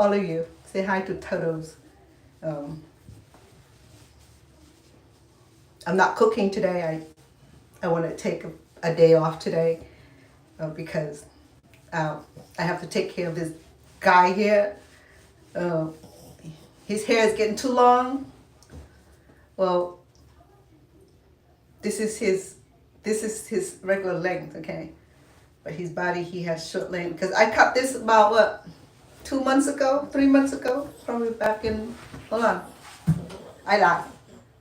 all of you. Say hi to Totos. I'm not cooking today. I want to take a day off today because I have to take care of this guy here. His hair is getting too long. Well, this is his regular length, okay? But his body, he has short length. Because I cut this about, what, 2 months ago, 3 months ago? Probably back in, hold on. I lied.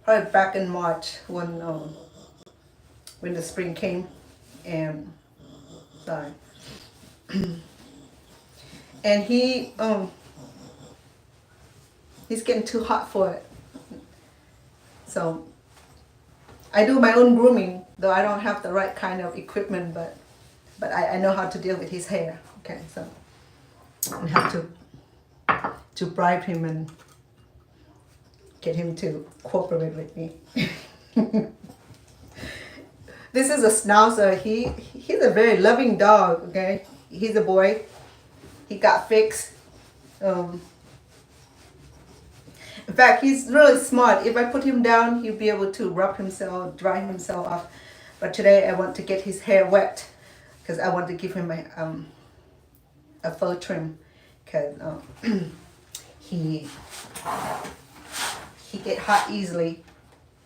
Probably back in March when the spring came. And, sorry. And he's getting too hot for it. So I do my own grooming, though I don't have the right kind of equipment, but I know how to deal with his hair. Okay, so I have to bribe him and get him to cooperate with me. This is a Schnauzer. He's a very loving dog. Okay, he's a boy. He got fixed. In fact, he's really smart. If I put him down, he'll be able to rub himself, dry himself off. But today I want to get his hair wet because I want to give him a fur trim because he get hot easily.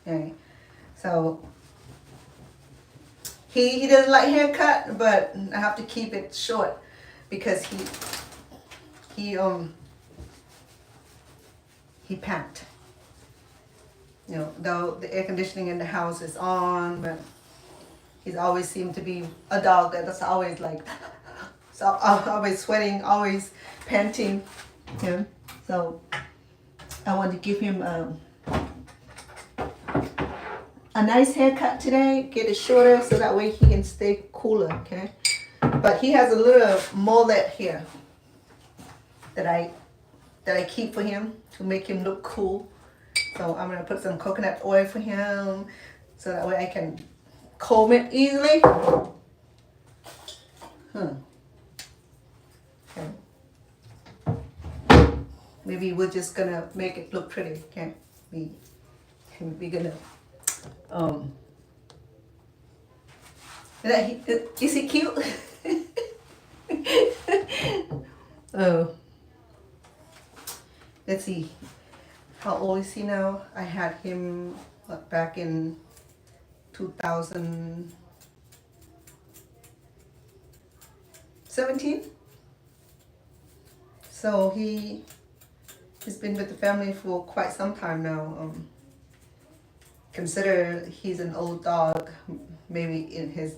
Okay. So he doesn't like haircut, but I have to keep it short because he pant. You know, though the air conditioning in the house is on, but he's always seemed to be a dog that's always like, so always sweating, always panting. Yeah. So I want to give him a nice haircut today, get it shorter so that way he can stay cooler, okay? But he has a little mullet here that I keep for him to make him look cool. So I'm gonna put some coconut oil for him so that way I can comb it easily. Okay. Maybe we're just gonna make it look pretty. Okay. We're gonna is he cute? Oh. Let's see, how old is he now? I had him back in 2017. So he's been with the family for quite some time now. Consider he's an old dog, maybe in his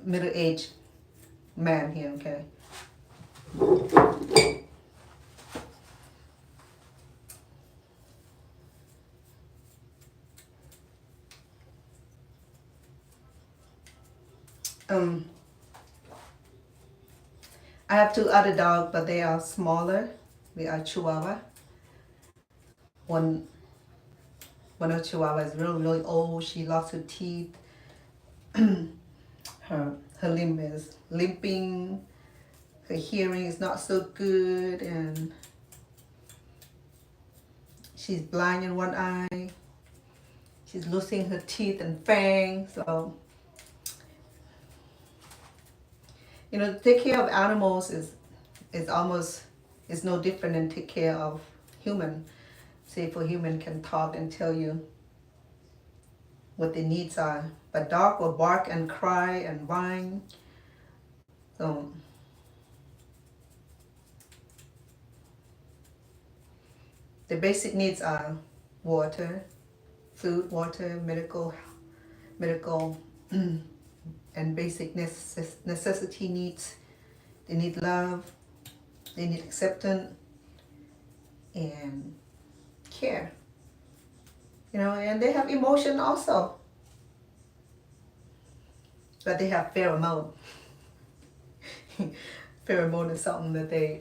middle age man here, okay? I have 2 other dogs, but they are smaller. They are Chihuahua. One of Chihuahua is really, really old. She lost her teeth. Her limb is limping. Her hearing is not so good, and she's blind in one eye. She's losing her teeth and fangs. So, you know, take care of animals is no different than take care of human. Say for human can talk and tell you what their needs are, but dog will bark and cry and whine. So the basic needs are water, food, water, medical and basic necessity needs. They need love, they need acceptance and care. You know, and they have emotion also. But they have pheromone. Pheromone is something that they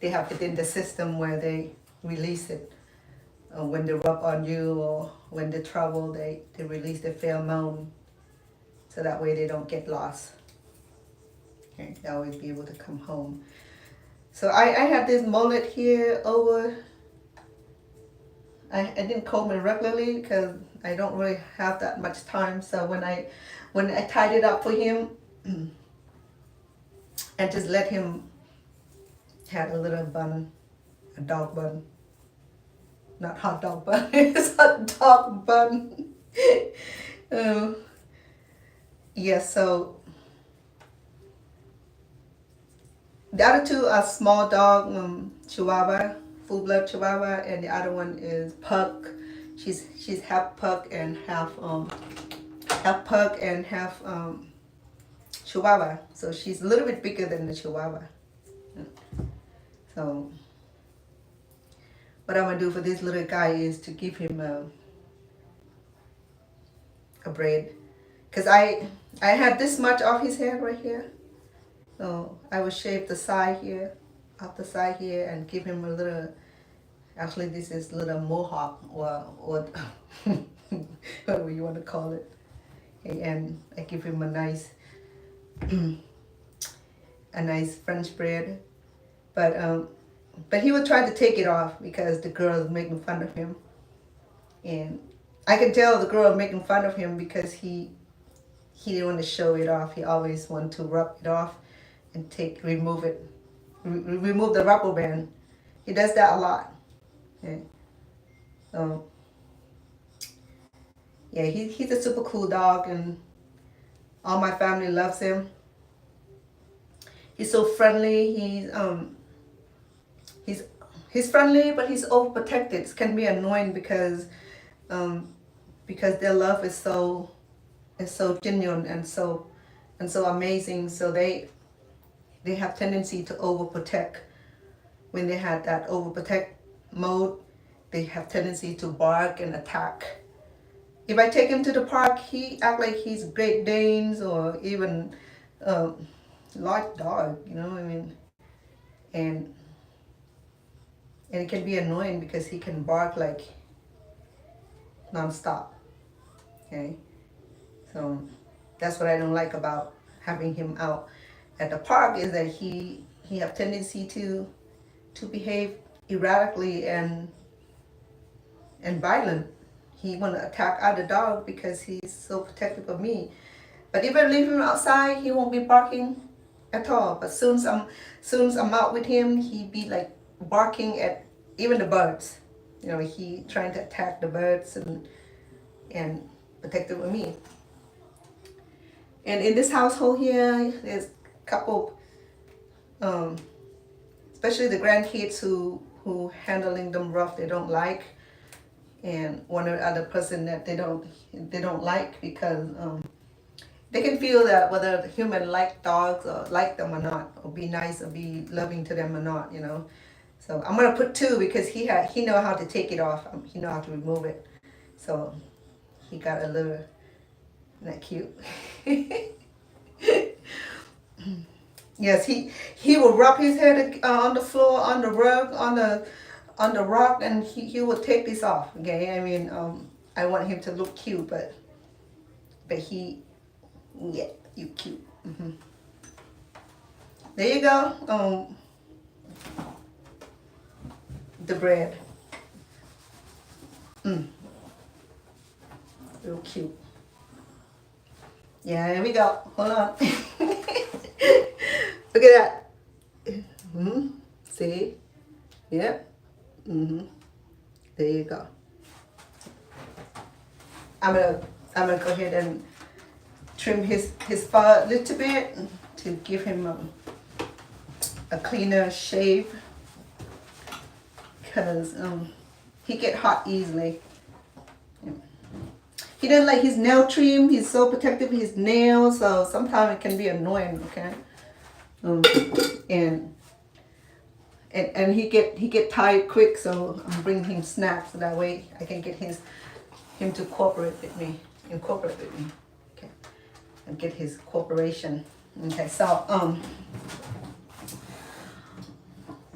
have within the system where they release it. When they rub on you or when they trouble, they release the pheromone so that way they don't get lost. He always be able to come home. So I had this mullet here over. I didn't comb it regularly because I don't really have that much time. So when I tied it up for him and just let him have a little bun, a dog bun, not hot dog bun, it's a dog bun. Yeah, so the other two are small dog, Chihuahua, full blood Chihuahua, and the other one is Pug. She's half Pug and half Chihuahua. So she's a little bit bigger than the Chihuahua. So what I'm gonna do for this little guy is to give him a braid, because I had this much off his head right here. So I will shave the side here, off the side here, and give him a little. Actually, this is a little mohawk or whatever you want to call it. Okay, and I give him a nice French braid, but he would try to take it off because the girl is making fun of him, and I can tell the girl making fun of him because he didn't want to show it off. He always wanted to rub it off and remove the rubber band. He does that a lot. Okay. So yeah, he's a super cool dog, and all my family loves him. He's so friendly. He's friendly, but he's overprotected. It can be annoying because their love is so genuine and so amazing. So they have tendency to overprotect. When they have that overprotect mode, they have tendency to bark and attack. If I take him to the park, he act like he's Great Danes or even large dog, you know what I mean? And it can be annoying because he can bark like non-stop. Okay, so that's what I don't like about having him out at the park, is that he have tendency to behave erratically and violent. He want to attack other dog because he's so protective of me. But if I leave him outside, he won't be barking at all. But soon as I'm out with him, he be like barking at even the birds. You know, he trying to attack the birds and protective of me. And in this household here, there's a couple, especially the grandkids who handling them rough, they don't like, and one or other person that they don't like because they can feel that whether the human like dogs or like them or not, or be nice or be loving to them or not, you know. So I'm gonna put two because he know how to take it off. He know how to remove it. So he got a little, isn't that cute? Yes, he will rub his head on the floor, on the rug, on the rock, and he will take this off. Okay, I mean, I want him to look cute, but yeah, you cute. There you go. The bread. Real cute. Yeah, here we go. Hold on. Look at that. See? Yep. There you go. I'm gonna go ahead and trim his fur a little bit to give him a cleaner shave, because he get hot easily. He doesn't like his nail trim. He's so protective of his nails, so sometimes it can be annoying. Okay, and he get tired quick, so I'm bringing him snacks so that way I can get him to incorporate with me. Okay, and get his cooperation. Okay, so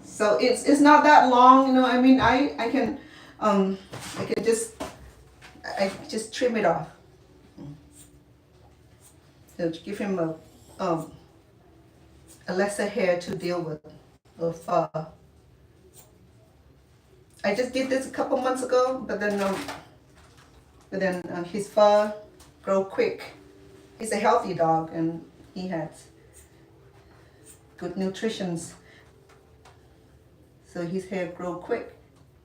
so it's not that long, you know. I mean, I can just trim it off. So to give him a lesser hair to deal with, or fur. I just did this a couple months ago, but then his fur grow quick. He's a healthy dog and he has good nutrition, so his hair grow quick.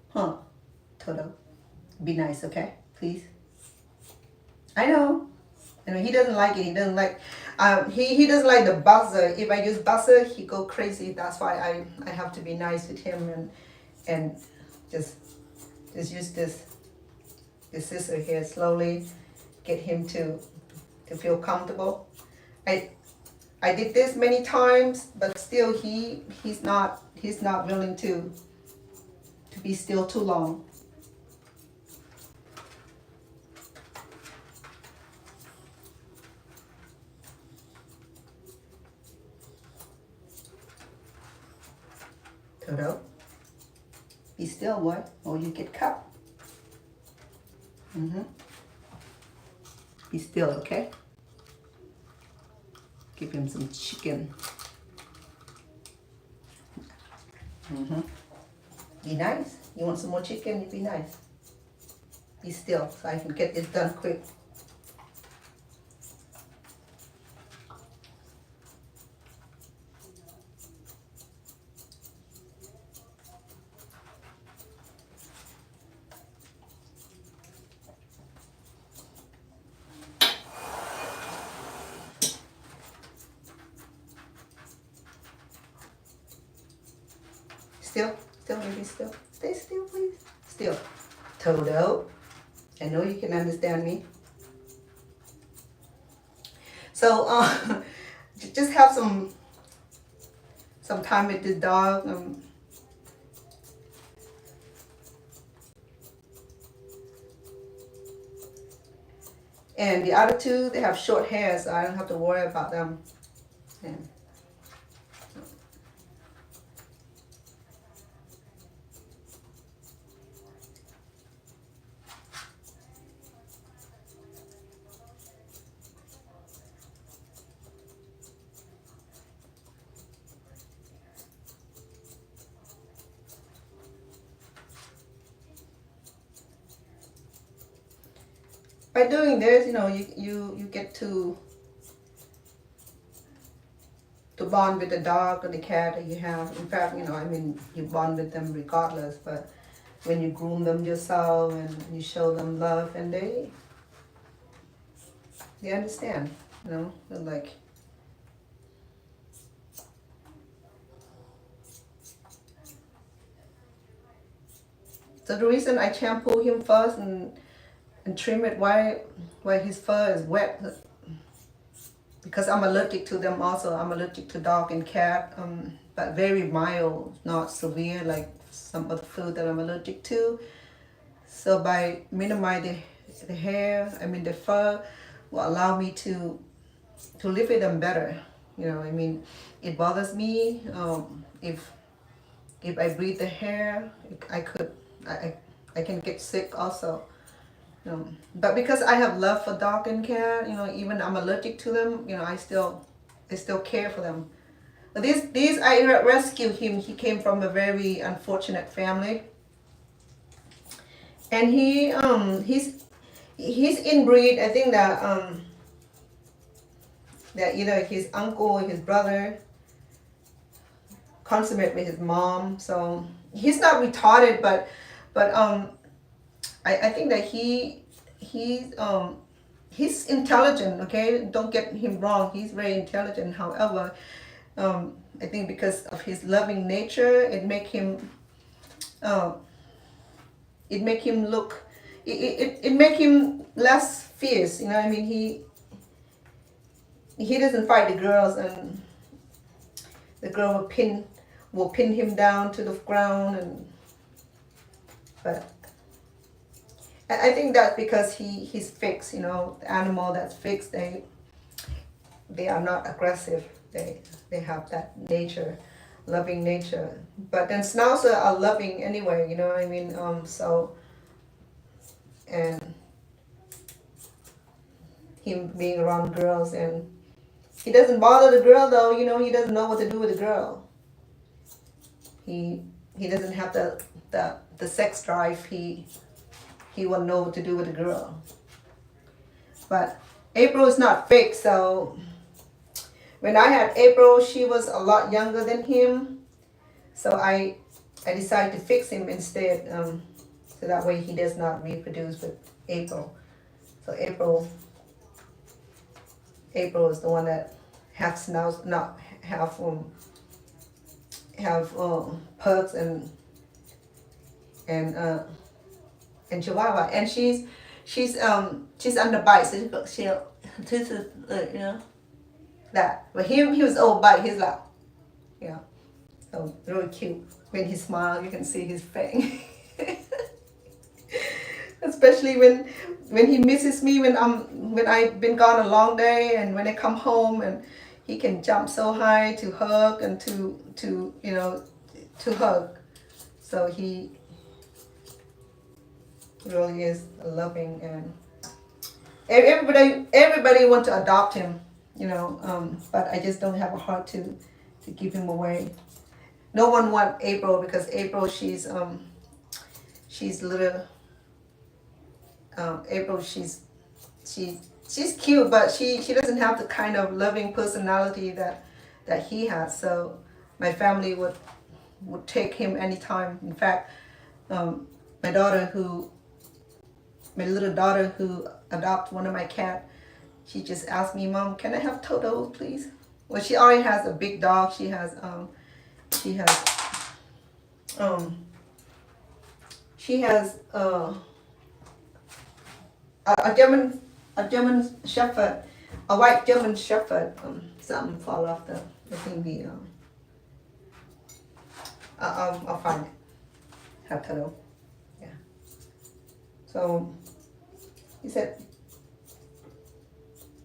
Huh, Toto? Be nice, okay? Please. I know. He doesn't like it. He doesn't like. He doesn't like the buzzer. If I use buzzer, he go crazy. That's why I have to be nice with him and just use this scissor here slowly, get him to feel comfortable. I did this many times, but still he's not willing to be still too long. Toto, be still, what? Or you get cut. Be still, okay? Give him some chicken. Be nice. You want some more chicken? You be nice. Be still so I can get this done quick. Still, maybe still. Stay still, please. Still. Toto, I know you can understand me. So, just have some time with the dog. And the other two, they have short hair, so I don't have to worry about them. And by doing this, you get to bond with the dog or the cat that you have. In fact, you bond with them regardless, but when you groom them yourself and you show them love, and they understand, they're like. So the reason I shampoo him first and trim it while his fur is wet, because I'm allergic to them also. I'm allergic to dog and cat, but very mild, not severe like some other food that I'm allergic to. So by minimizing the hair, the fur, will allow me to live with them better. It bothers me if I breathe the hair, I can get sick also. But because I have love for dog and cat, even I'm allergic to them, I still care for them. But these I rescued him. He came from a very unfortunate family, and he's inbreed. I think that either his uncle or his brother consummate with his mom. So he's not retarded, but I think that he's intelligent. Okay, don't get him wrong. He's very intelligent. However, I think because of his loving nature, it make him look. It make him less fierce. He doesn't fight the girls, and the girl will pin him down to the ground, but I think that's because he's fixed. The animal that's fixed, they are not aggressive. They have that nature, loving nature. But then Schnauzer are loving anyway. You know what I mean? So, and him being around girls, and He doesn't bother the girl though. You know, he doesn't know what to do with the girl. He doesn't have the sex drive. He will know what to do with the girl. But April is not fake, so when I had April, she was a lot younger than him. So I decided to fix him instead, so that way he does not reproduce with April. So April is the one that has now not have pugs and Chihuahua, and she's under bite, so she'll this is you know that. But him, he was old bite. He's like, yeah, so really cute. When he smiles, you can see his fang. Especially when he misses me when I've been gone a long day, and when I come home, and he can jump so high to hug and to you know to hug. So he really is loving, and everybody want to adopt him, you know. But I just don't have a heart to give him away. No one want April because April she's little. April she's cute, but she doesn't have the kind of loving personality that he has. So my family would take him anytime. In fact, my little daughter who adopted one of my cat, she just asked me, Mom, can I have Toto, please? Well, she already has a big dog. She has a German Shepherd, a white German Shepherd. Something fall off the thingy. I'll find it. Have Toto. Yeah. So he said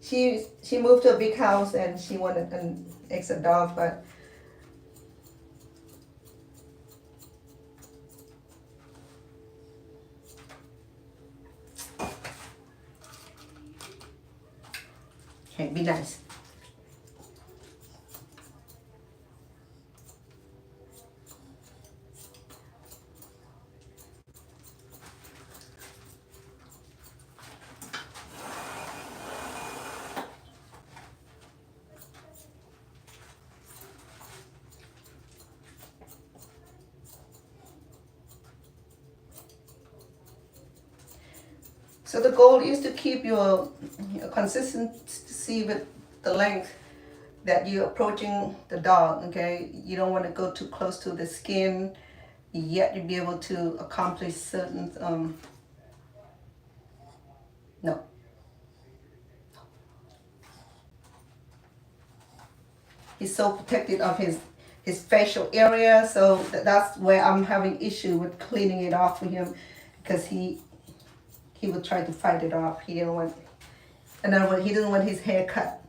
she moved to a big house and she wanted an extra dog, but okay, be nice. So the goal is to keep your consistency with the length that you're approaching the dog, okay? You don't want to go too close to the skin, yet you'll be able to accomplish certain, no. He's so protected of his facial area, so that's where I'm having issue with cleaning it off for him, because he would try to fight it off. He didn't want, he didn't want his hair cut.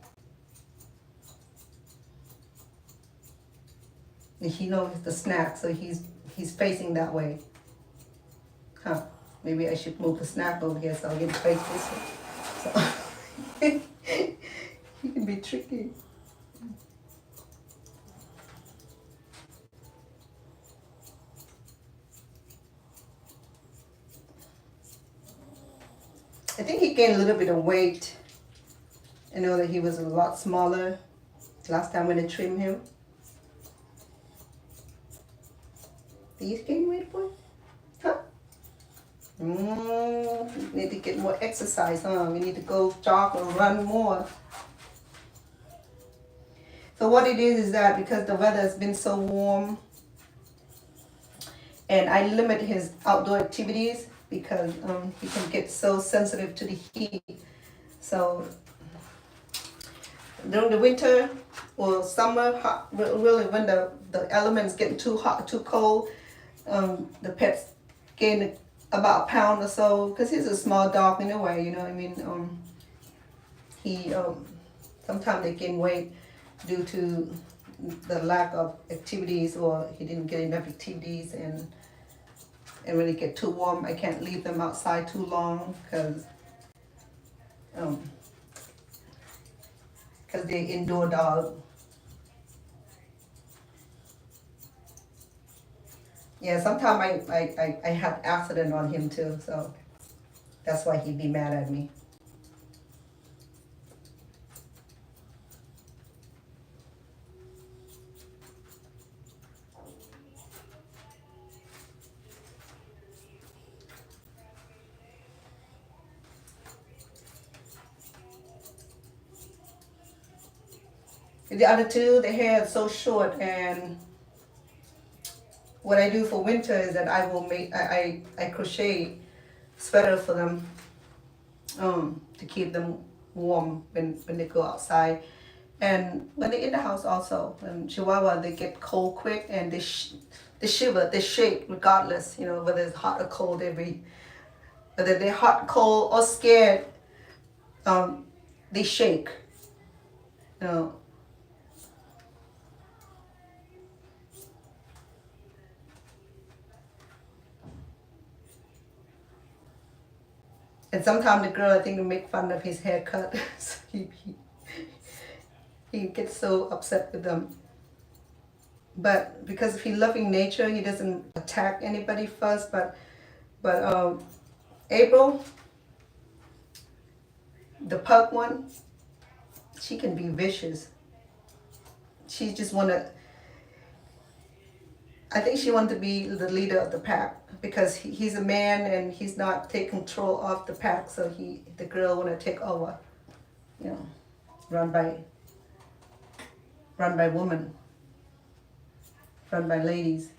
And he knows the snack, so he's facing that way. Huh? Maybe I should move the snack over here so I'll get face this way. So he can be tricky. I think he gained a little bit of weight. I know that he was a lot smaller last time when I trimmed him. Did you gain weight, boy? Huh? You need to get more exercise, huh? You need to go jog or run more. So what it is that because the weather has been so warm, and I limit his outdoor activities because he can get so sensitive to the heat. So during the winter or summer, really when the elements get too hot, too cold, the pets gain about a pound or so, because he's a small dog anyway, you know what I mean? He sometimes they gain weight due to the lack of activities, or he didn't get enough activities, and when it get too warm, I can't leave them outside too long because because they're indoor dog. Yeah, sometimes I have accident on him too, so that's why he'd be mad at me. The other two, the hair is so short, and what I do for winter is that I will make I crochet sweater for them, to keep them warm when they go outside, and when they're in the house also. And Chihuahua, they get cold quick, and they shiver, they shake regardless, whether it's hot or cold. Whether they're hot, cold, or scared, they shake. You know. And sometimes the girl, I think, will make fun of his haircut. So he gets so upset with them. But because of his loving nature, he doesn't attack anybody first. But April, the pug one, she can be vicious. She just I think she wanted to be the leader of the pack because he's a man and he's not take control of the pack. So the girl want to take over, run by women, run by ladies,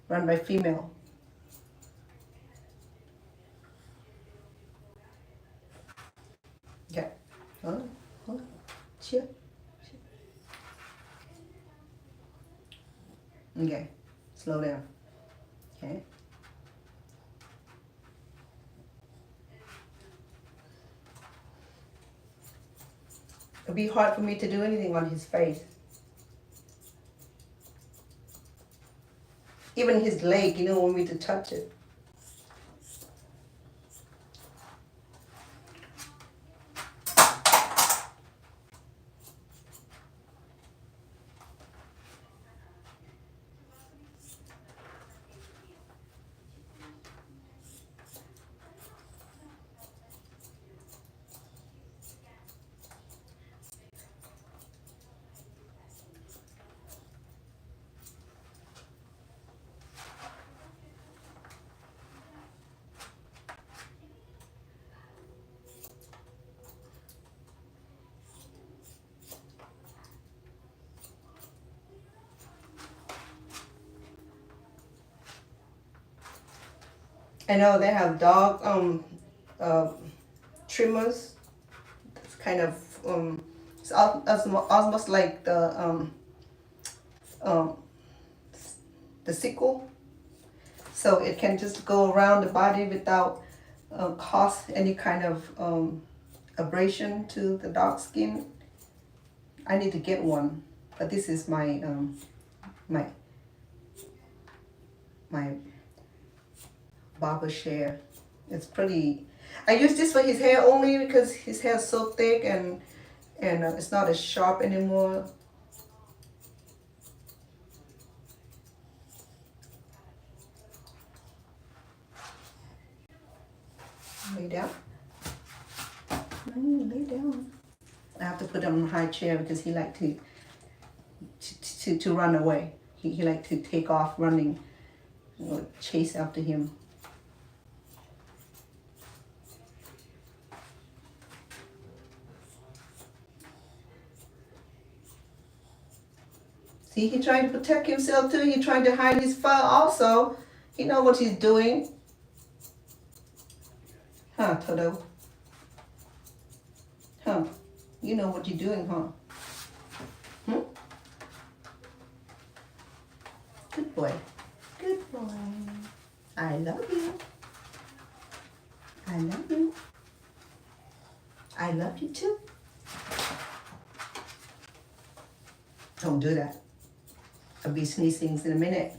run by female. Okay, hold on, chill. Okay, slow down. Okay. It'd be hard for me to do anything on his face. Even his leg, want me to touch it. I know they have dog trimmers. It's kind of it's almost like the sickle, so it can just go around the body without cause any kind of abrasion to the dog skin. I need to get one, but this is my barber share. It's pretty. I use this for his hair only because his hair is so thick and it's not as sharp anymore. Lay down. Lay down. I have to put him on a high chair because he like to run away. He like to take off running, chase after him. See, he's trying to protect himself too. He's trying to hide his fur also. He know what he's doing. Huh, Toto? Huh? You know what you're doing, huh? Good boy. Good boy. I love you. I love you. I love you too. Don't do that. I'll be sneezing in a minute.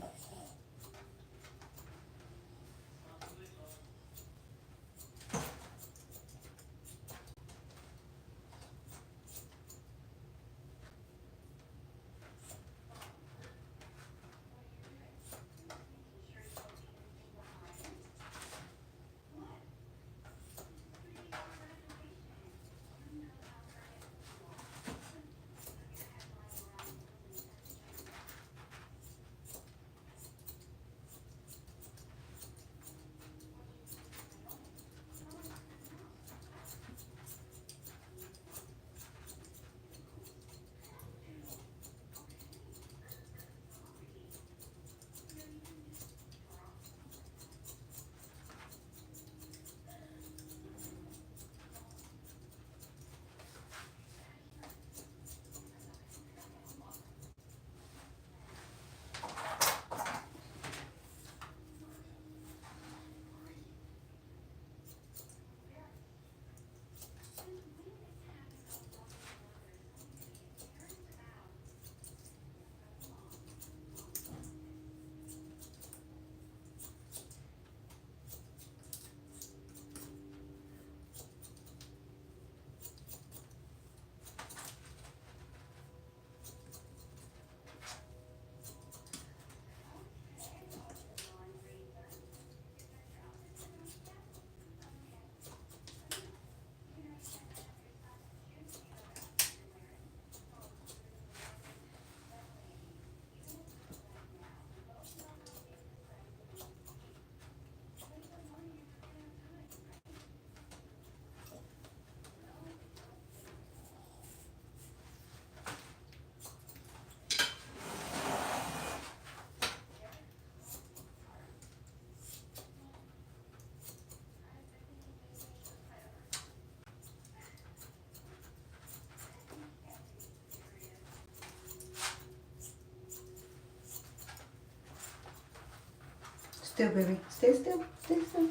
still, baby. Stay still. Stay still.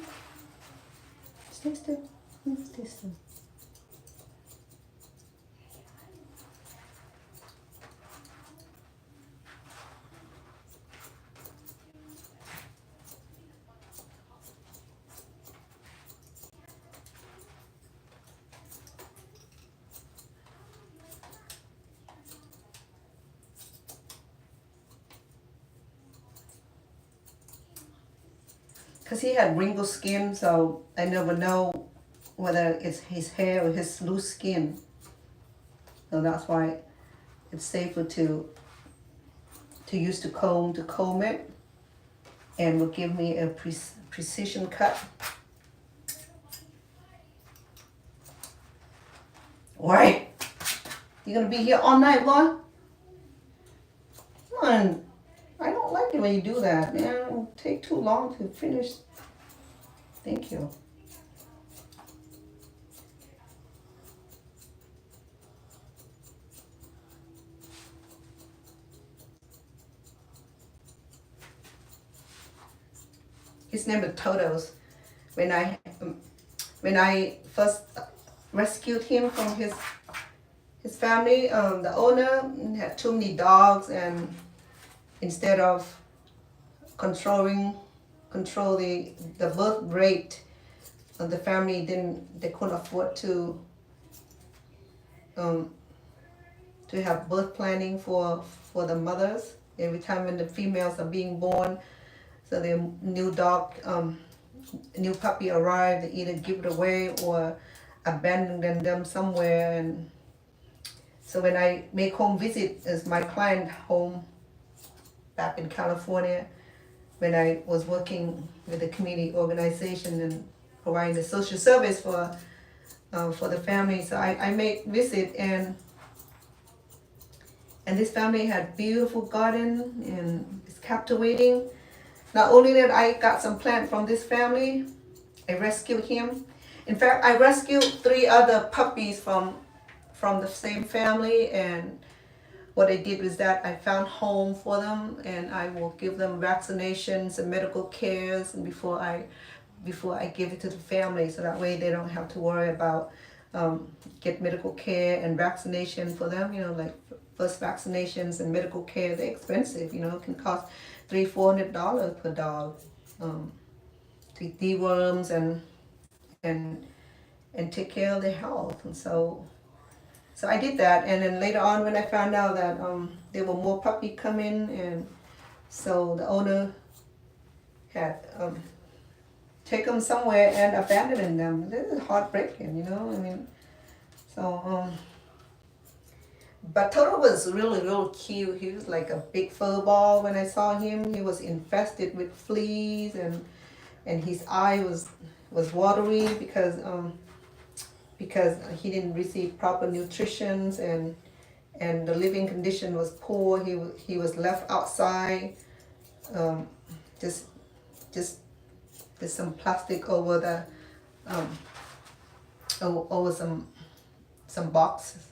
Stay still. Stay still. Because he had wrinkled skin, so I never know whether it's his hair or his loose skin. So that's why it's safer to use the comb to comb it, and will give me a precision cut. Why? You gonna be here all night, boy? Come on. I don't like it when you do that, man. It'll take too long to finish. Thank you. His name is Toto's. When I first rescued him from his family, the owner had too many dogs, and instead of control the birth rate, the family couldn't afford to have birth planning for the mothers. Every time when the females are being born, so the new puppy arrived, they either give it away or abandon them somewhere. And so when I make home visit as my client home back in California, when I was working with a community organization and providing the social service for the family, so I made visit, and this family had beautiful garden and it's captivating. Not only that, I got some plant from this family. I rescued him. In fact, I rescued 3 other puppies from the same family, and what I did was that I found home for them, and I will give them vaccinations and medical cares and before I give it to the family, so that way they don't have to worry about get medical care and vaccination for them. You know, like first vaccinations and medical care, they're expensive. You know, it can cost $300-400 per dog to deworms and take care of their health. And so I did that, and then later on when I found out that there were more puppies coming, and so the owner had taken them somewhere and abandoned them. This is heartbreaking, you know. I mean, so but Toto was really cute. He was like a big fur ball. When I saw him, he was infested with fleas, and his eye was watery because he didn't receive proper nutrition, and the living condition was poor. He was left outside, just with some plastic over the over some boxes,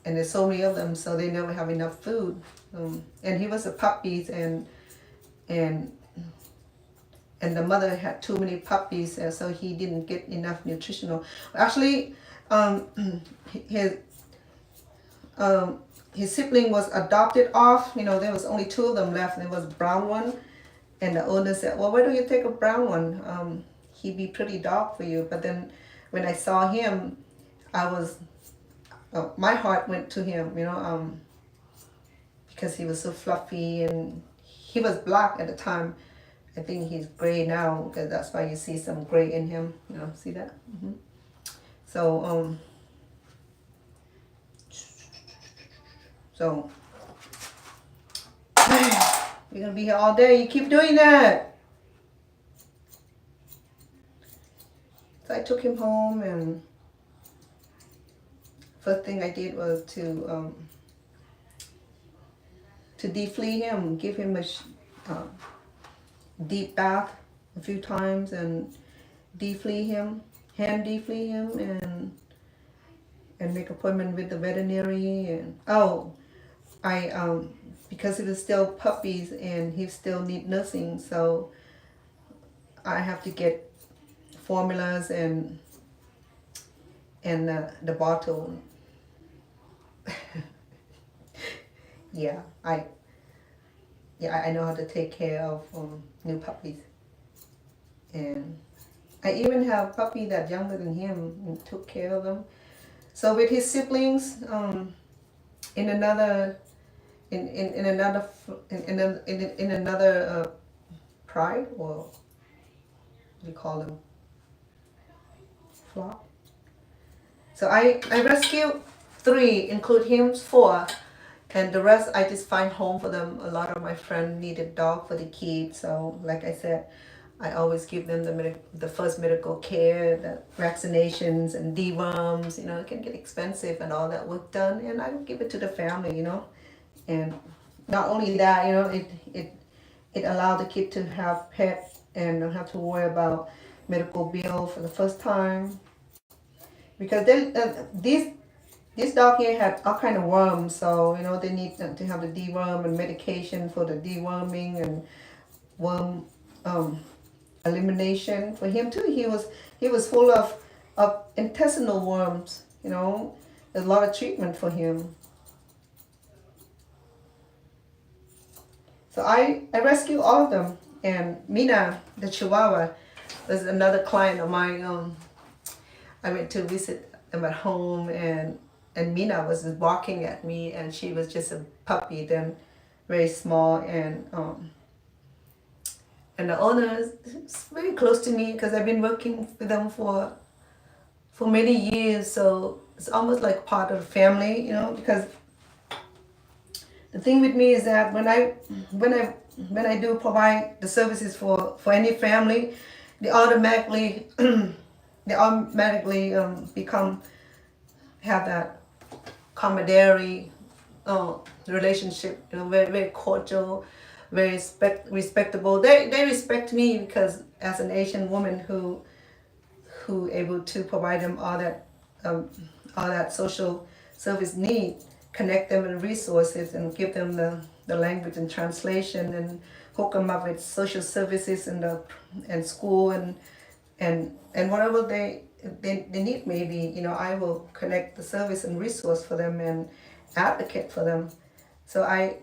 and there's so many of them, so they never have enough food. And he was a puppies, and the mother had too many puppies, so he didn't get enough nutritional. Actually, his sibling was adopted off. You know, there was only 2 of them left. There was a brown one, and the owner said, "Well, why don't you take a brown one? He'd be pretty dog for you." But then when I saw him, my heart went to him, you know, because he was so fluffy, and he was black at the time. I think he's gray now, because that's why you see some gray in him. You know, see that? Mm-hmm. So you're gonna be here all day. You keep doing that. So I took him home, and first thing I did was to deflea him, give him a deep bath a few times, and deflea him, hand deflea him, and make appointment with the veterinary. And I because he was still puppies and he still need nursing, so I have to get formulas and the bottle. yeah, I know how to take care of new puppies, and I even have puppy that younger than him and took care of them. So with his siblings, in another in another in another pride, or what do you call them, flock. So I rescued 3, include him 4, and the rest I just find home for them. A lot of my friends needed dog for the kids, so like I said, I always give them the first medical care, the vaccinations and deworms. You know, it can get expensive and all that work done, and I give it to the family. You know, and not only that, you know, it allowed the kid to have pet and don't have to worry about medical bill for the first time, because this dog here had all kind of worms, so you know they need to have the deworm and medication for the deworming and worm elimination. For him too, he was full of intestinal worms. You know, there's a lot of treatment for him. So I rescue all of them. And Mina, the Chihuahua, was another client of mine. I went to visit them at home, and Mina was barking at me, and she was just a puppy then, very small, and the owner is very close to me because I've been working with them for many years, so it's almost like part of the family, you know. Because the thing with me is that when I do provide the services for any family, they automatically become have that camaraderie relationship, you know, very very cordial, very respectable. They respect me because as an Asian woman who able to provide them all that social service need, connect them with resources and give them the language and translation, and hook them up with social services and school and whatever they need. Maybe, you know, I will connect the service and resource for them and advocate for them. So I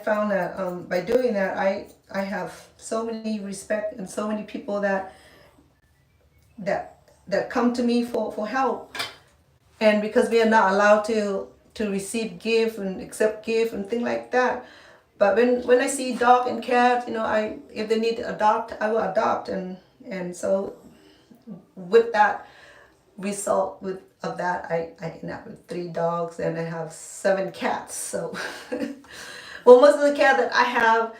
found that by doing that, I have so many respect and so many people that come to me for help. And because we are not allowed to receive gift and accept gift and things like that, but when I see dog and cat, you know, if they need to adopt, I will adopt. And so with that result of that, I end up with 3 dogs and I have 7 cats. So well, most of the cat that I have,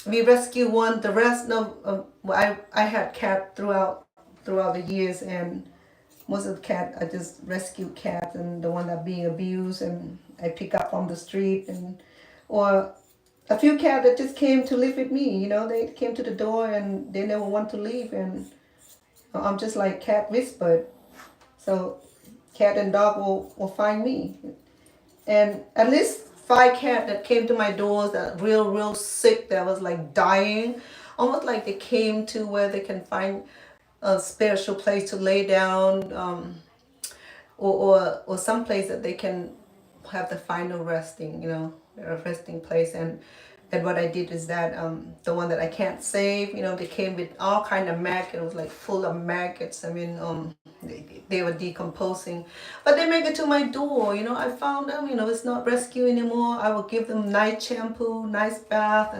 we rescue one. The rest, no. I had cat throughout the years, and most of the cat I just rescue cats, and the one that being abused and I pick up from the street, and or a few cats that just came to live with me. You know, they came to the door and they never want to leave, and I'm just like cat whispered. So cat and dog will find me. And at least 5 cats that came to my doors that real sick, that was like dying, almost like they came to where they can find a spiritual place to lay down, or some place that they can have the final resting, you know, a resting place. And what I did is that the one that I can't save, you know, they came with all kind of maggots. It was like full of maggots. I mean, they were decomposing, but they make it to my door. You know, I found them. You know, it's not rescue anymore. I will give them nice shampoo, nice bath,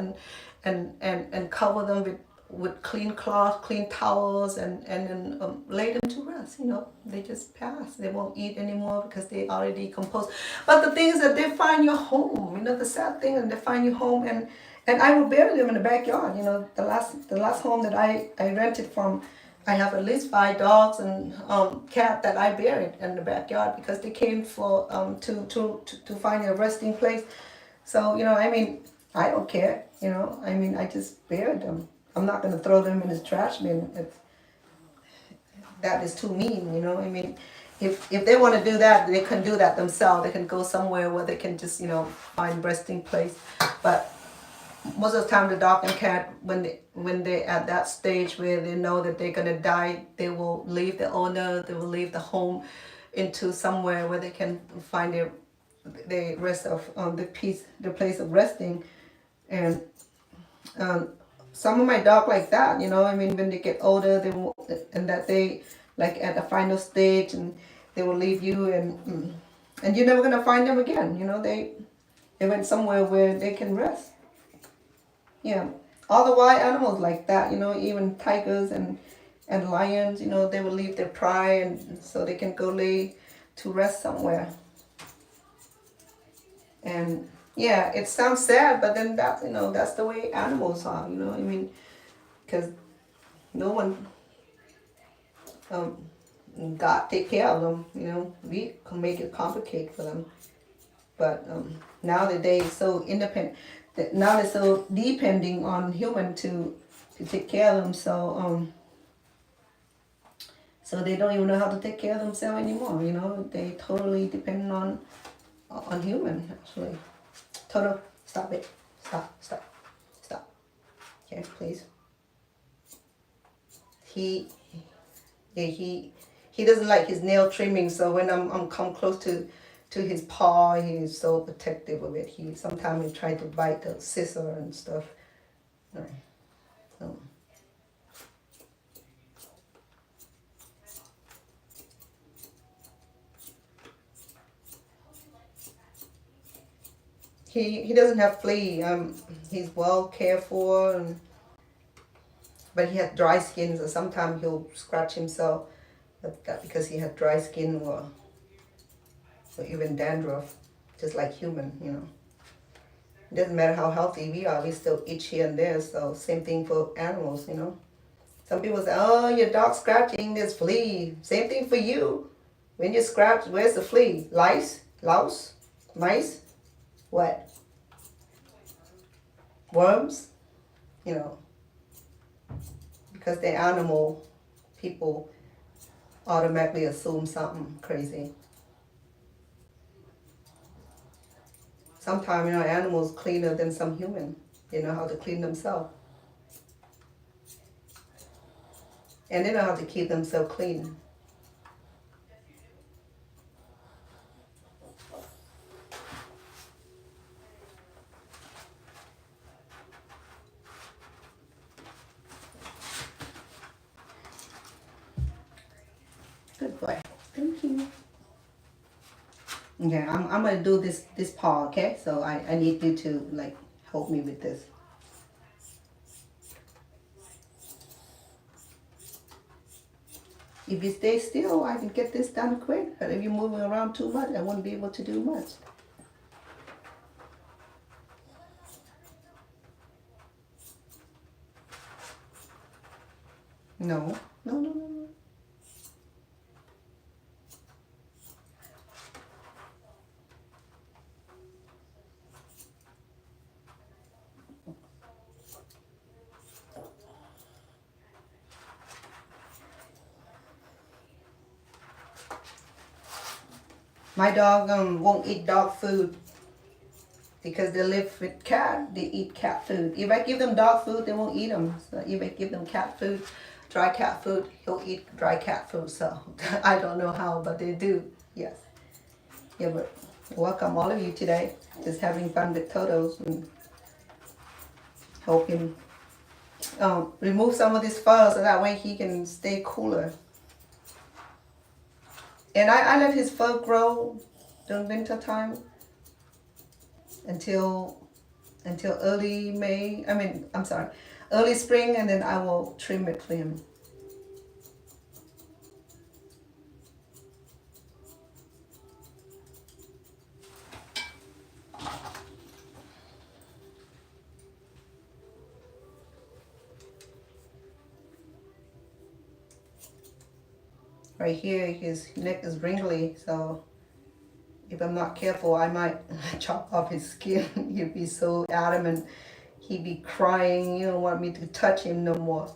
and cover them with clean cloth, clean towels, and lay them to rest. You know, they just pass. They won't eat anymore because they already decomposed. But the thing is that they find your home. You know, the sad thing, and they find your home, and I will bury them in the backyard. You know, the last home that I rented from, I have at least 5 dogs and cat that I buried in the backyard because they came for to find a resting place. So, you know, I mean, I don't care. You know, I mean, I just buried them. I'm not going to throw them in the trash bin. That is too mean, you know. I mean, if they want to do that, they can do that themselves. They can go somewhere where they can just find resting place. But most of the time, the dog and cat, when they at that stage where they know that they're gonna die, they will leave the owner. They will leave the home into somewhere where they can find the rest of the place of resting. And some of my dog like that, I mean, when they get older, and that they like at the final stage, and they will leave you, and you're never gonna find them again. They went somewhere where they can rest. Yeah, all the wild animals like that. Even tigers and lions. They will leave their prey, and so they can go lay to rest somewhere. And yeah, it sounds sad, but then that's the way animals are. I mean, because no one, God take care of them. We can make it complicated for them. But now that they're so independent, now they're so depending on human to take care of them. So they don't even know how to take care of themselves anymore. They totally depend on human actually. Toto, stop it. Stop. Okay, please. He doesn't like his nail trimming, so when I'm come close to his paw, he's so protective of it. Sometimes he tries to bite the scissor and stuff. So. He doesn't have flea. He's well cared for, but he has dry skin, so sometimes he'll scratch himself, because he has dry skin or even dandruff, just like human. It doesn't matter how healthy we are, we still itch here and there. So same thing for animals. Some people say, "Oh, your dog's scratching, there's flea." Same thing for you. When you scratch, where's the flea? Lice, louse, mice. What? Worms? Because they're animal, people automatically assume something crazy. Sometimes, animals cleaner than some human. They know how to clean themselves. And they know how to keep themselves clean. Good boy. Thank you. Okay, I'm gonna do this paw, okay? So I need you to help me with this. If you stay still, I can get this done quick. But if you're moving around too much, I won't be able to do much. No. My dog won't eat dog food because they live with cat. They eat cat food. If I give them dog food, they won't eat them. So if I give them cat food, dry cat food, he'll eat dry cat food. So I don't know how, but they do. Yes. Yeah, but welcome all of you today. Just having fun with Totos and help him remove some of this fur so that way he can stay cooler. And I let his fur grow during winter time until early May. Early spring, and then I will trim it for him. Right here, his neck is wrinkly, so if I'm not careful, I might chop off his skin. He'd be so adamant. He'd be crying. You don't want me to touch him no more.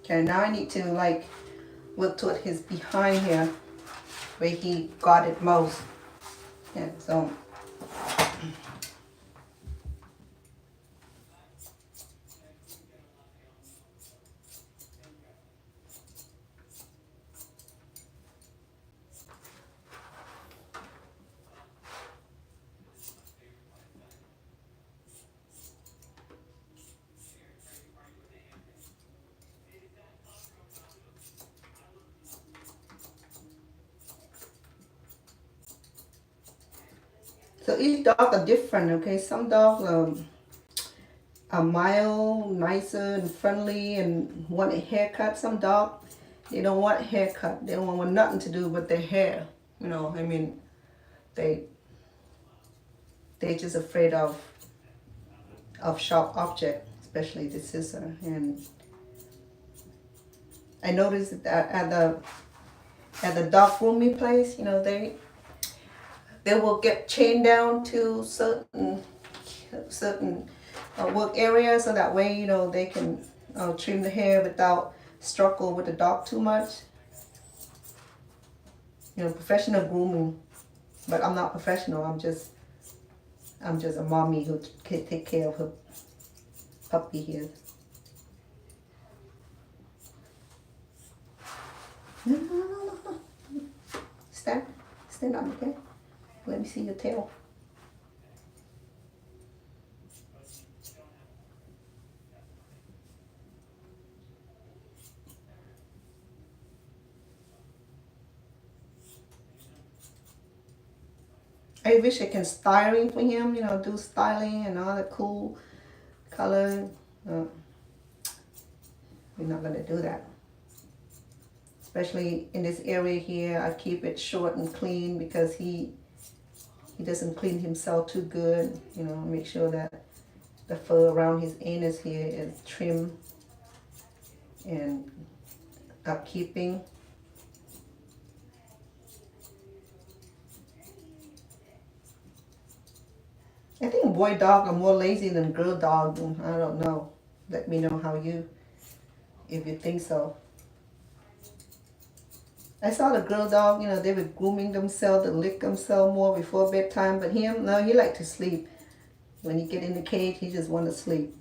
Okay, now I need to like work toward his behind here, where he got it most. Yeah, so. So each dog are different, okay? Some dogs are mild, nicer, and friendly, and want a haircut. Some dogs, they don't want a haircut. They don't want nothing to do with their hair. You know, I mean, they just afraid of sharp object, especially the scissor. And I noticed that at the dog grooming place, you know, they will get chained down to certain work areas, so that way, you know, they can trim the hair without struggle with the dog too much. You know, professional grooming, but I'm not professional. I'm just a mommy who can take care of her puppy here. No, no, no, no, no. Stand up, okay? Let me see your tail. I wish I can styling for him, you know, do styling and all the cool color. We're not gonna do that. Especially in this area here, I keep it short and clean because he doesn't clean himself too good. You know, make sure that the fur around his anus here is trim and upkeeping. I think boy dog are more lazy than girl dog. I don't know. Let me know if you think so. I saw the girl dog, you know, they were grooming themselves to lick themselves more before bedtime, but him, no, he like to sleep. When he get in the cage, he just want to sleep.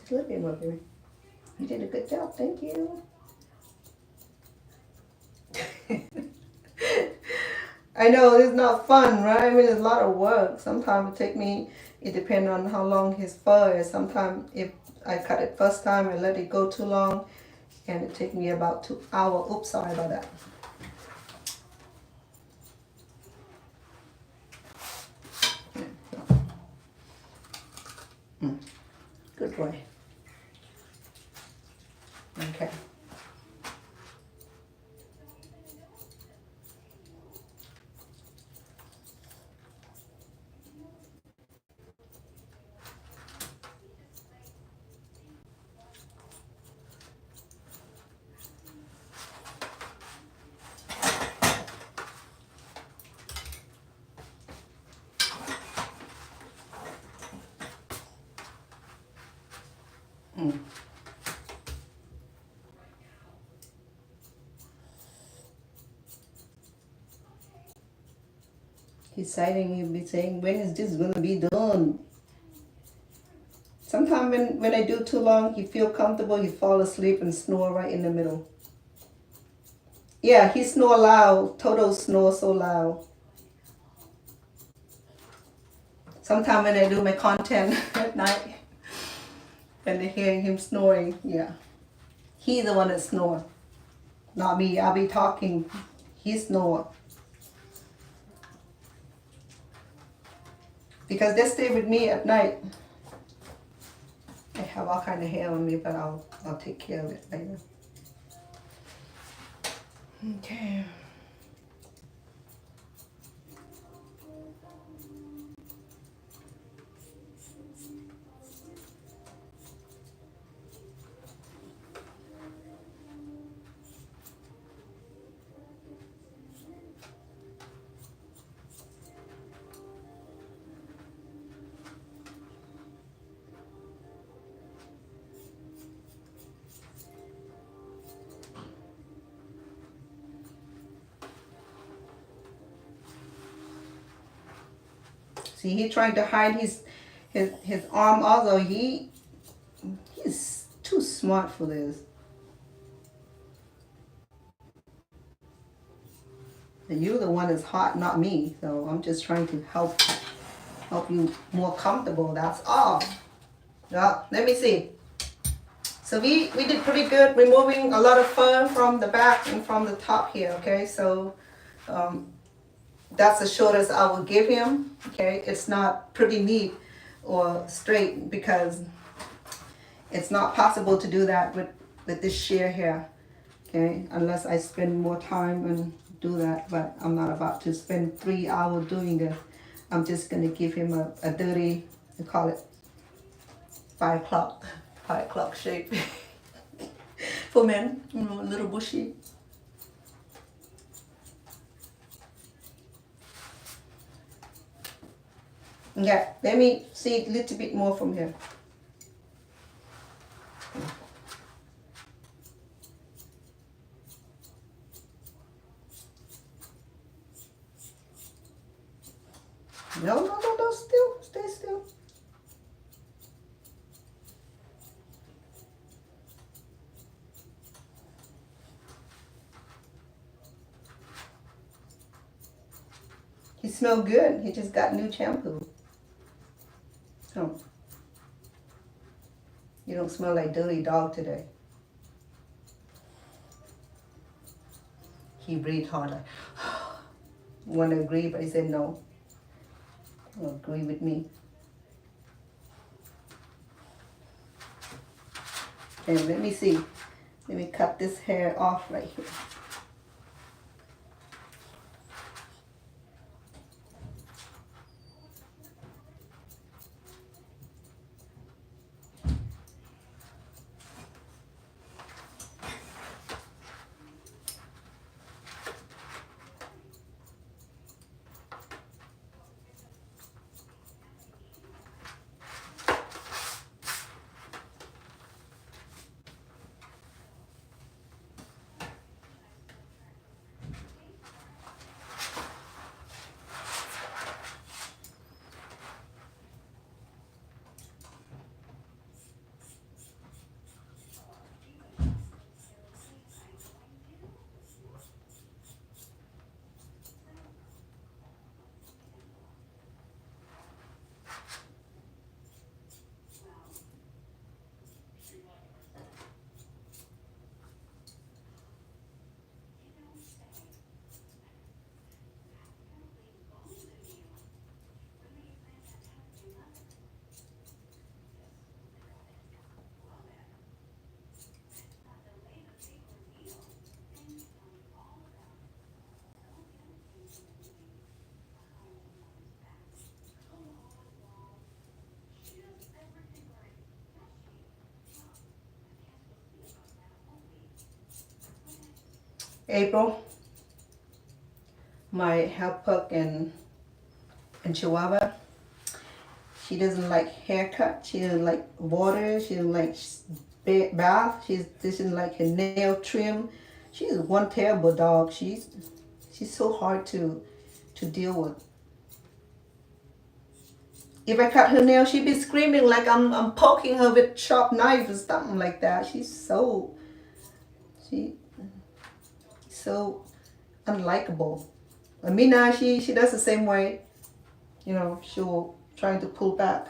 Sleeping with me. You did a good job, thank you. I know it's not fun, right? I mean, it's a lot of work. Sometimes it depends on how long his fur is. Sometimes if I cut it first time and let it go too long, and it take me about 2 hours. Oops, sorry about that. Good boy. Okay. He's sighting, he'll be saying, when is this gonna be done? Sometimes when I do too long, he feel comfortable, he fall asleep and snore right in the middle. Yeah, he snore loud. Toto snore so loud. Sometimes when I do my content at night and they hear him snoring, yeah. He's the one that snore. Not me. I'll be talking. He snore. Because they stay with me at night. I have all kind of hair on me, but I'll take care of it later. Okay. See, he trying to hide his arm. Also, he's too smart for this. And you're the one that's hot, not me. So I'm just trying to help you more comfortable. That's all. Well, let me see. So we did pretty good removing a lot of fur from the back and from the top here. Okay, so that's the shortest I will give him. Okay, it's not pretty neat or straight because it's not possible to do that with this shear here. Okay, unless I spend more time and do that, but I'm not about to spend 3 hours doing this. I'm just gonna give him a dirty, I call it 5 o'clock shape for men, you know, a little bushy. Okay, let me see a little bit more from here. No, still, stay still. He smelled good. He just got new shampoo. So, you don't smell like dirty dog today. He breathed harder. Want to agree, but he said no. Don't agree with me. And let me see. Let me cut this hair off right here. April, my help cook and Chihuahua, she doesn't like haircut. She doesn't like water. She doesn't like bath. She doesn't like her nail trim. She's one terrible dog. She's so hard to deal with. If I cut her nail, she'd be screaming like I'm poking her with sharp knife or something like that. She's so unlikable. Amina, she does the same way. You know, she'll trying to pull back.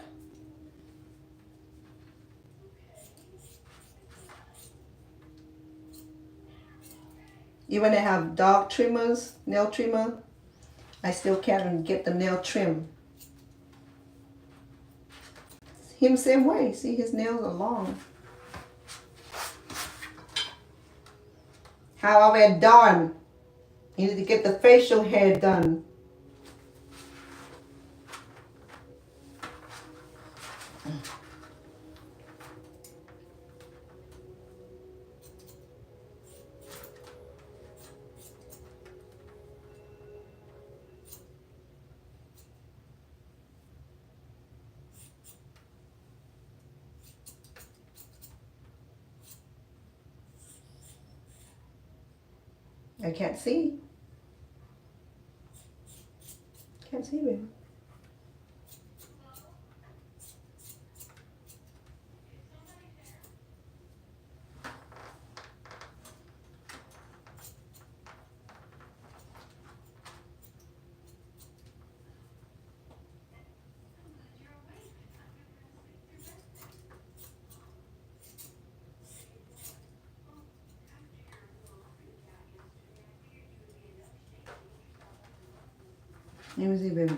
Even I have dog trimmers, nail trimmer, I still can't get the nail trim. Him same way. See, his nails are long. However, Dawn, you need to get the facial hair done. I can't see. Can't see, baby. Let me see, baby.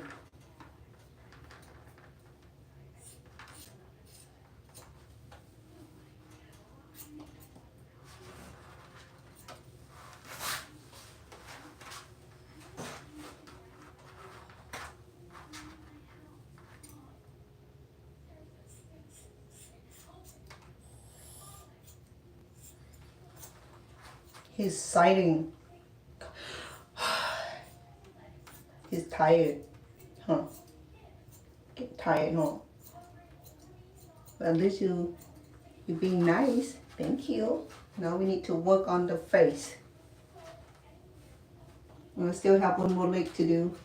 He's sighting. He's tired. Huh? Get tired, huh? But at least you're being nice. Thank you. Now we need to work on the face. We still have one more leg to do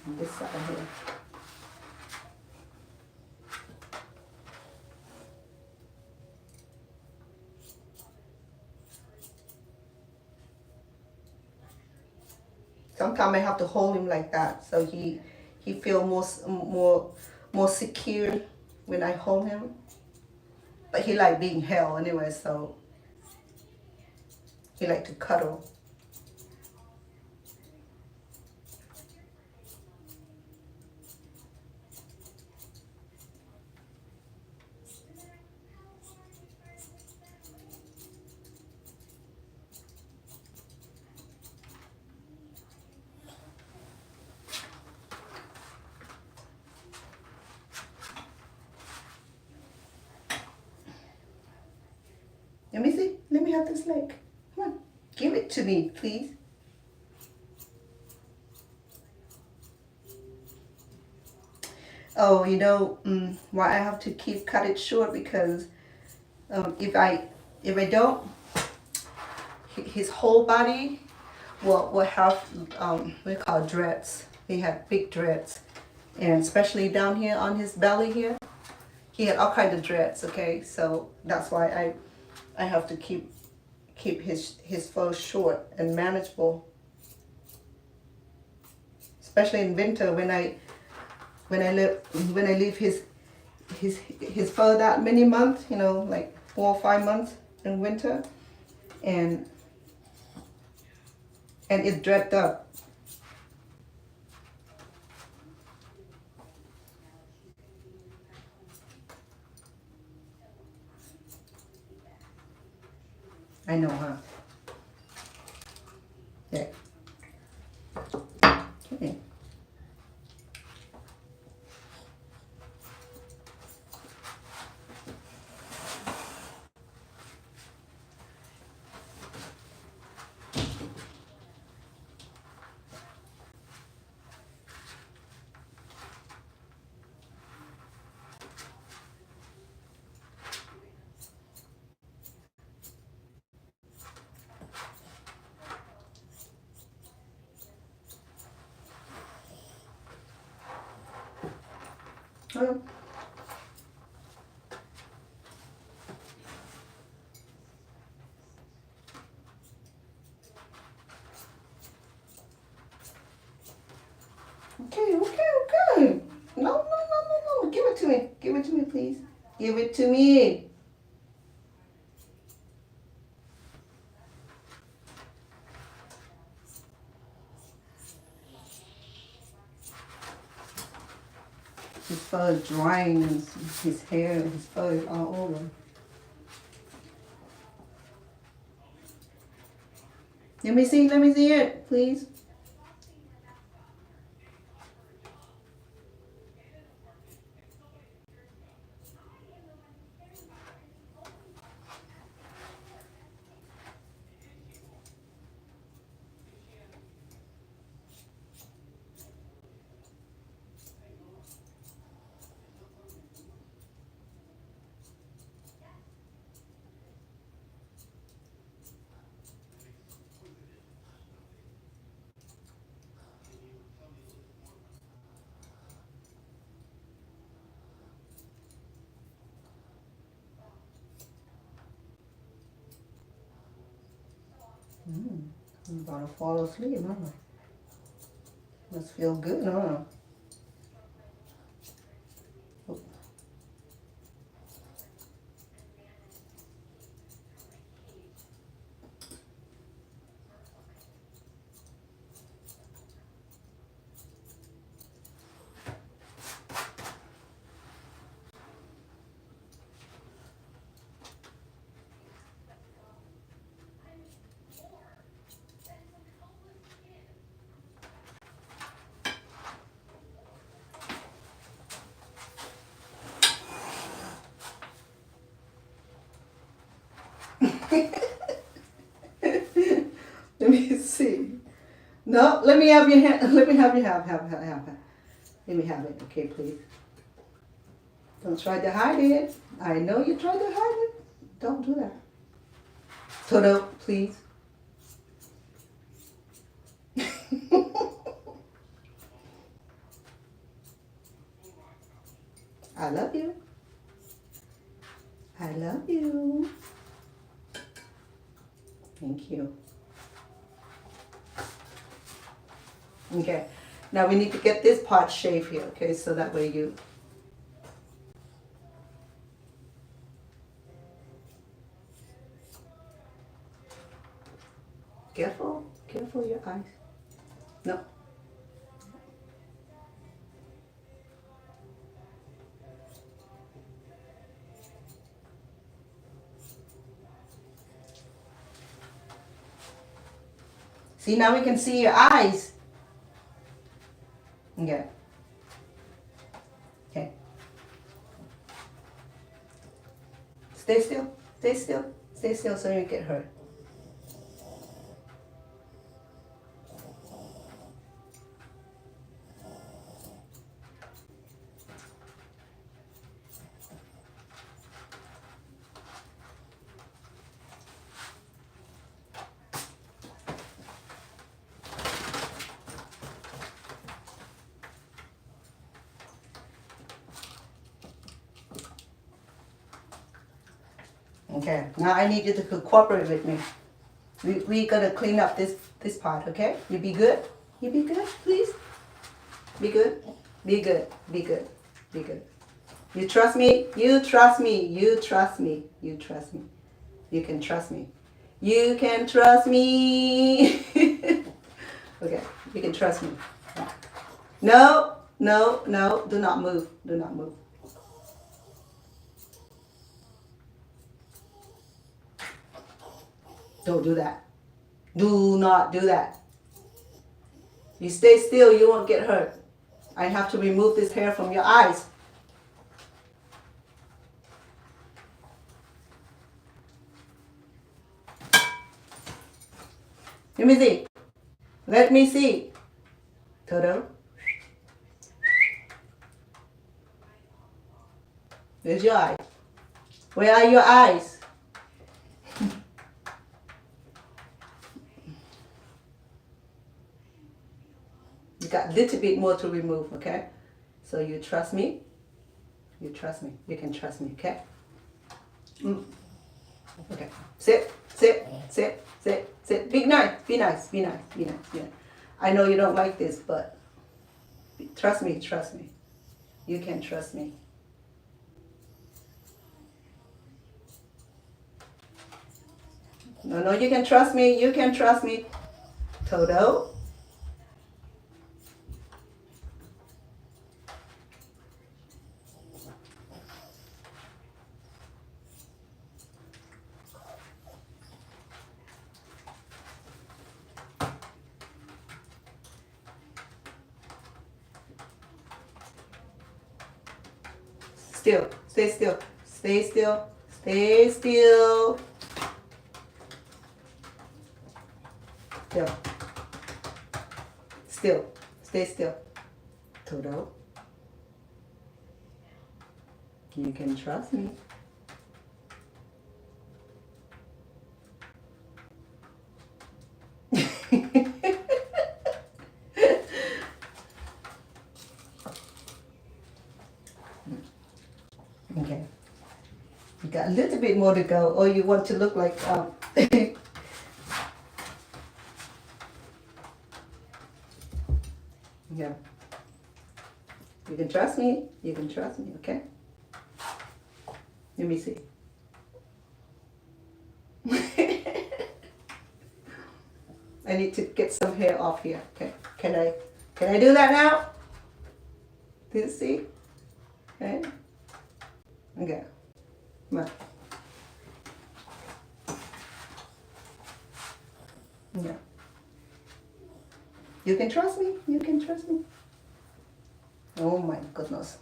on this side here. Sometimes I have to hold him like that so he feel more secure when I hold him. But he like being held anyway, so he like to cuddle. Let me see. Let me have this leg. Come on. Give it to me, please. Oh, you know why I have to cut it short, because if I don't, his whole body will have what we call dreads. He had big dreads, and especially down here on his belly here, he had all kinds of dreads. Okay, so that's why I have to keep his fur short and manageable, especially in winter when I leave his fur that many months, you know, like 4 or 5 months in winter, and it's dreaded up. I know, huh? Yeah. Okay. Oh. Okay. No. Give it to me. Give it to me, please. Give it to me. His fur is drying, and his hair, his fur is all over. Let me see it, please. I'm about to fall asleep, huh? Must feel good, huh? Let me see. No, let me have your hand. Let me have your have. Let me have it. Okay, please. Don't try to hide it. I know you tried to hide it. Don't do that. Toto, please. I love you. I love you. Thank you. Okay, now we need to get this part shaved here, okay, so that way you. Careful, careful your eyes. No. See, now we can see your eyes. Okay. Okay. Stay still. Stay still. Stay still so you don't get hurt. Okay, now I need you to cooperate with me. We gotta clean up this part, okay? You be good? You be good, please? Be good? Be good. Be good. Be good. You trust me? You trust me. You trust me. You trust me. You can trust me. You can trust me. Okay, you can trust me. No, no, no, do not move. Do not move. Don't do that. Do not do that. You stay still, you won't get hurt. I have to remove this hair from your eyes. Let me see. Let me see. Toto. Where's your eyes? Where are your eyes? You got a little bit more to remove, okay? So you trust me? You trust me. You can trust me, okay? Okay. Sit, sit, sit, sit, sit. Be nice, be nice, be nice, be nice, be nice. I know you don't like this, but trust me, trust me. You can trust me. No, you can trust me. You can trust me. Toto. Still. Stay still. Stay still. Stay still. Still. Still. Stay still. Toto. You can trust me. Okay. You got a little bit more to go, or you want to look like yeah. You can trust me. You can trust me, okay? Let me see. I need to get some hair off here. Okay. Can I do that now? Do you see? Okay. Okay. Come on. Yeah. You can trust me. You can trust me. Oh my goodness.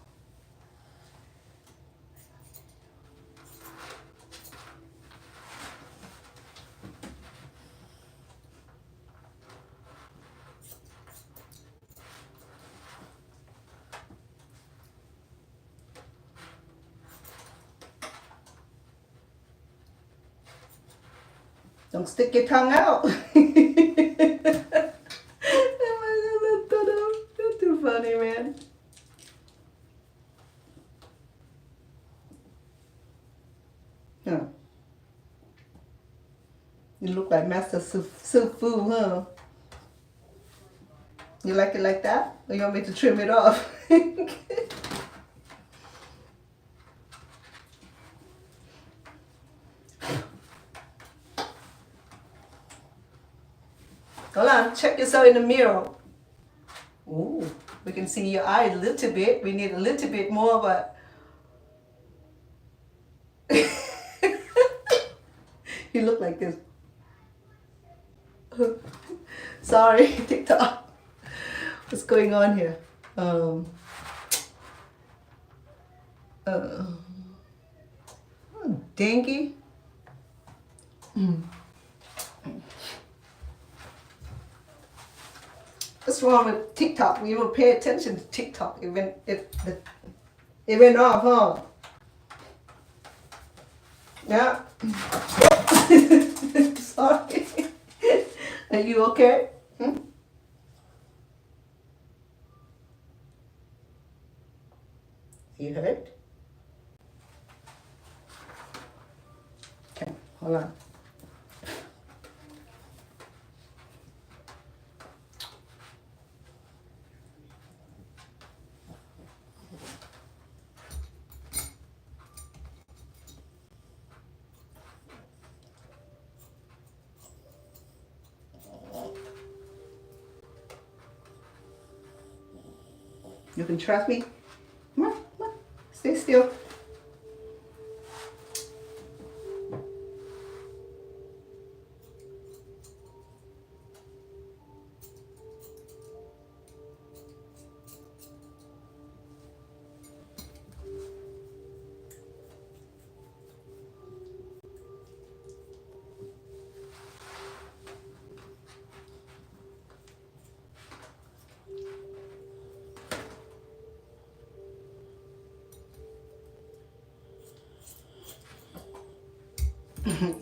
Don't stick your tongue out. You're too funny, man. Huh. You look like Master Sifu, huh? You like it like that? Or you want me to trim it off? Hold on, check yourself in the mirror. Ooh, we can see your eye a little bit. We need a little bit more, but you look like this. Sorry, TikTok. What's going on here? Dengue. What's wrong with TikTok? We don't pay attention to TikTok. It went off, huh? Yeah. Sorry. Are you okay? You hurt? Okay, hold on. You can trust me. Come on, come on. Stay still.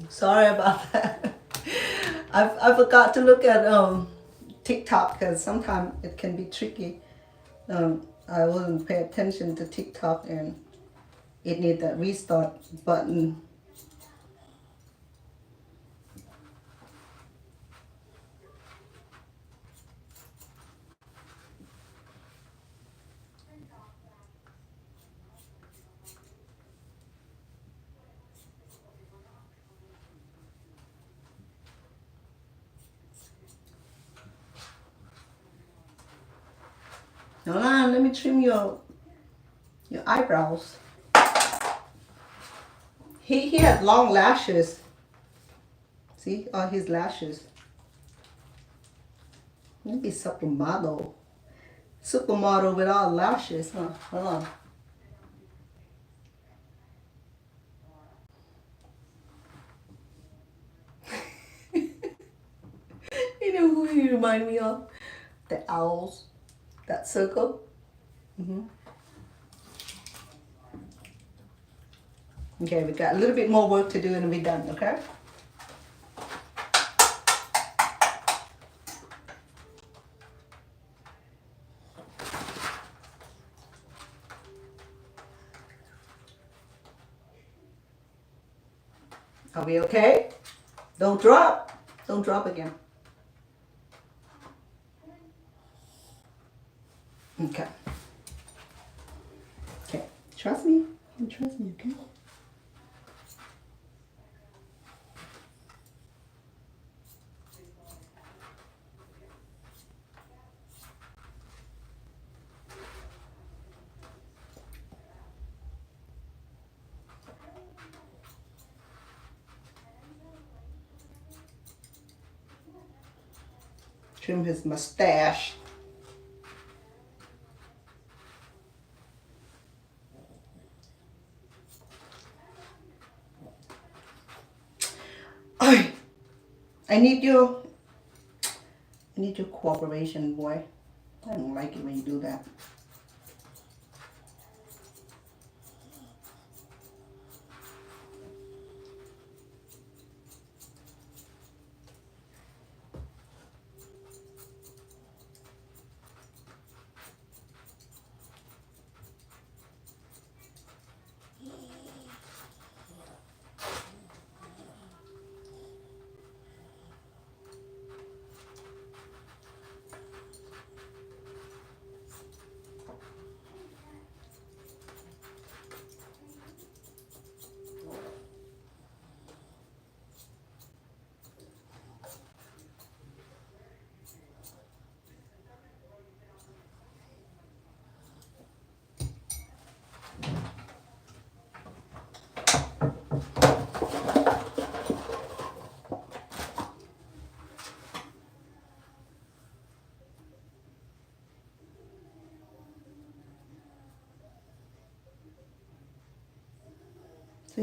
Sorry about that. I forgot to look at TikTok because sometimes it can be tricky. I wasn't pay attention to TikTok and it need that restart button. Hold on, let me trim your eyebrows. He had long lashes. See all his lashes. Maybe supermodel. Supermodel with all lashes. Huh? Hold on. You know who you remind me of? The owls. That circle. Okay, we got a little bit more work to do and we're done, okay? Are we okay? Don't drop. Don't drop again. Okay. Okay. Trust me. You trust me, okay? Trim his mustache. I need your cooperation, boy. I don't like it when you do that.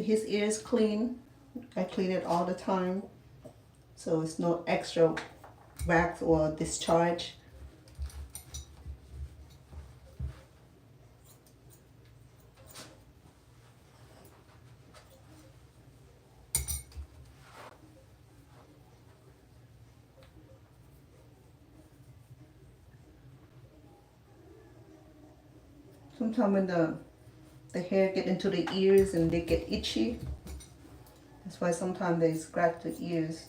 his ears clean. I clean it all the time, so it's no extra wax or discharge. Sometimes when the hair get into the ears and they get itchy, that's why sometimes they scratch the ears.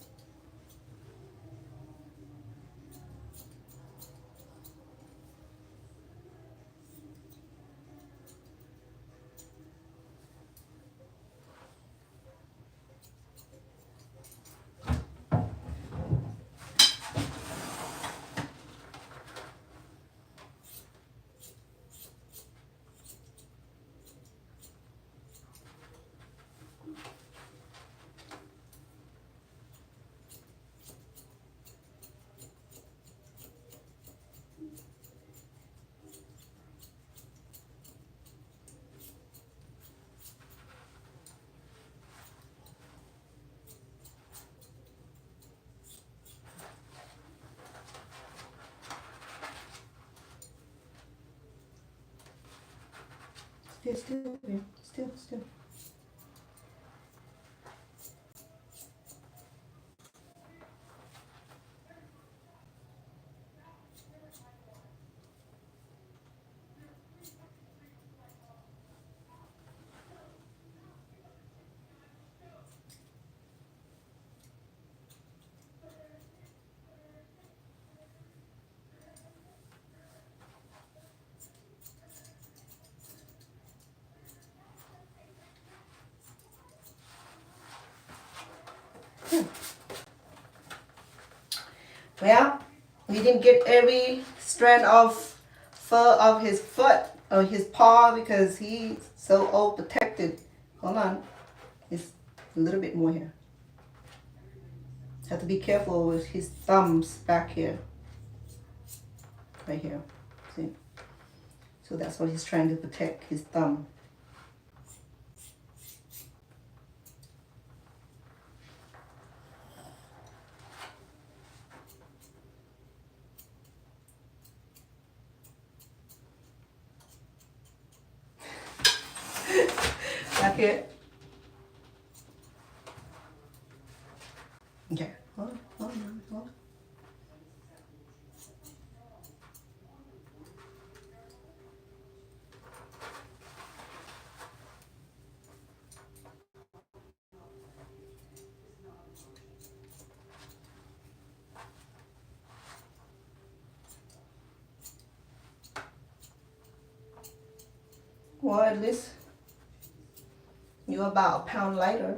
Still, babe. Still. Well, we didn't get every strand of fur of his foot or his paw because he's so overprotected. Hold on. It's a little bit more here. Have to be careful with his thumbs back here. Right here. See? So that's what he's trying to protect, his thumb. Back here. Okay. Hold on. Well, at least you're about a pound lighter.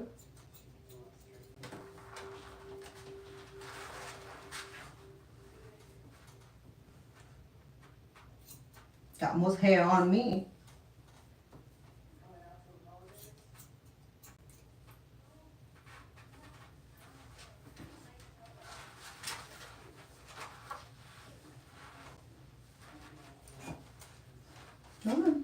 Got most hair on me. Hold on.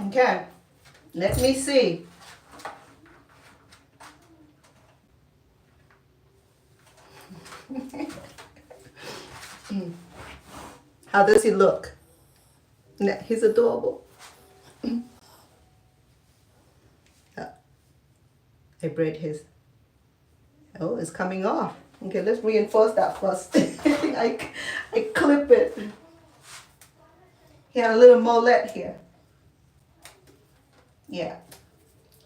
Okay, let me see. How does he look? Yeah, he's adorable. I braid his. Oh, it's coming off. Okay, let's reinforce that first. I clip it. He had a little mullet here. Yeah,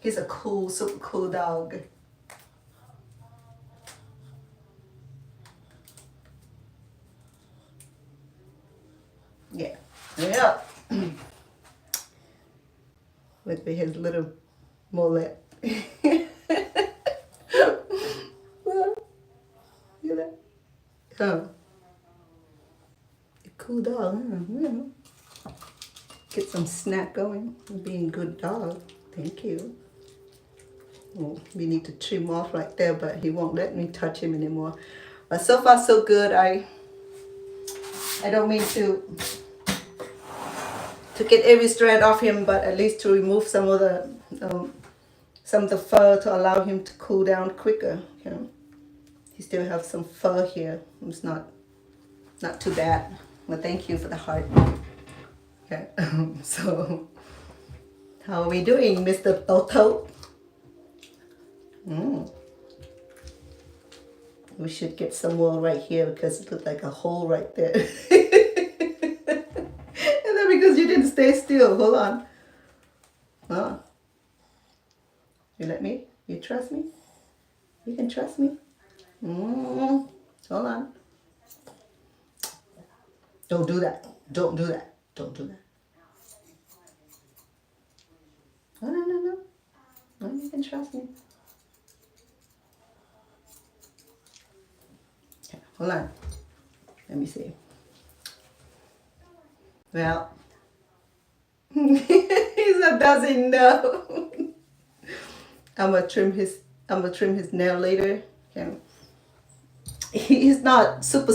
he's a cool, super cool dog. Yeah, yeah. With his little mullet. Well, you know. Oh. Cool dog, huh? Get some snack going. Being a good dog. Thank you. Well, we need to trim off right there, but he won't let me touch him anymore. But so far so good. I don't mean to get every strand off him, but at least to remove some of the fur to allow him to cool down quicker. You know, he still have some fur here. It's not too bad. Well, thank you for the heart. Okay, so how are we doing, Mr. Toto? We should get some more right here because it looked like a hole right there. And then because you didn't stay still, hold on. Huh? You let me? You trust me? You can trust me? Hold on. Don't do that. Don't do that. Don't do that. No. No, you can trust me. Okay, hold on. Let me see. Well, he doesn't know. I'm gonna trim his nail later. Okay. He's not super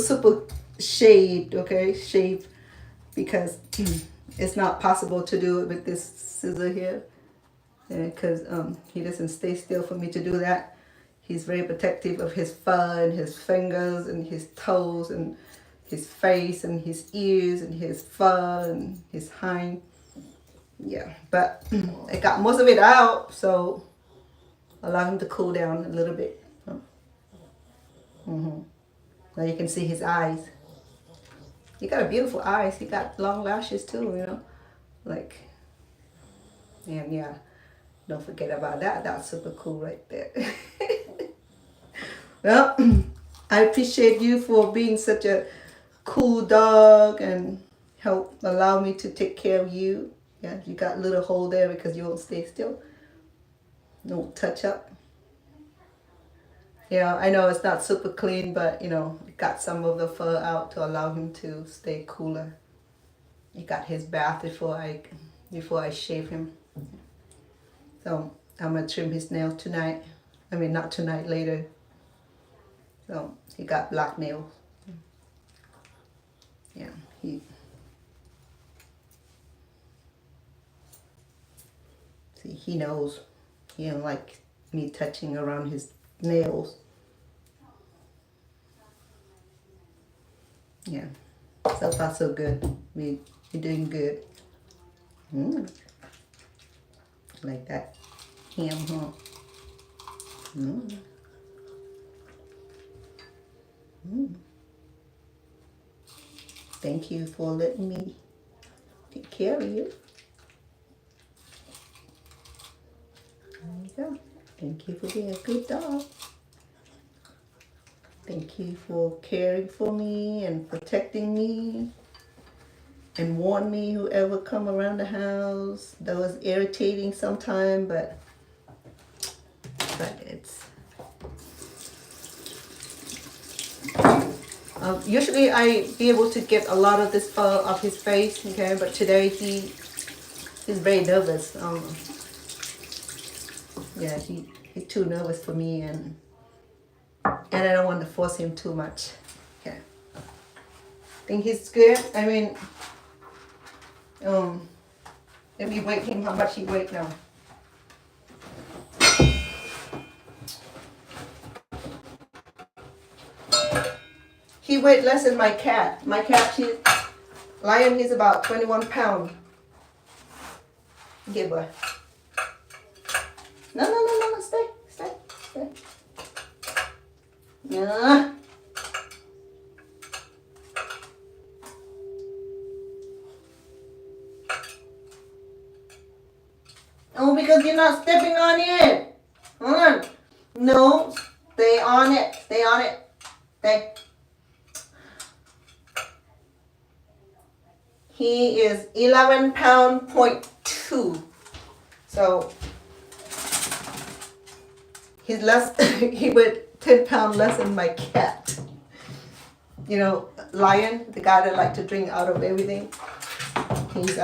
shaved, okay? Shaved because it's not possible to do it with this scissor here. Because he doesn't stay still for me to do that. He's very protective of his fur and his fingers and his toes and his face and his ears and his fur and his hind. Yeah, but I got most of it out, so allow him to cool down a little bit. Now you can see his eyes. He got a beautiful eyes. He got long lashes too, you know. Like, and yeah, don't forget about that. That's super cool right there. Well, I appreciate you for being such a cool dog and help allow me to take care of you. Yeah, you got a little hole there because you won't stay still. No touch up. Yeah, I know it's not super clean, but you know, got some of the fur out to allow him to stay cooler. He got his bath before I shave him. So I'm gonna trim his nails tonight. I mean, not tonight, later. So he got black nails. Yeah, he knows. He don't like me touching around his nails. Yeah, so far so good. We're doing good. Like that ham, huh? Thank you for letting me take care of you. There you go. Thank you for being a good dog. Thank you for caring for me and protecting me and warn me whoever come around the house. That was irritating sometimes, but it's usually I be able to get a lot of this fur off his face, okay, but today he's very nervous. Yeah, he's too nervous for me, and I don't want to force him too much. Okay, think he's good. I mean, Let me weigh him how much he weighs now. He weighed less than my cat. My cat, Lion, he's about 21 pounds. Okay, boy. No, stay. Yeah. Oh, because you're not stepping on it. Hold on. No, stay on it. Stay. He is 11 pound point 2. So he's less. He weighed 10 pounds less than my cat. You know, Lion, the guy that likes to drink out of everything. He's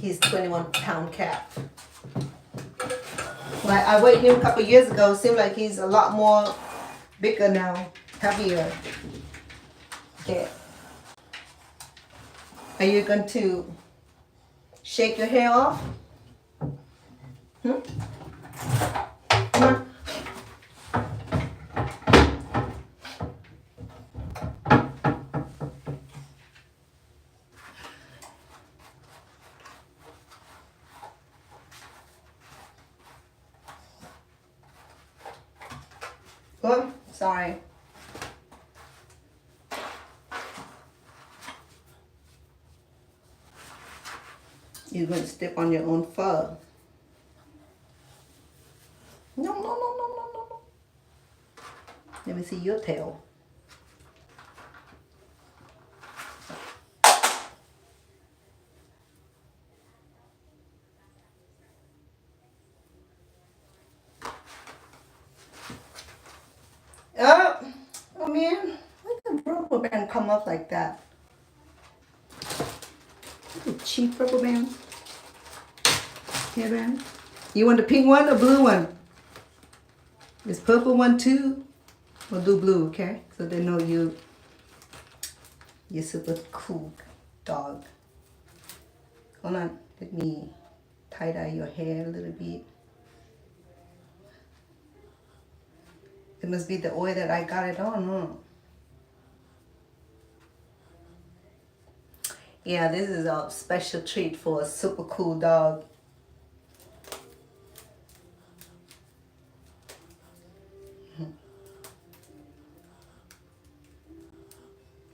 he's 21 pound cat. When I weighed him a couple years ago, it seemed like he's a lot more bigger now, heavier. Okay. Are you going to shake your hair off? Come on. Oh, sorry. You're going to step on your own fur. No. Let me see your tail. Oh man, why did the rubber band come up like that? Cheap rubber band. Hairband. You want the pink one or blue one? This purple one too. We'll do blue, okay? So they know you're super cool dog. Hold on, let me tie dye your hair a little bit. It must be the oil that I got it on, huh? Yeah, this is a special treat for a super cool dog.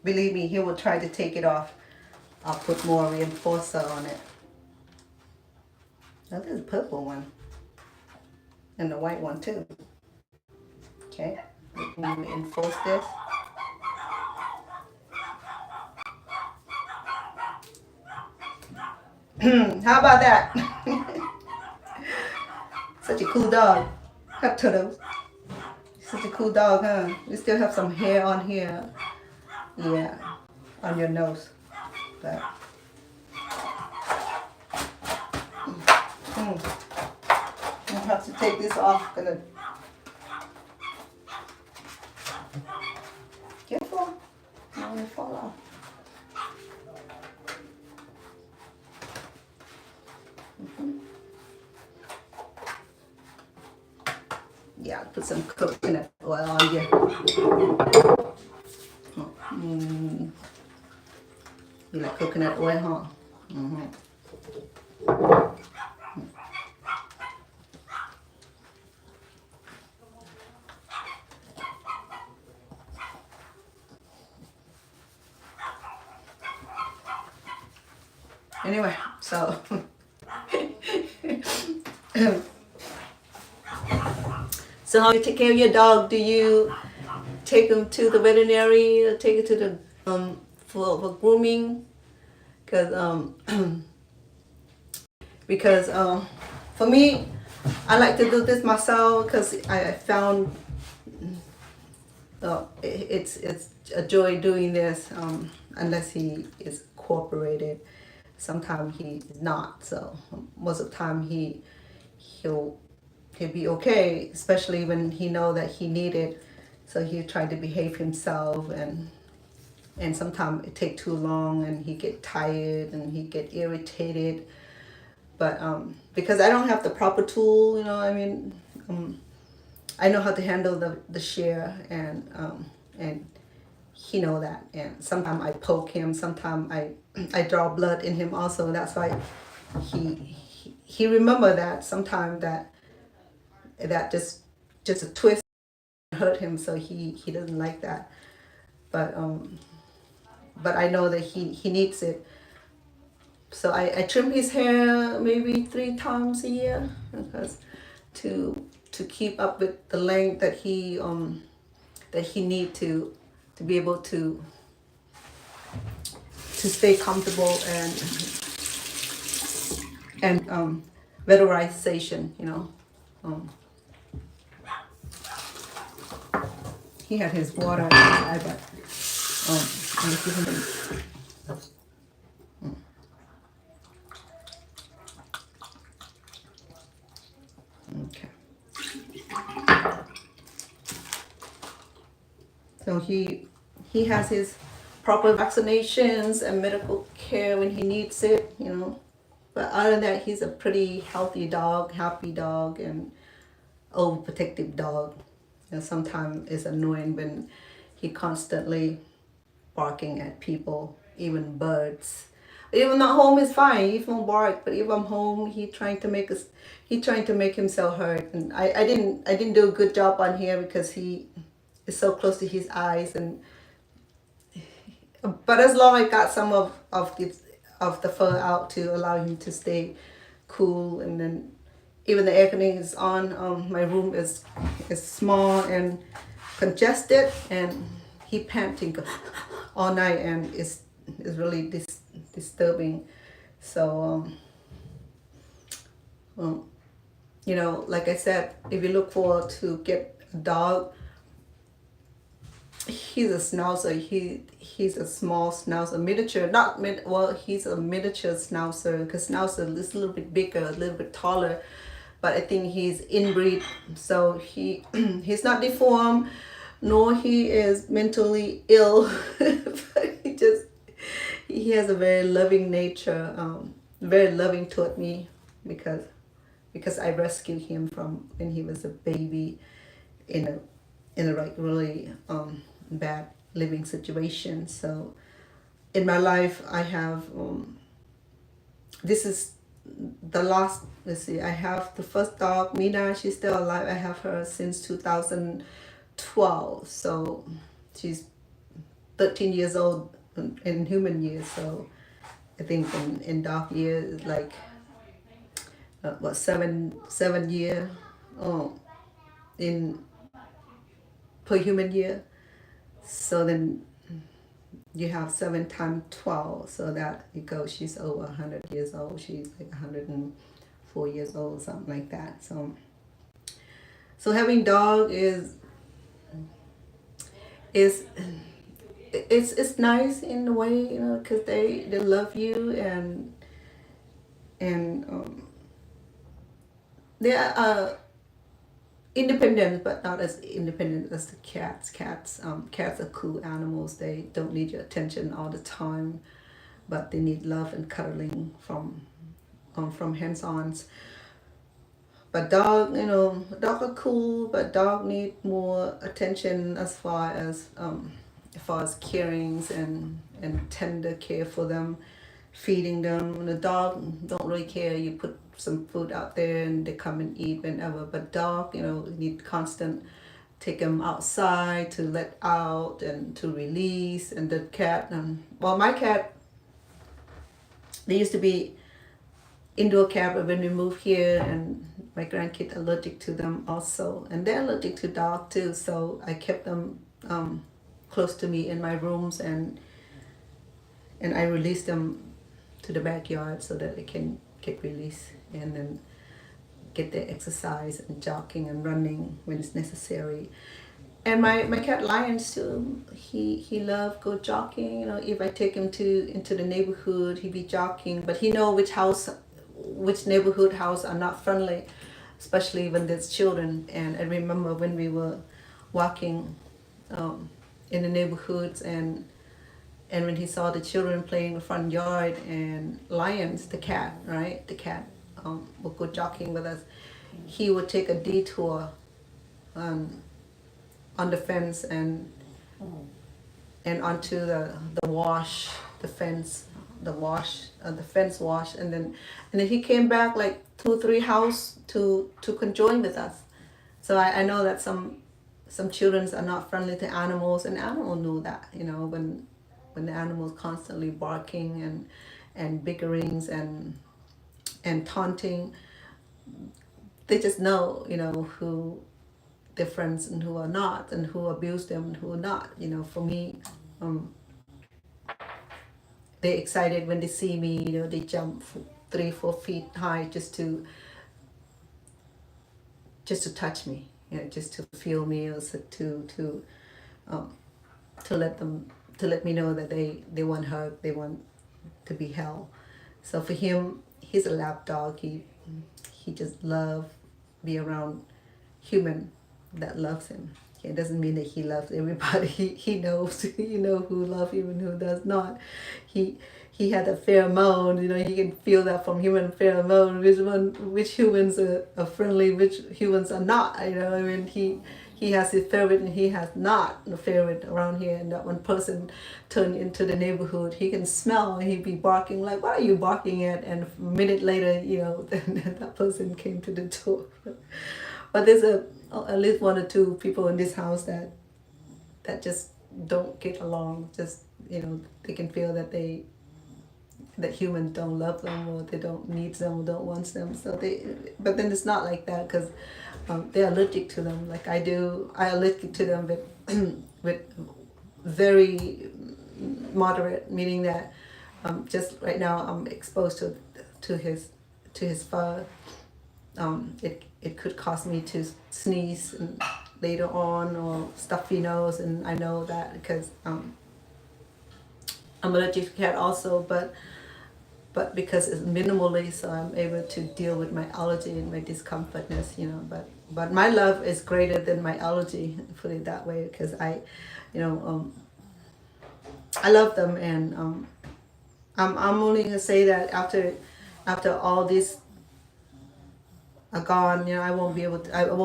Believe me, he will try to take it off. I'll put more reinforcer on it. Now there's a purple one. And the white one too. Okay, let me reinforce this. How about that? Such a cool dog. Huh, Toto? Such a cool dog, huh? We still have some hair on here. Yeah, on your nose. But, I'll have to take this off. Careful. I don't want to fall off. Yeah, put some coconut oil on you. You like coconut oil, huh? Anyway, so so how you take care of your dog? Do you take him to the veterinary or take it to the for grooming? Because for me, I like to do this myself because I found it's a joy doing this unless he is cooperated. Sometimes he is not. So most of the time he'll be okay, especially when he know that he need it. So he try to behave himself and and sometimes it take too long, and he get tired and he get irritated. But because I don't have the proper tool, you know, I mean, I know how to handle the shear, and he know that. And sometimes I poke him, sometimes I draw blood in him also. That's why he remember that sometimes that just a twist hurt him, so he doesn't like that. But I know that he needs it. So I trim his hair maybe 3 times a year, because to keep up with the length that he need to be able to stay comfortable, and valorization, you know. He had his water inside, but I'm just giving him. Okay. So he has his proper vaccinations and medical care when he needs it, you know. But other than that, he's a pretty healthy dog, happy dog, and overprotective dog. And sometimes it's annoying when he constantly barking at people, even birds. Even at home is fine. He won't bark, but if I'm home, he trying to make himself heard. And I didn't do a good job on here because he is so close to his eyes. And but as long as I got some of the fur out to allow him to stay cool, and then even the air conditioning is on. My room is small and congested, and he panting all night, and it's really disturbing. So you know, like I said, if you look forward to get a dog, he's a schnauzer. He's a small schnauzer, miniature. Not mid. Well, he's a miniature schnauzer, because schnauzer is a little bit bigger, a little bit taller. But I think he's inbreed, so he's not deformed, nor he is mentally ill. But he has a very loving nature, very loving toward me, because I rescued him from when he was a baby in a like really bad living situation. So in my life, I have this is the last. Let's see, I have the first dog, Mina. She's still alive. I have her since 2012, so she's 13 years old in human years. So I think in dog years, like what, 7 year in per human year. So then you have 7 times 12, so that it goes, she's over 100 years old. She's like 104 years old, something like that. So having dog is it's nice in a way, you know, because they love you, and they are independent, but not as independent as the cats. Cats are cool animals. They don't need your attention all the time, but they need love and cuddling from hands-ons. But dog, you know, dog are cool, but dog need more attention as far as carings and tender care for them, feeding them. When a dog don't really care, you put some food out there and they come and eat whenever. But dog, you know, need constant, take them outside to let out and to release. And the cat, well, my cat, they used to be indoor cat, but when we moved here, and my grandkid allergic to them also, and they're allergic to dog too. So I kept them close to me in my rooms, and I released them to the backyard so that they can get released and then get their exercise and jogging and running when it's necessary. And my cat Lions too, he love go jogging. You know, if I take him into the neighborhood, he be jogging, but he know which neighborhood house are not friendly, especially when there's children. And I remember when we were walking in the neighborhoods, and and when he saw the children playing in the front yard and lions, the cat, right? The cat would go jogging with us. He would take a detour on the fence and onto the wash, the fence, the fence wash, and then he came back like 2 3 house to conjoin with us. So I know that some children are not friendly to animals, and animals knew that, you know, when the animals constantly barking and bickerings and taunting, they just know, you know, who their friends and who are not, and who abuse them and who are not. You know, for me, they're excited when they see me. You know, they jump 3 4 feet high just to touch me. You know, just to feel me, or um, to let me know that they want hug, they want to be held. So for him, he's a lap dog. He just love be around human that loves him. It doesn't mean that he loves everybody. He knows, you know, who love him and who does not. He had a pheromone, you know, he can feel that from human pheromone, which humans are friendly, which humans are not, you know. I mean, he has his favorite and he has not a favorite around here. And that one person turned into the neighborhood, he can smell and he'd be barking like, what are you barking at? And a minute later, you know, then that person came to the door. But there's at least 1 or 2 people in this house that just don't get along. Just, you know, they can feel that humans don't love them, or they don't need them, or don't want them. So but then it's not like that, because they're allergic to them, like I do. I allergic to them with very moderate, meaning that just right now I'm exposed to his fur. It could cause me to sneeze and later on, or stuffy nose, and I know that because I'm allergic to cat also, but because it's minimally, so I'm able to deal with my allergy and my discomfortness, you know. But my love is greater than my allergy, put it that way, because I love them, and I'm only gonna say that after all this are gone, you know, I won't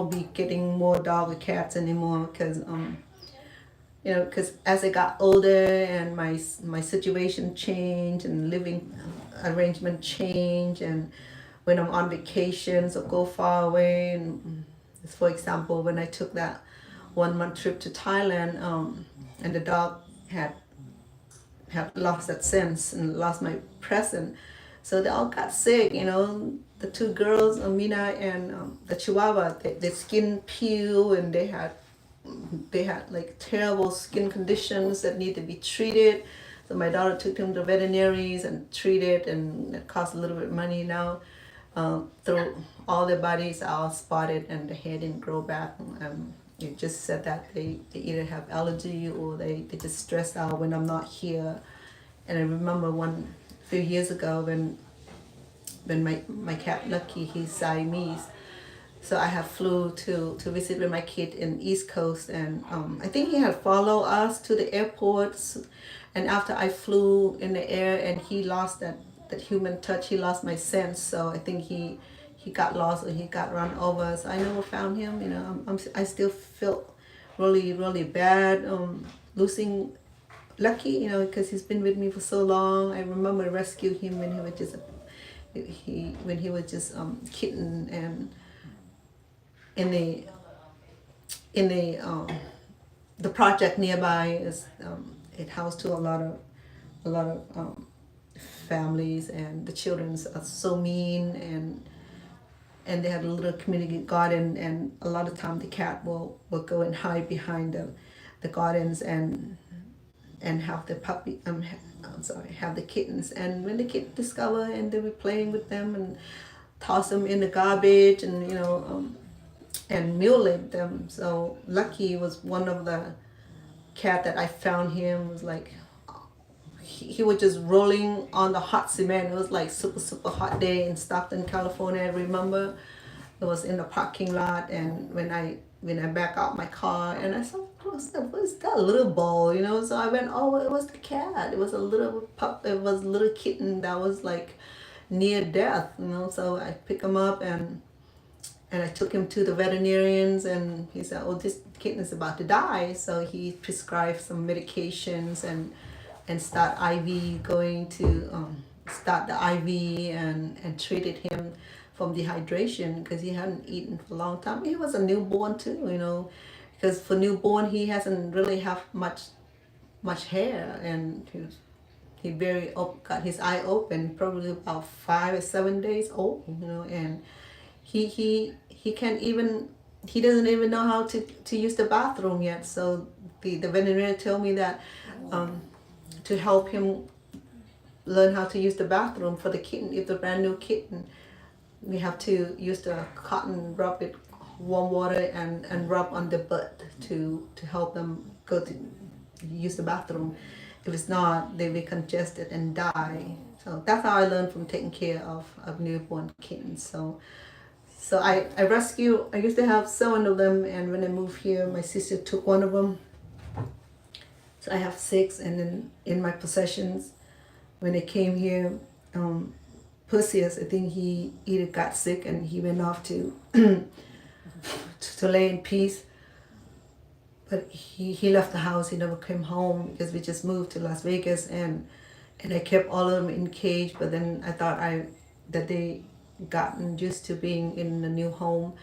be getting more dog or cats anymore, because you know, because as I got older and my situation changed and living arrangement changed, and when I'm on vacations or go far away, and for example, when I took that 1 month trip to Thailand, and the dog had lost that sense and lost my presence, so they all got sick, you know. The 2 girls, Amina and the Chihuahua, their skin peeled, and they had like terrible skin conditions that need to be treated. So my daughter took them to veterinaries and treated, and it cost a little bit of money now. Through all their bodies are all spotted, and the hair didn't grow back. It just said that they either have allergy, or they just stress out when I'm not here. And I remember few years ago when my cat Lucky, he's Siamese. So I have flew to visit with my kid in East Coast, and I think he had followed us to the airports. And after I flew in the air and he lost that human touch, he lost my sense. So I think he got lost, or he got run over. So I never found him. You know, I still felt really, really bad losing Lucky. You know, because he's been with me for so long. I remember rescuing him when he was just kitten, and in the project nearby is it housed to a lot of families, and the children are so mean, and they had a little community garden, and a lot of time the cat will go and hide behind the gardens and have the puppy have the kittens. And when the kids discover, and they were playing with them and toss them in the garbage, and you know, and mutilate them. So Lucky was one of the cat that I found him, was like he was just rolling on the hot cement. It was like super hot day in Stockton, California. I remember it was in the parking lot, and when I back out my car, and I saw was that? What's that little ball? You know. So I went, oh, it was the cat. It was a little pup. It was a little kitten that was like near death. You know. So I pick him up and I took him to the veterinarians, and he said, oh, this kitten is about to die. So he prescribed some medications and start IV going to start the IV and treated him from dehydration because he hadn't eaten for a long time. He was a newborn too, you know, because for newborn he hasn't really have much hair, and he got his eye open probably about 5 or 7 days old, you know, and he can't even he doesn't even know how to use the bathroom yet. So the veterinarian told me that to help him learn how to use the bathroom for the kitten, if the brand new kitten, we have to use the cotton, rub it warm water and rub on the butt to help them go to use the bathroom. If it's not, they will be congested and die. So that's how I learned from taking care of newborn kittens. So I rescue. I used to have 7 of them, and when I moved here, my sister took one of them. So I have 6, and then in my possessions, when I came here, Perseus, I think he either got sick and he went off to to lay in peace. But he left the house. He never came home because we just moved to Las Vegas, and I kept all of them in cage. But then I thought that they gotten used to being in a new home,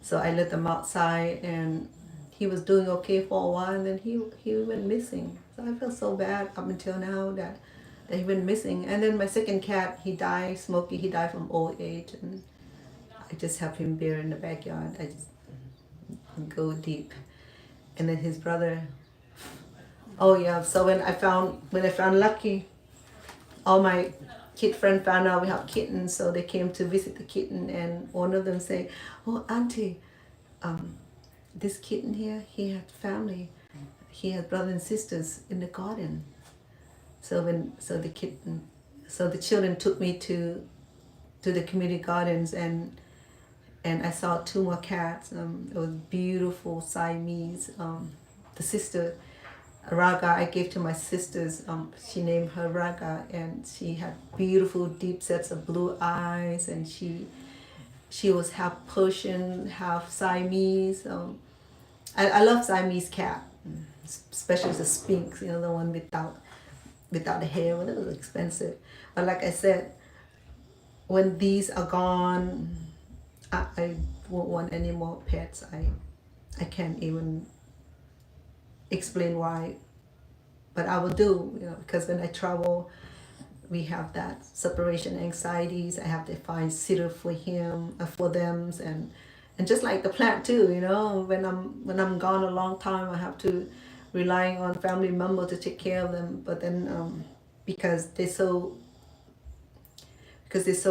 so I let them outside, and he was doing okay for a while, and then he went missing. So I felt so bad up until now that he went missing. And then my second cat, he died, Smokey. He died from old age, and I just have him buried in the backyard. I just go deep. And then his brother. Oh yeah. So when I found Lucky, all my kid friend found out we have kittens, so they came to visit the kitten, and one of them say, "Oh, Auntie, this kitten here, he had family. He had brothers and sisters in the garden." So the children took me to the community gardens, and I saw 2 more cats. It was beautiful Siamese. The sister Raga I gave to my sisters. She named her Raga, and she had beautiful deep sets of blue eyes, and she was half Persian, half Siamese. I love Siamese cat, especially the Sphinx. You know, the one without the hair. Well, it was expensive, but like I said, when these are gone, I won't want any more pets. I can't even explain why, but I will do, you know, because when I travel, we have that separation anxieties. I have to find sitter for them, and just like the plant too, you know, when I'm gone a long time, I have to relying on family member to take care of them. But then because they're so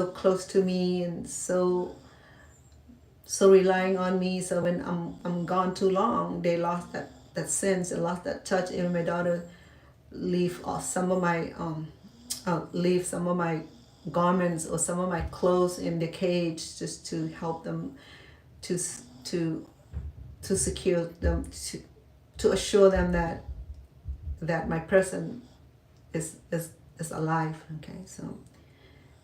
close to me and so relying on me, so when I'm gone too long, they lost that sense and lost that touch. Even my daughter leave some of my garments or some of my clothes in the cage just to help them to secure them, to assure them that my person is alive. Okay, so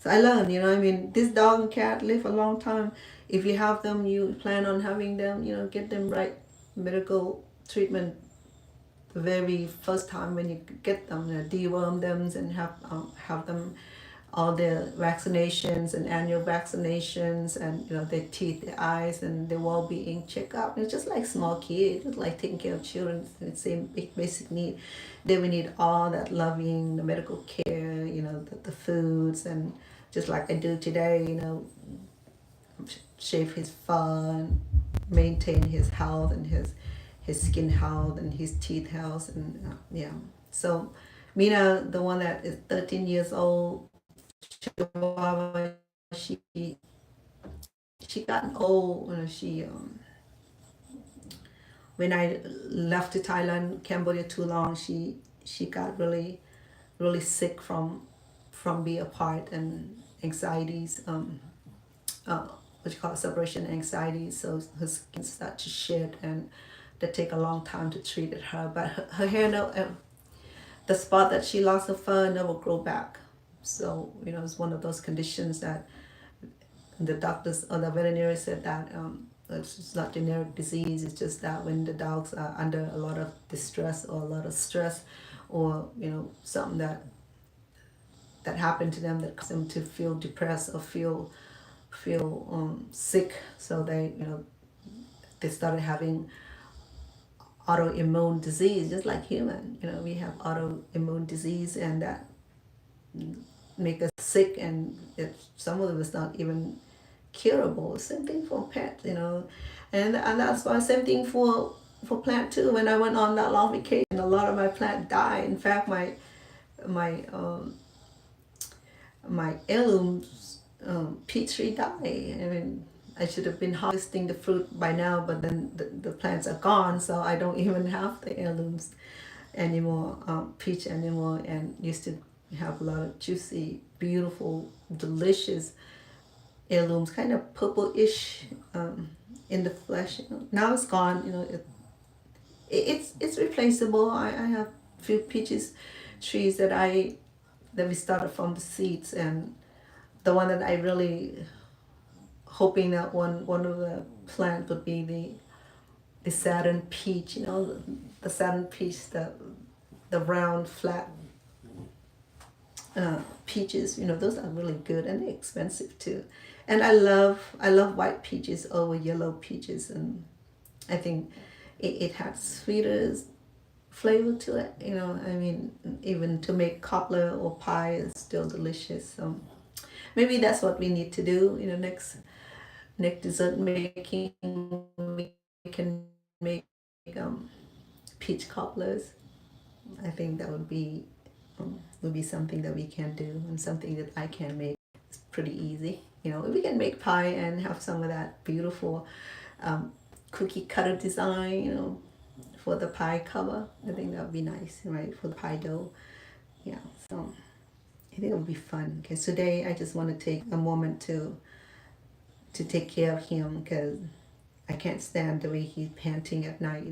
I learned, you know, I mean, this dog and cat live a long time. If you have them, you plan on having them, you know, get them right medical treatment the very first time when you get them, you know, deworm them and have them all their vaccinations and annual vaccinations, and you know, their teeth, their eyes, and their well-being checkup. It's just like small kids, it's like taking care of children. It's the same basic need. They will need all that loving, the medical care, you know, the foods, and just like I do today, you know, shave his fur, and maintain his health and his skin health and his teeth health, and yeah. So Mina, the one that is 13 years old, Chihuahua, she got old. When I left to Thailand, Cambodia too long, she got really sick from being apart, and anxieties, what you call separation anxiety. So her skin started to shed, and that take a long time to treat her. But her hair, no, the spot that she lost her fur never grow back. So it's one of those conditions that the doctors or the veterinarian said that it's not generic disease. It's just that when the dogs are under a lot of distress or a lot of stress, or something that happened to them that caused them to feel depressed or feel sick, so they started having autoimmune disease, just like human. We have autoimmune disease, and that make us sick, and some of them is not even curable. Same thing for pets, and that's why same thing for plant too. When I went on that long vacation, a lot of my plant died. In fact, my heirlooms peach tree died. I mean, I should have been harvesting the fruit by now, but then the plants are gone, so I don't even have the heirlooms anymore, peach anymore, and used to have a lot of juicy, beautiful, delicious heirlooms, kind of purple-ish in the flesh. Now it's gone. It's replaceable. I have a few peaches trees that we started from the seeds, and the one that I really hoping that one of the plant would be the Saturn peach. The Saturn peach, the round flat peaches. Those are really good, and they're expensive too. And I love white peaches over yellow peaches, and I think it has sweeter flavor to it. I mean, even to make cobbler or pie is still delicious. So maybe that's what we need to do. Next dessert making, we can make peach cobblers. I think that would be something that we can do, and something that I can make. It's pretty easy. If we can make pie and have some of that beautiful cookie cutter design, for the pie cover, I think that would be nice, right? For the pie dough. Yeah, so I think it would be fun. Okay, so today I just want to take a moment to take care of him, because I can't stand the way he's panting at night.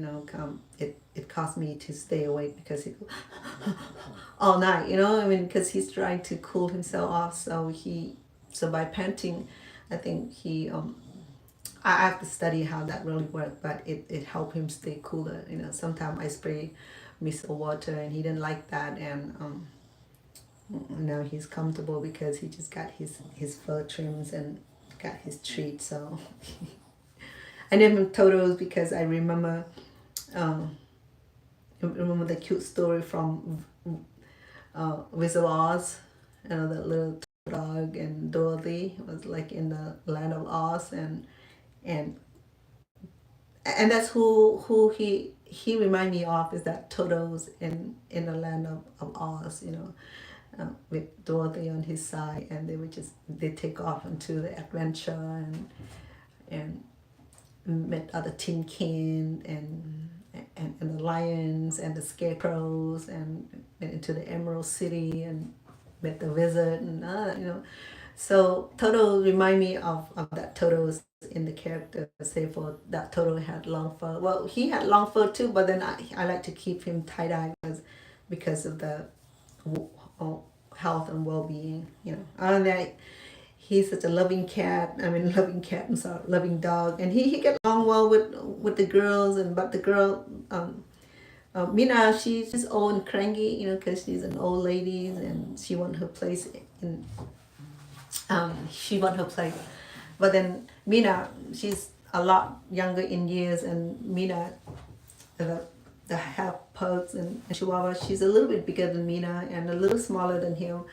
It caused me to stay awake, because he goes all night. I mean, because he's trying to cool himself off. So by panting, I think I have to study how that really works, but it helped him stay cooler. Sometimes I spray mist water, and he didn't like that, and now he's comfortable because he just got his fur trims and got his treat. So I named him Toto because I remember the cute story from Wizard of Oz. That little dog and Dorothy was like in the land of Oz, and that's who he remind me of, is that Toto's in the land of Oz, with Dorothy on his side, and they take off into the adventure and met other tin can and the lions and the scarecrows, and went into the Emerald City and met the wizard, and so Toto remind me of that. Toto's in the character, say for that Toto had long fur. Well, he had long fur too, but then I like to keep him tie-dye because of the health and well-being. And that he's such a loving cat. I'm sorry, loving dog, and he get along well with the girls, but the girl Mina, she's just old and cranky, because she's an old lady, and she want her place in. She want her place, but then Mina, she's a lot younger in years, and Mina, the half pugs and Chihuahua, she's a little bit bigger than Mina and a little smaller than him.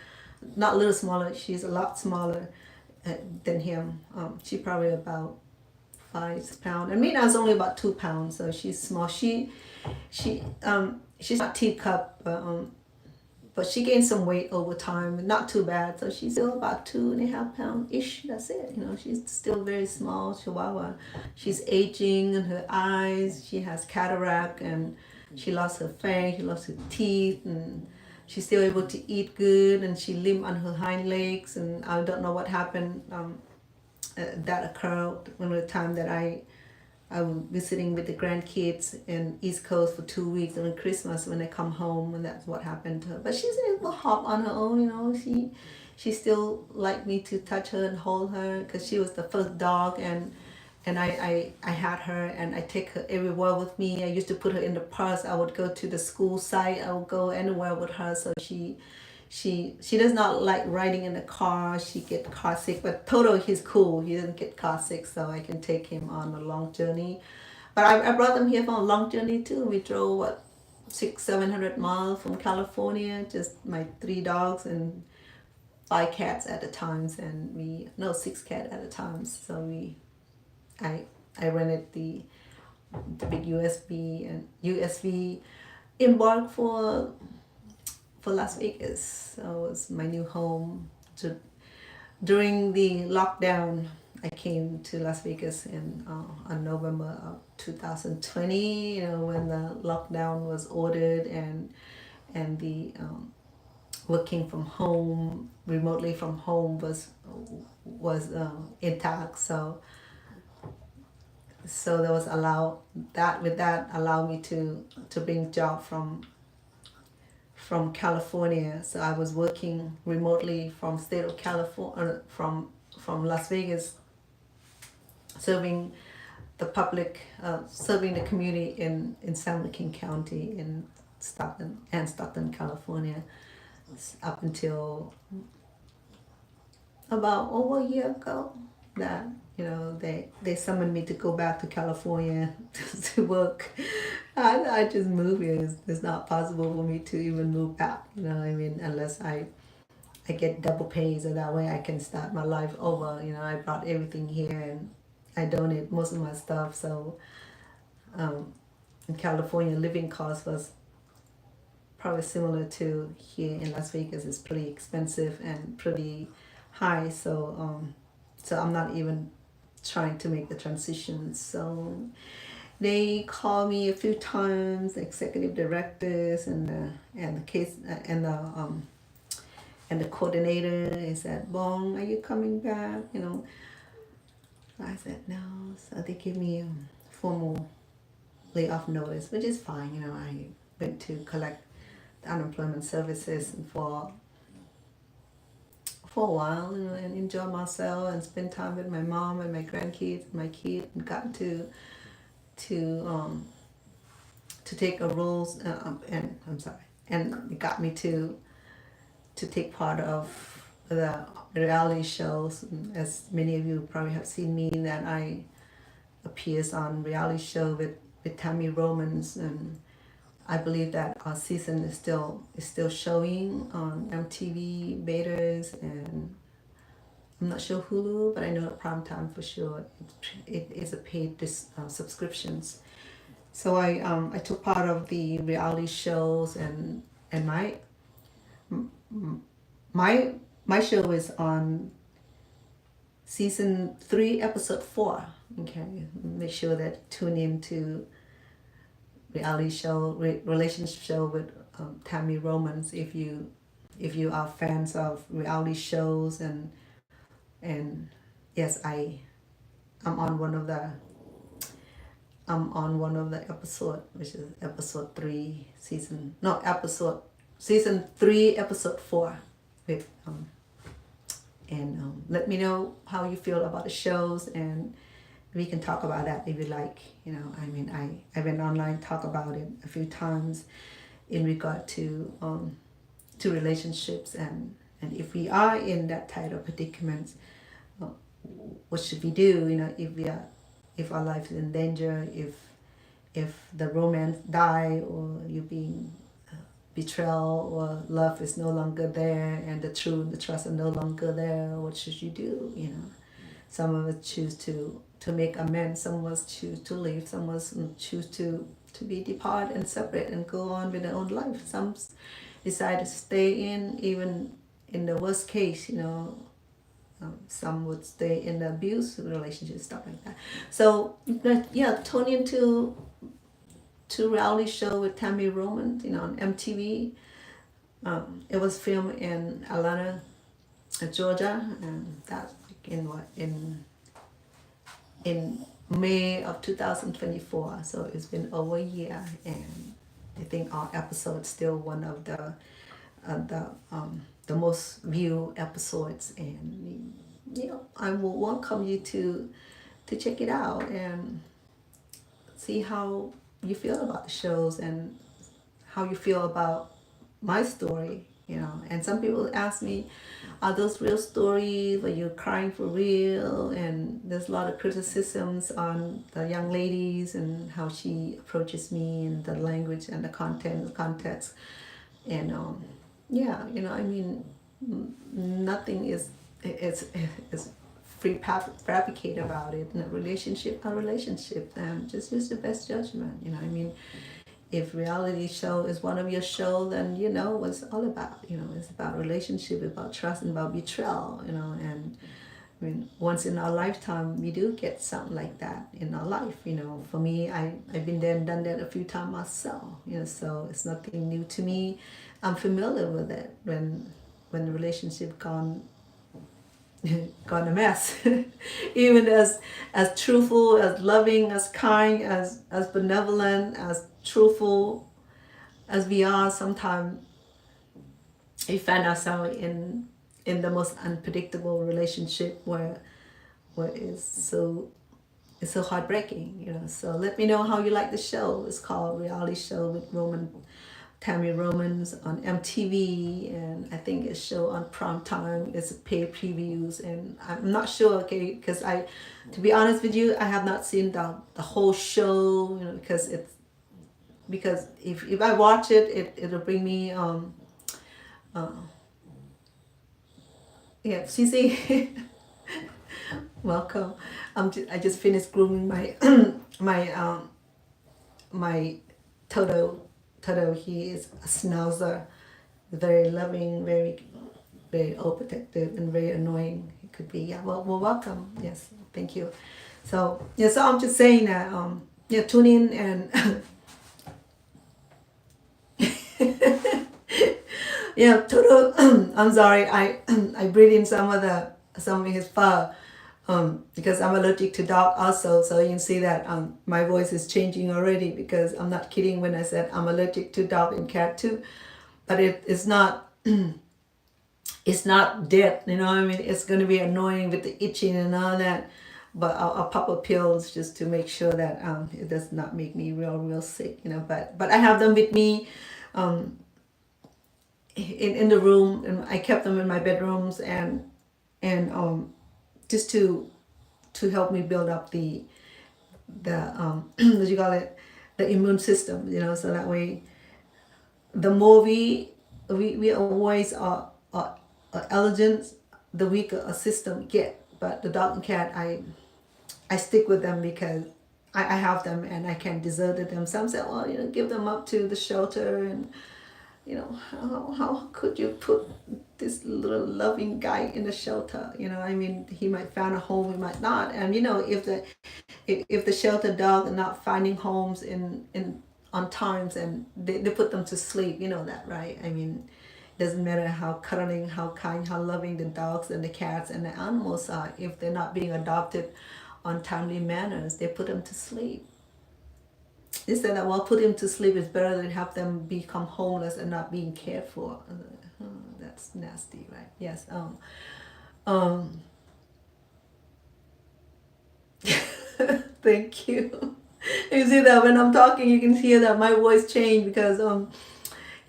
Not a little smaller, she's a lot smaller than him. She probably about 5 pounds, and Mina's only about 2 pounds, so she's small. She's not teacup, but she gained some weight over time, not too bad. So she's still about 2.5 pounds ish. That's it. She's still very small Chihuahua. She's aging in her eyes. She has cataract, and she lost her fangs. She lost her teeth, and she's still able to eat good. And she limp on her hind legs. And I don't know what happened. That occurred when the time that I I'm visiting with the grandkids in East Coast for 2 weeks and on Christmas when I come home, and that's what happened to her. But she's able to hop on her own, you know. She still liked me to touch her and hold her because she was the first dog, and I had her and I take her everywhere with me. I used to put her in the purse. I would go to the school site. I would go anywhere with her. So she does not like riding in the car. She get car sick. But Toto, he's cool. He doesn't get car sick, so I can take him on a long journey. But I brought them here for a long journey too. We drove 600-700 miles from California. Just my 3 dogs and 5 cats at the times, and 6 cats at a time. So I rented the big USV embark for Las Vegas. So it was my new home. During the lockdown, I came to Las Vegas on November of 2020. You know, when the lockdown was ordered and the working from home, remotely from home was intact. So there was allow me to bring job from California. So I was working remotely from state of California, from Las Vegas, serving the public, serving the community in San Joaquin County in Stockton, California, up until about over a year ago. That they summoned me to go back to California to work. I just moved here. It's not possible for me to even move back. You know what I mean? Unless I get double pay, so that way I can start my life over. You know, I brought everything here and I donate most of my stuff. So in California, living cost was probably similar to here in Las Vegas. It's pretty expensive and pretty high. So I'm not even trying to make the transition. So they called me a few times, the executive directors and the case and the coordinator. They said, "Bong, are you coming back?" You know, I said no. So they gave me a formal layoff notice, which is fine. You know, I went to collect the unemployment services for a while, you know, and enjoy myself and spend time with my mom and my grandkids, my kid, and got to take a roles and it got me to take part of the reality shows. As many of you probably have seen me, that I appears on reality show with Tammy Romans, and I believe that our season is still showing on MTV, Betas, and I'm not sure Hulu, but I know at prime time for sure. It is a paid subscriptions. So I took part of the reality shows, and my show is on season 3, episode 4. Okay, make sure that tune in to reality show, relationship show with Tammy Romans if you are fans of reality shows, and yes, I'm on one of the episode, which is episode 3 season 3 episode 4 with let me know how you feel about the shows, and we can talk about that if you like. You know, I mean, I went online, talk about it a few times in regard to relationships, and if we are in that type of predicament, what should we do? You know, if our life is in danger, if the romance die, or you being betrayal, or love is no longer there, and the trust are no longer there, what should you do? You know, some of us choose to make amends, some of us choose to leave, some of us choose to be depart and separate and go on with their own life. Some decide to stay in, even in the worst case, you know. Some would stay in the abuse relationship, stuff like that. So yeah, tune into reality show with Tammy Roman, you know, on MTV. It was filmed in Atlanta, Georgia, and that's in May of 2024. So it's been over a year, and I think our episode is still one of the most viewed episodes. And I will welcome you to check it out and see how you feel about the shows and how you feel about my story. And some people ask me, are those real stories? Are you crying for real? And there's a lot of criticisms on the young ladies and how she approaches me and the language and the content, the context. And nothing is fabricate about it. In a relationship, just use the best judgment. If reality show is one of your show, then you know what it's all about. It's about relationship, about trust, and about betrayal. And once in our lifetime, we do get something like that in our life. For me, I've been there and done that a few times myself. So it's nothing new to me. I'm familiar with it when the relationship gone a mess. Even as truthful, as loving, as kind, as benevolent, as truthful as we are, sometimes we find ourselves in the most unpredictable relationship where it's so heartbreaking. So let me know how you like the show. It's called Reality Show with Tammy Romans on MTV, and I think it's show on prime time. It's paid previews, and I'm not sure, okay, because to be honest with you, I have not seen the whole show, because if I watch it, it'll bring me Cece, welcome. I just finished grooming my my Toto. He is a schnauzer, very loving, very very overprotective, and very annoying. It could be. Well, welcome. Yes, thank you. So so I'm just saying that tune in and Toto. I'm sorry. I breathe in some of his fur. Because I'm allergic to dog also, so you can see that my voice is changing already, because I'm not kidding when I said I'm allergic to dog and cat too. But it's not it's not dead, it's going to be annoying with the itching and all that, but I'll pop up pills just to make sure that it does not make me real sick, but I have them with me in the room, and I kept them in my bedrooms and just to help me build up the what you call it, the immune system, so that way the more we always are allergens, the weaker a system get. But the dog and cat, I stick with them because I have them and I can't desert them. Some say, well, give them up to the shelter, and how could you put this little loving guy in the shelter? He might find a home, he might not. And if the shelter dog are not finding homes in on times, and they put them to sleep, that, right? It doesn't matter how cuddling, how kind, how loving the dogs and the cats and the animals are. If they're not being adopted on timely manners, they put them to sleep. They said that, well, put him to sleep is better than have them become homeless and not being cared for. That's nasty, right? Yes. Thank you. You see that when I'm talking, you can hear that my voice change because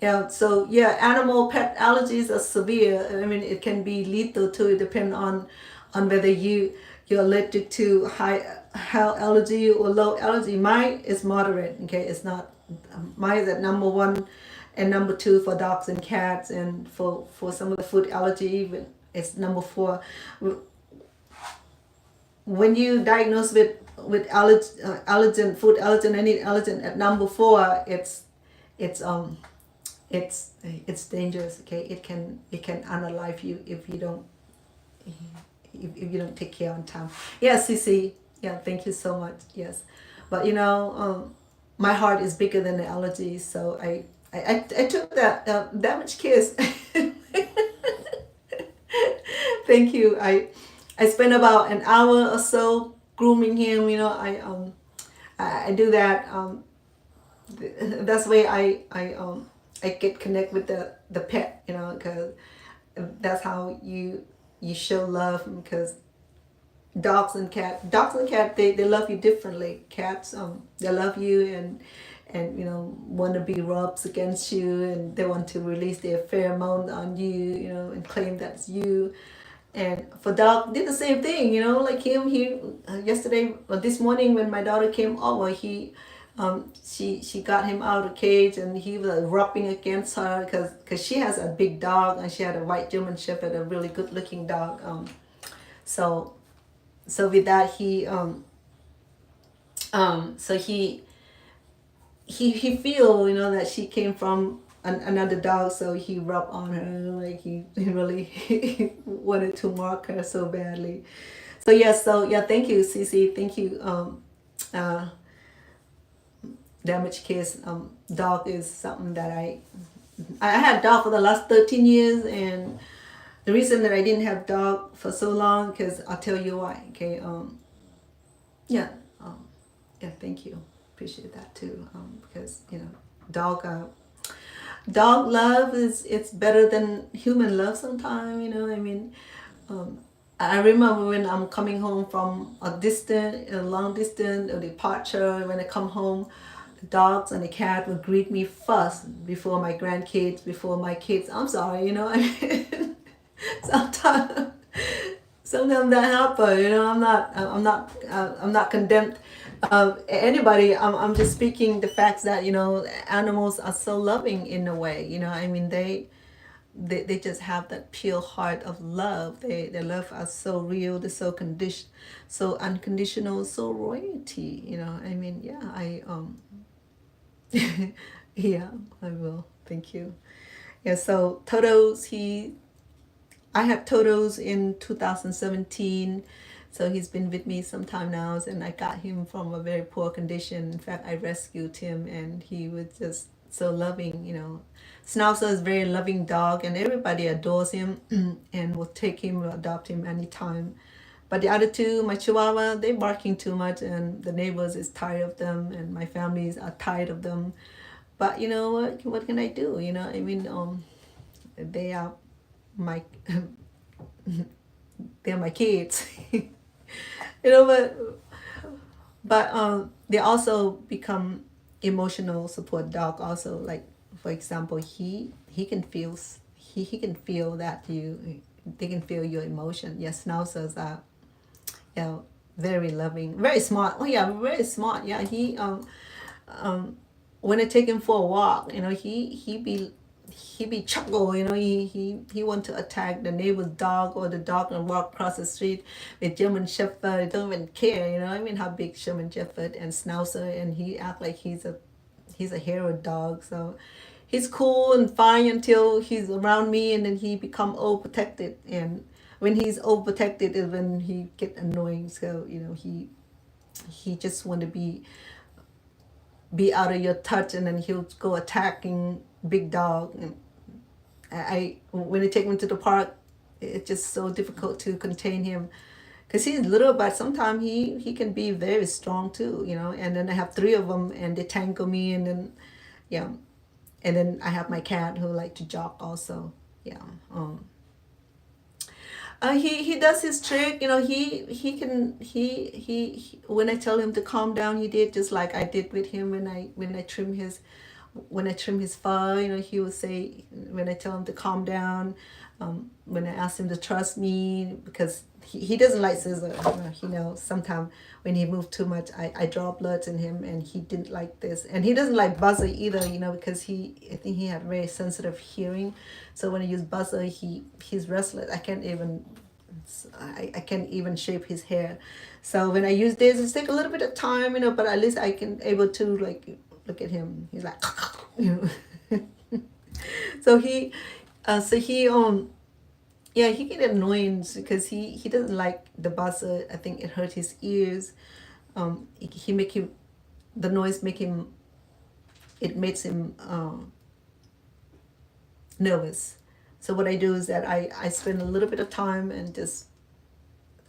animal pet allergies are severe. It can be lethal too. It depends on whether you're allergic to high allergy or low allergy. Mine is moderate. Okay, it's not. Mine is at number 1 and number 2 for dogs and cats, and for some of the food allergy, even it's number 4. When you diagnose with allergen, food allergen, any allergen at number 4, it's dangerous. Okay, it can unalive you if you don't take care on time. Yes, Cece. Yeah, thank you so much. Yes, but my heart is bigger than the allergies, so I took that much kiss. Thank you. I spent about an hour or so grooming him. I do that. That's why I get connect with the pet. Because that's how you show love. Because dogs and cat they love you differently. Cats they love you and want to be rubs against you, and they want to release their pheromone on you, and claim that's you. And for dog did the same thing, like him. He yesterday or this morning when my daughter came over, she got him out of the cage, and he was rubbing against her because she has a big dog, and she had a white German Shepherd, a really good looking dog. So so with that so he feel that she came from another dog, so he rubbed on her like he really wanted to mark her so badly. So thank you, Cece. Thank you. Damaged kids. Dog is something that I had dog for the last 13 years, and the reason that I didn't have dog for so long, because I'll tell you why. Okay. Yeah. Yeah. Thank you. Appreciate that too. Because dog. Dog love is it's better than human love sometimes. I remember when I'm coming home from a long distance or departure. When I come home, the dogs and the cat would greet me first before my grandkids, before my kids. I'm sorry, sometimes sometimes that happens. I'm not condemned anybody. I'm just speaking the facts that animals are so loving in a way. They just have that pure heart of love. They love us so real. They're so unconditional, so royalty. Yeah, yeah, I will. Thank you. Yeah. So Toto's I had Toto's in 2017. So he's been with me some time now, and I got him from a very poor condition. In fact, I rescued him, and he was just so loving. Schnauzer is a very loving dog, and everybody adores him and will take him or adopt him anytime. But the other two, my Chihuahua, they're barking too much, and the neighbors is tired of them, and my families are tired of them. But you know what? What can I do? They are my they're my kids. But they also become emotional support dog also. Like for example, he can feel he can feel that they can feel your emotion. Yes, schnauzers are very loving, very smart. Oh yeah, very smart. Yeah, when I take him for a walk, he be chuckle, he want to attack the neighbor's dog or the dog and walk across the street with German Shepherd. He don't even care, how big German Shepherd and Schnauzer, and he act like he's a hero dog. So he's cool and fine until he's around me, and then he become overprotected. And when he's overprotected is when he get annoying. So he just want to be out of your touch, and then he'll go attacking big dog. And when I take him to the park, it's just so difficult to contain him because he's little, but sometimes he can be very strong too. And then I have three of them, and they tangle me, and then and then I have my cat who like to jog also. He does his trick. He can he when I tell him to calm down, he did just like I did with him when I trim his fur. He will say when I tell him to calm down. When I ask him to trust me, because he doesn't like scissors. Sometimes when he moved too much, I draw blood in him, and he didn't like this. And he doesn't like buzzer either, because I think he had very sensitive hearing. So when I use buzzer, he's restless. I can't even shape his hair. So when I use this, it takes a little bit of time, but at least I can able to like look at him. He's like, so he get annoying because he doesn't like the buzzer. I think it hurt his ears. He make him, the noise make him, it makes him nervous. So what I do is that I spend a little bit of time and just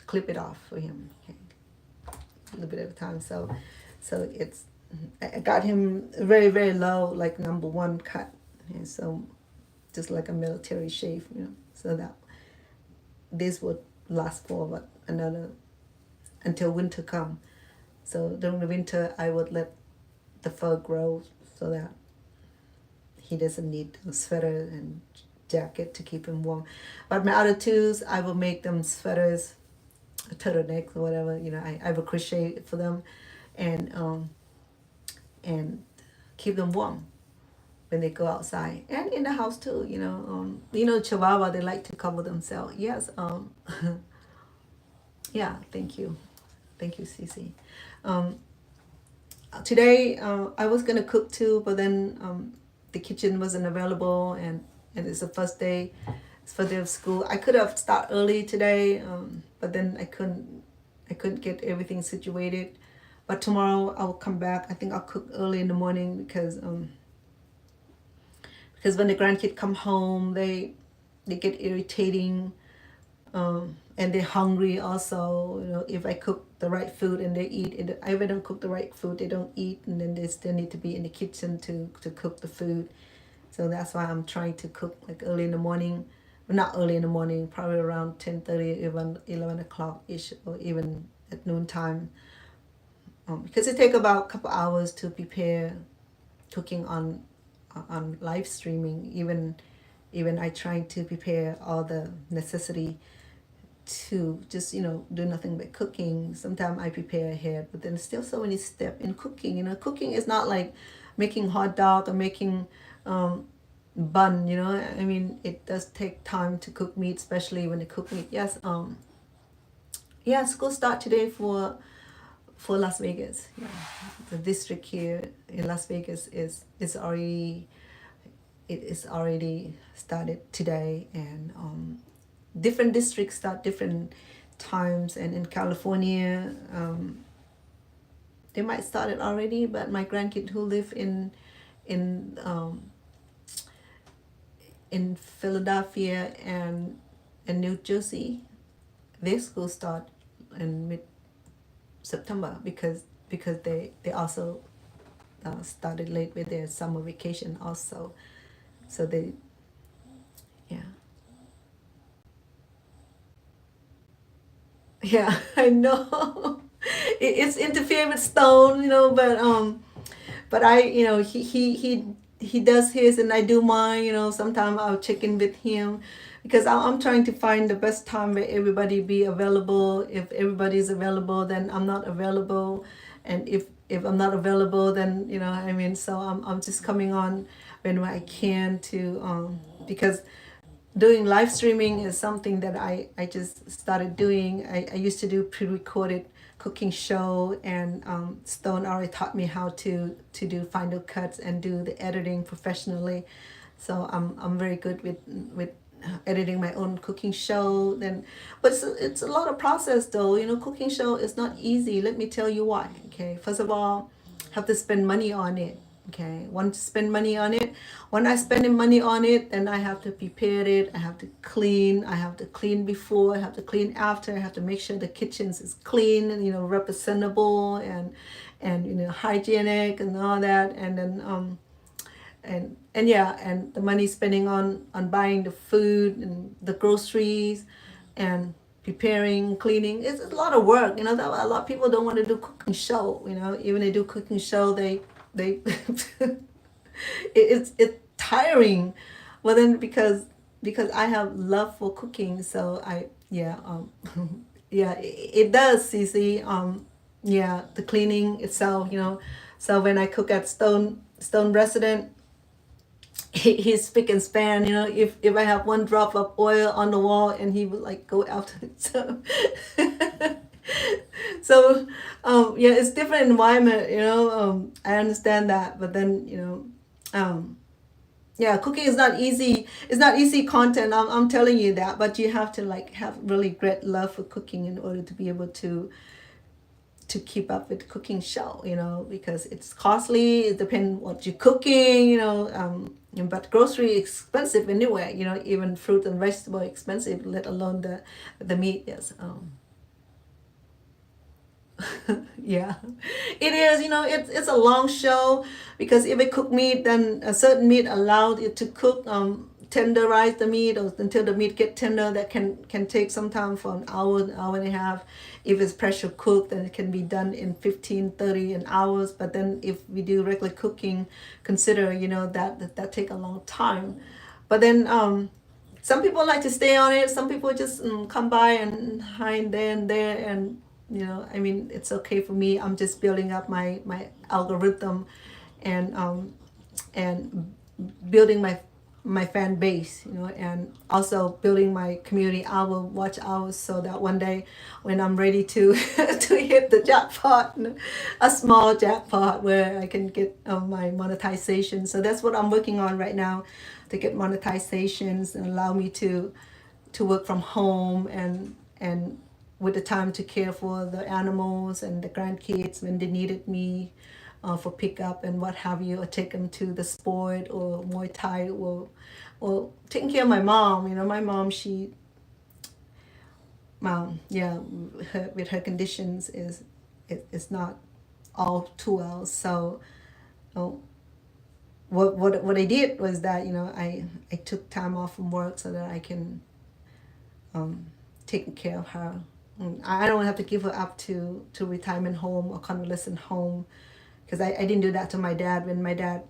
clip it off for him. Okay. a little bit at a time. So it's, I got him very, very low, like number one cut. And so just like a military shave, so that this would last for what, another, until winter come. So during the winter, I would let the fur grow so that he doesn't need a sweater and jacket to keep him warm. But my other twos, I will make them sweaters, turtlenecks or whatever. I will crochet for them, and keep them warm when they go outside and in the house too. Chihuahua, they like to cover themselves. Yes. Yeah. Thank you, Cece. Today I was gonna cook too, but then the kitchen wasn't available, and it's the first day. It's first day of school. I could have started early today, but then I couldn't get everything situated. But tomorrow I will come back. I think I'll cook early in the morning because when the grandkids come home, they get irritating, and they're hungry also. If I cook the right food and they eat, if I don't cook the right food, they don't eat, and then they still need to be in the kitchen to cook the food. So that's why I'm trying to cook like early in the morning. Well, not early in the morning, probably around 10:30, even 11 o'clock ish, or even at noontime. Because it takes about a couple hours to prepare cooking on live streaming. Even I try to prepare all the necessity to just do nothing but cooking. Sometimes I prepare ahead, but then still so many steps in cooking. Cooking is not like making hot dog or making bun. I mean, it does take time to cook meat, especially when you cook meat. Yes. Yeah, school start today for Las Vegas. Yeah, the district here in Las Vegas is already started today, and different districts start different times. And in California, they might start it already, but my grandkids who live in Philadelphia and New Jersey, their school start in mid-September because they also started late with their summer vacation also. So they, yeah. Yeah, I know. It's interfering with Stone, but I, he does his and I do mine. Sometimes I'll check in with him because I'm trying to find the best time where everybody be available. If everybody's available, then I'm not available, and if I'm not available, then So I'm just coming on when I can to because doing live streaming is something that I just started doing. I used to do pre-recorded cooking show, and Stone already taught me how to do final cuts and do the editing professionally. So I'm very good with editing my own cooking show. But it's a lot of process though. Cooking show is not easy. Let me tell you why. Okay, first of all, have to spend money on it. Okay, want to spend money on it. When I spend money on it, then I have to prepare it. I have to clean. I have to clean before. I have to clean after. I have to make sure the kitchens is clean and representable and hygienic and all that. And then and the money spending on buying the food and the groceries and preparing, cleaning. It's a lot of work. A lot of people don't want to do cooking show. Even they do cooking show, they it's tiring. Well, then because I have love for cooking, so yeah, it does, Cece. Yeah, the cleaning itself, So when I cook at Stone Resident, he's spick and span. If I have one drop of oil on the wall, and he would like go after it. So so yeah, it's different environment. I understand that, but then yeah, cooking is not easy. It's not easy content. I'm telling you that, but you have to have really great love for cooking in order to be able to keep up with the cooking show, because it's costly. It depends what you're cooking, but grocery expensive anyway, even fruit and vegetable expensive, let alone the meat. Yes. Yeah, it is. It's a long show because if we cook meat, then a certain meat allowed it to cook, tenderize the meat or until the meat get tender. That can take some time for an hour and a half. If it's pressure cooked, then it can be done in 15, 30 an hours. But then if we do regular cooking, consider that take a long time. But then some people like to stay on it. Some people just come by and hide there and there, and I mean, it's okay for me. I'm just building up my algorithm, and building my fan base, and also building my community hour watch hours, so that one day when I'm ready to to hit the jackpot, a small jackpot where I can get my monetization. So that's what I'm working on right now, to get monetizations and allow me to work from home, and with the time to care for the animals and the grandkids when they needed me for pickup and what have you, or take them to the sport or Muay Thai, or taking care of my mom. My mom, yeah, with her conditions is not all too well. So uh, what I did was that I took time off from work so that I can take care of her. I don't have to give her up to retirement home or convalescent home, because I didn't do that to my dad when my dad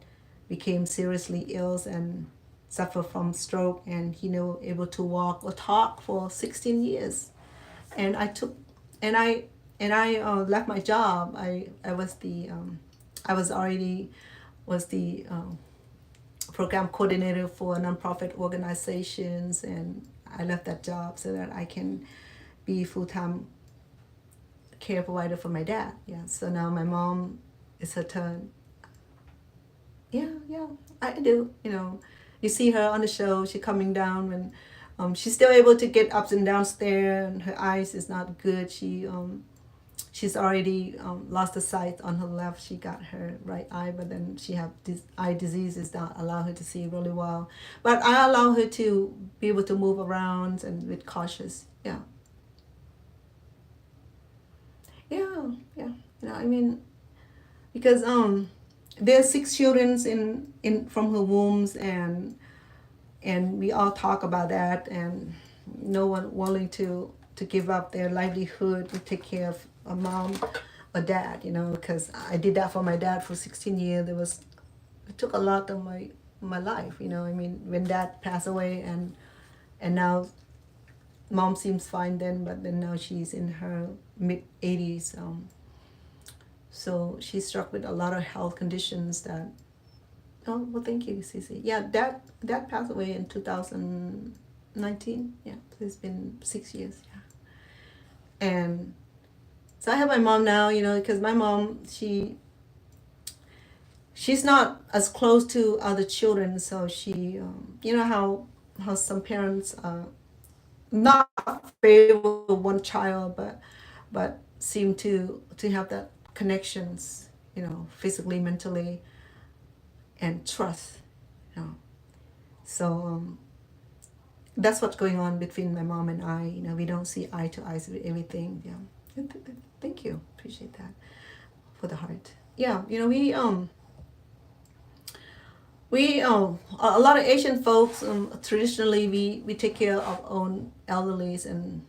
became seriously ill and suffered from stroke, and he never able to walk or talk for 16 years. And I left my job. I was already was the program coordinator for nonprofit organizations, and I left that job so that I can be full-time care provider for my dad. Yeah. So now my mom, it's her turn. Yeah, I do. You see her on the show. She coming down when she's still able to get ups and downs there, and her eyes is not good. She's already lost the sight on her left. She got her right eye, but then she have this eye diseases that allow her to see really well. But I allow her to be able to move around and with cautious. Yeah, yeah. I mean, because there's 6 children in from her wombs, and we all talk about that, and no one willing to give up their livelihood to take care of a mom or dad, because I did that for my dad for 16 years. It took a lot of my life, I mean, when dad passed away, and now mom seems fine then, but then now she's in her mid 80s. So she's struck with a lot of health conditions that. Oh, well, thank you, Cece. Yeah, dad passed away in 2019. Yeah, so it's been 6 years. Yeah, and so I have my mom now. Because my mom, she's not as close to other children. So she, how some parents not favor one child, but seem to have that connections, physically, mentally, and trust. You know, so that's what's going on between my mom and I. We don't see eye to eye with everything. Yeah, thank you, appreciate that for the heart. Yeah, we a lot of Asian folks, traditionally we take care of our own elderlies and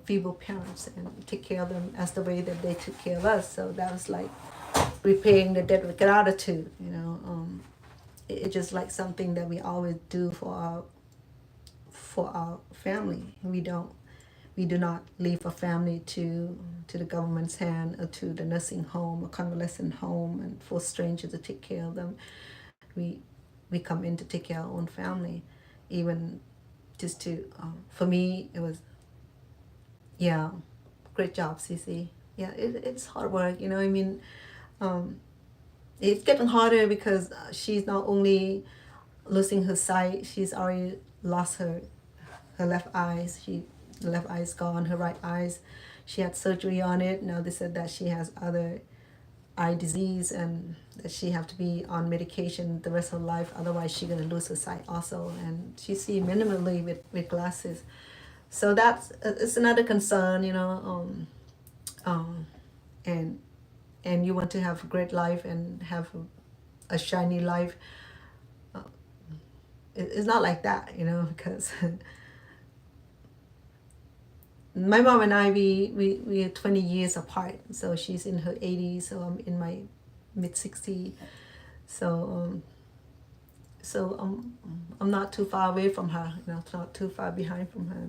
feeble parents, and take care of them as the way that they took care of us. So that was like repaying the debt with gratitude. It's just like something that we always do for our family. We do not leave a family to the government's hand, or to the nursing home or convalescent home, and for strangers to take care of them. We come in to take care of our own family, even just to for me it was, yeah, great job, Cece. Yeah, it's hard work. I mean, it's getting harder because she's not only losing her sight, she's already lost her left eyes. The left eye is gone. Her right eyes, she had surgery on it. Now they said that she has other eye disease, and that she have to be on medication the rest of her life. Otherwise, she's gonna lose her sight also. And she see minimally with glasses. So that's it's another concern. and you want to have a great life and have a shiny life, it's not like that, because my mom and I, we are 20 years apart. So she's in her 80s, so I'm in my mid 60s. So I'm not too far away from her, not too far behind from her.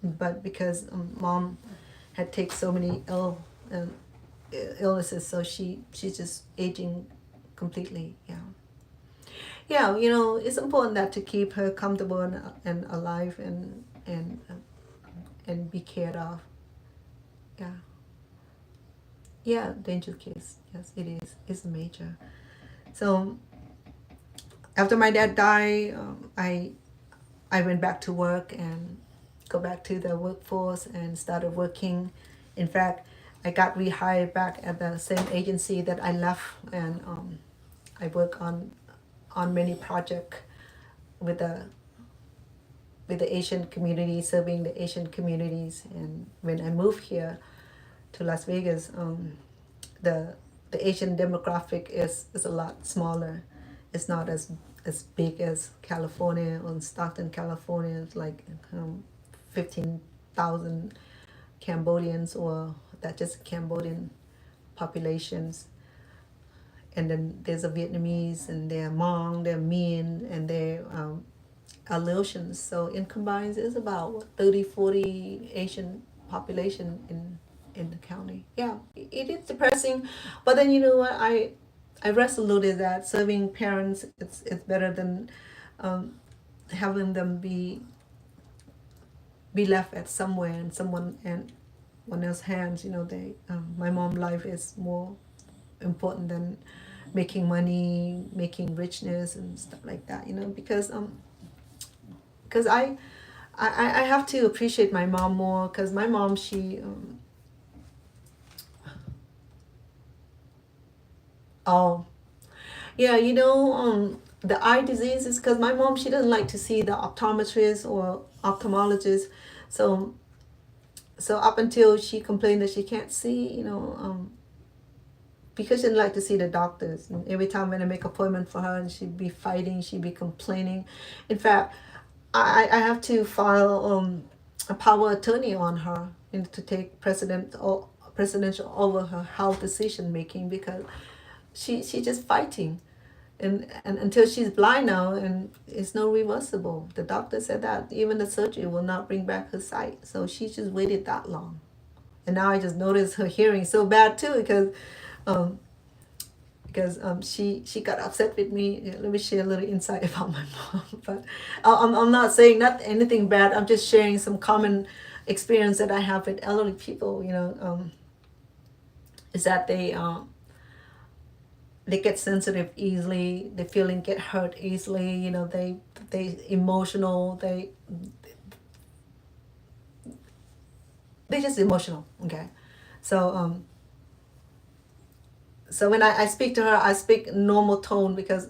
But because mom had taken so many illnesses, so she's just aging completely. Yeah, it's important that to keep her comfortable and alive and be cared of. Yeah, dangerous case. Yes, it is. It's major. So after my dad died, I went back to work and go back to the workforce and started working. In fact, I got rehired back at the same agency that I left, and I work on many projects with the Asian community, serving the Asian communities. And when I moved here to Las Vegas, the Asian demographic is a lot smaller. It's not as big as California or Stockton, California. It's like 15,000 Cambodians, or that's just Cambodian populations. And then there's a Vietnamese, and there are Hmong, there are Mien, and there are Laotians. So in combined, it's about 30, 40 Asian population in the county. Yeah, it is depressing. But then you know what? I resolute that serving parents, it's better than having them be left at somewhere and someone else's hands. My mom's life is more important than making money, making richness and stuff like that. Because I have to appreciate my mom more, because my mom, she oh yeah, the eye diseases, because my mom, she doesn't like to see the optometrist or ophthalmologist. So up until she complained that she can't see, because she didn't like to see the doctors. And every time when I make appointment for her, and she'd be fighting, she'd be complaining. In fact, I have to file a power attorney on her, to take presidential over her health decision making, because she just fighting. And until she's blind now, and it's no reversible. The doctor said that even the surgery will not bring back her sight. So she just waited that long. And now I just noticed her hearing so bad too, because she got upset with me. Yeah, let me share a little insight about my mom. But I'm not saying not anything bad. I'm just sharing some common experience that I have with elderly people. Is that they get sensitive easily. They feeling get hurt easily. They emotional. They just emotional. Okay, so so when I speak to her, I speak normal tone, because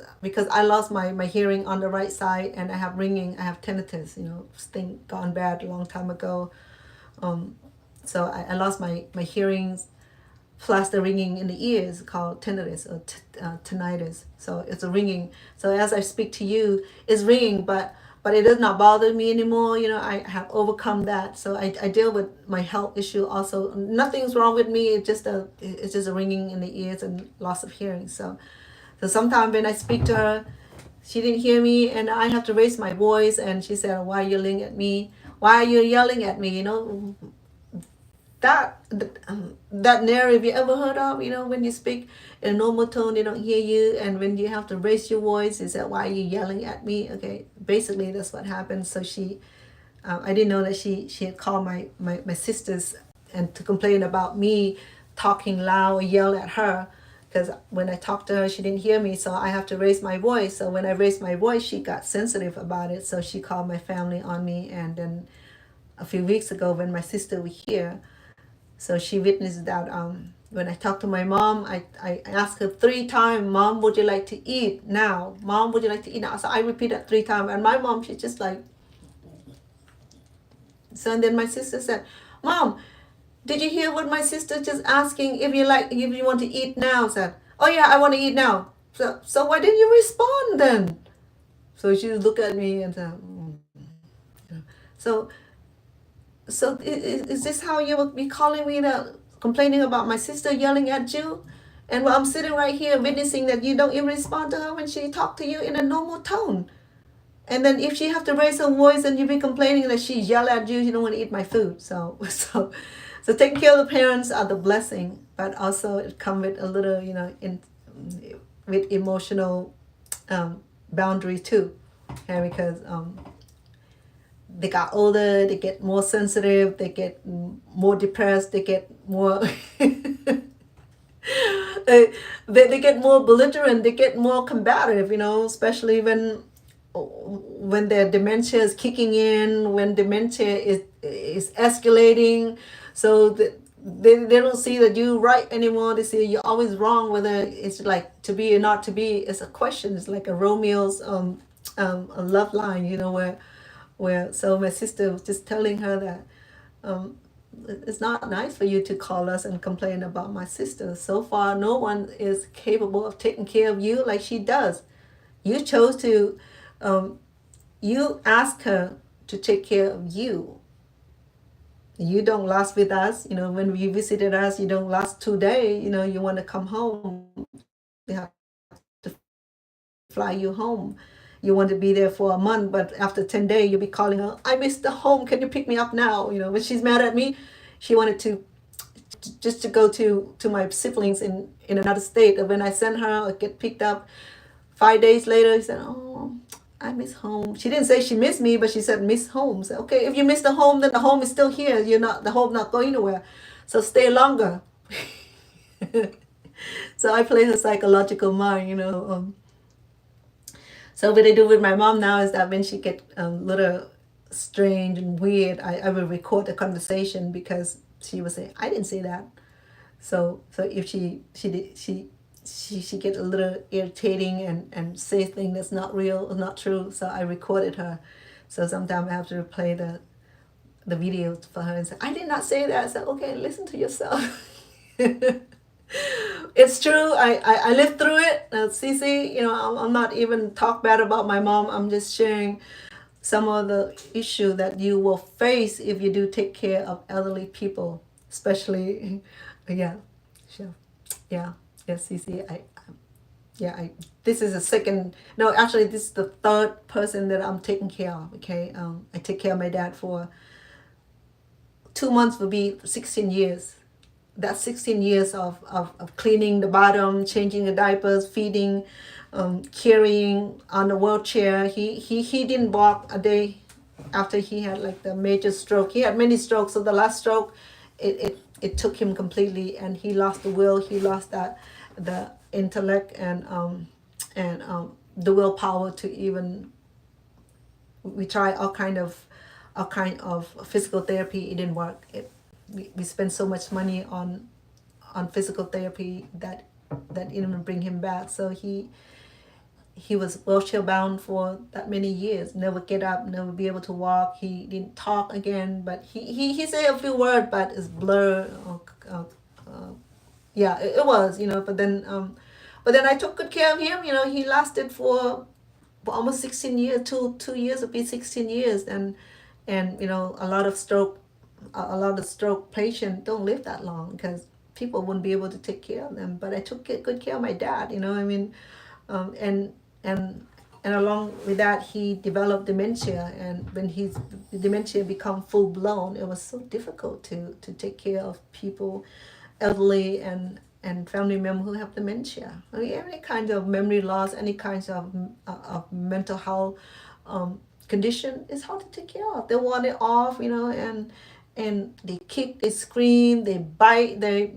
I lost my hearing on the right side, and I have ringing. I have tinnitus. Thing gone bad a long time ago. So I lost my hearings, plus the ringing in the ears, called tinnitus or tinnitus. So it's a ringing. So as I speak to you, it's ringing, but it does not bother me anymore. I have overcome that. So I deal with my health issue also. Nothing's wrong with me. It's just a ringing in the ears and loss of hearing. So sometimes when I speak to her, she didn't hear me, and I have to raise my voice, and she said, "Why are you yelling at me? Why are you yelling at me?" That narrative you ever heard of, when you speak in a normal tone, they don't hear you, and when you have to raise your voice, is that, "Why are you yelling at me?" Okay, basically that's what happened. So I didn't know that she had called my sisters and to complain about me talking loud or yell at her, because when I talked to her, she didn't hear me, so I have to raise my voice. So when I raised my voice, she got sensitive about it, so she called my family on me. And then a few weeks ago, when my sister was here, so she witnessed that when I talked to my mom, I asked her 3 times, "Mom, would you like to eat now? Mom, would you like to eat now?" So I repeat that 3 times. And my mom, she's just like, so and then my sister said, "Mom, did you hear what my sister just asking if you want to eat now? Said, oh yeah, I want to eat now. So why didn't you respond then? So she looked at me and said, so is this how you will be calling me complaining about my sister yelling at you? And while I'm sitting right here witnessing that you don't even respond to her when she talk to you in a normal tone. And then if she have to raise her voice and you be complaining that she yell at you, you don't want to eat my food. So so taking care of the parents are the blessing, but also it come with a little, with emotional boundary too. And because they got older, they get more sensitive, they get more depressed, they get more they get more belligerent, they get more combative, especially when their dementia is kicking in, when dementia is escalating. So they don't see that you right anymore. They see you're always wrong, whether it's like to be or not to be. It's a question. It's like a Romeo's a love line, where so my sister was just telling her that um, it's not nice for you to call us and complain about my sister. So far, no one is capable of taking care of you like she does. You chose to, um, you ask her to take care of you. You don't last with us. When you visited us, you don't last 2 days. You want to come home. We have to fly you home. You want to be there for a month, but after 10 days, you'll be calling her, I miss the home. Can you pick me up now? When she's mad at me, she wanted to just to go to my siblings in another state. And when I sent her, I get picked up 5 days later. She said, oh, I miss home. She didn't say she missed me, but she said miss home. So okay, if you miss the home, then the home is still here. The home not going nowhere. So stay longer. So I play her psychological mind. So what I do with my mom now is that when she get a little strange and weird, I will record the conversation because she will say, I didn't say that. So if she get a little irritating and say things that's not real or not true, so I recorded her. So sometimes I have to replay the video for her and say, I did not say that. I said, okay, listen to yourself. It's true. I lived through it. Cece, I'm not even talk bad about my mom. I'm just sharing some of the issue that you will face if you do take care of elderly people, especially, yeah, sure, yeah, yes, Cece, this is the second, no, actually, this is the third person that I'm taking care of, okay? I take care of my dad for 2 months will be 16 years. That's 16 years of cleaning the bottom, changing the diapers, feeding, carrying on the wheelchair. He didn't walk a day after he had like the major stroke. He had many strokes, so the last stroke, it took him completely, and he lost the will. He lost the intellect and the willpower to even. We tried all kind of physical therapy. It didn't work. We spent so much money on physical therapy that didn't even bring him back. So he was wheelchair bound for that many years. Never get up, never be able to walk. He didn't talk again, but he said a few words, but it's blurred. Yeah, it was, but then I took good care of him. He lasted for almost 16 years. Two years would be 16 years, and a lot of stroke patients don't live that long because people wouldn't be able to take care of them. But I took good care of my dad. I mean, and and and along with that, he developed dementia. And when his dementia become full blown, it was so difficult to take care of people, elderly and family members who have dementia. I mean, any kind of memory loss, any kinds of mental health condition is hard to take care of. They want it off, and they kick, they scream, they bite, they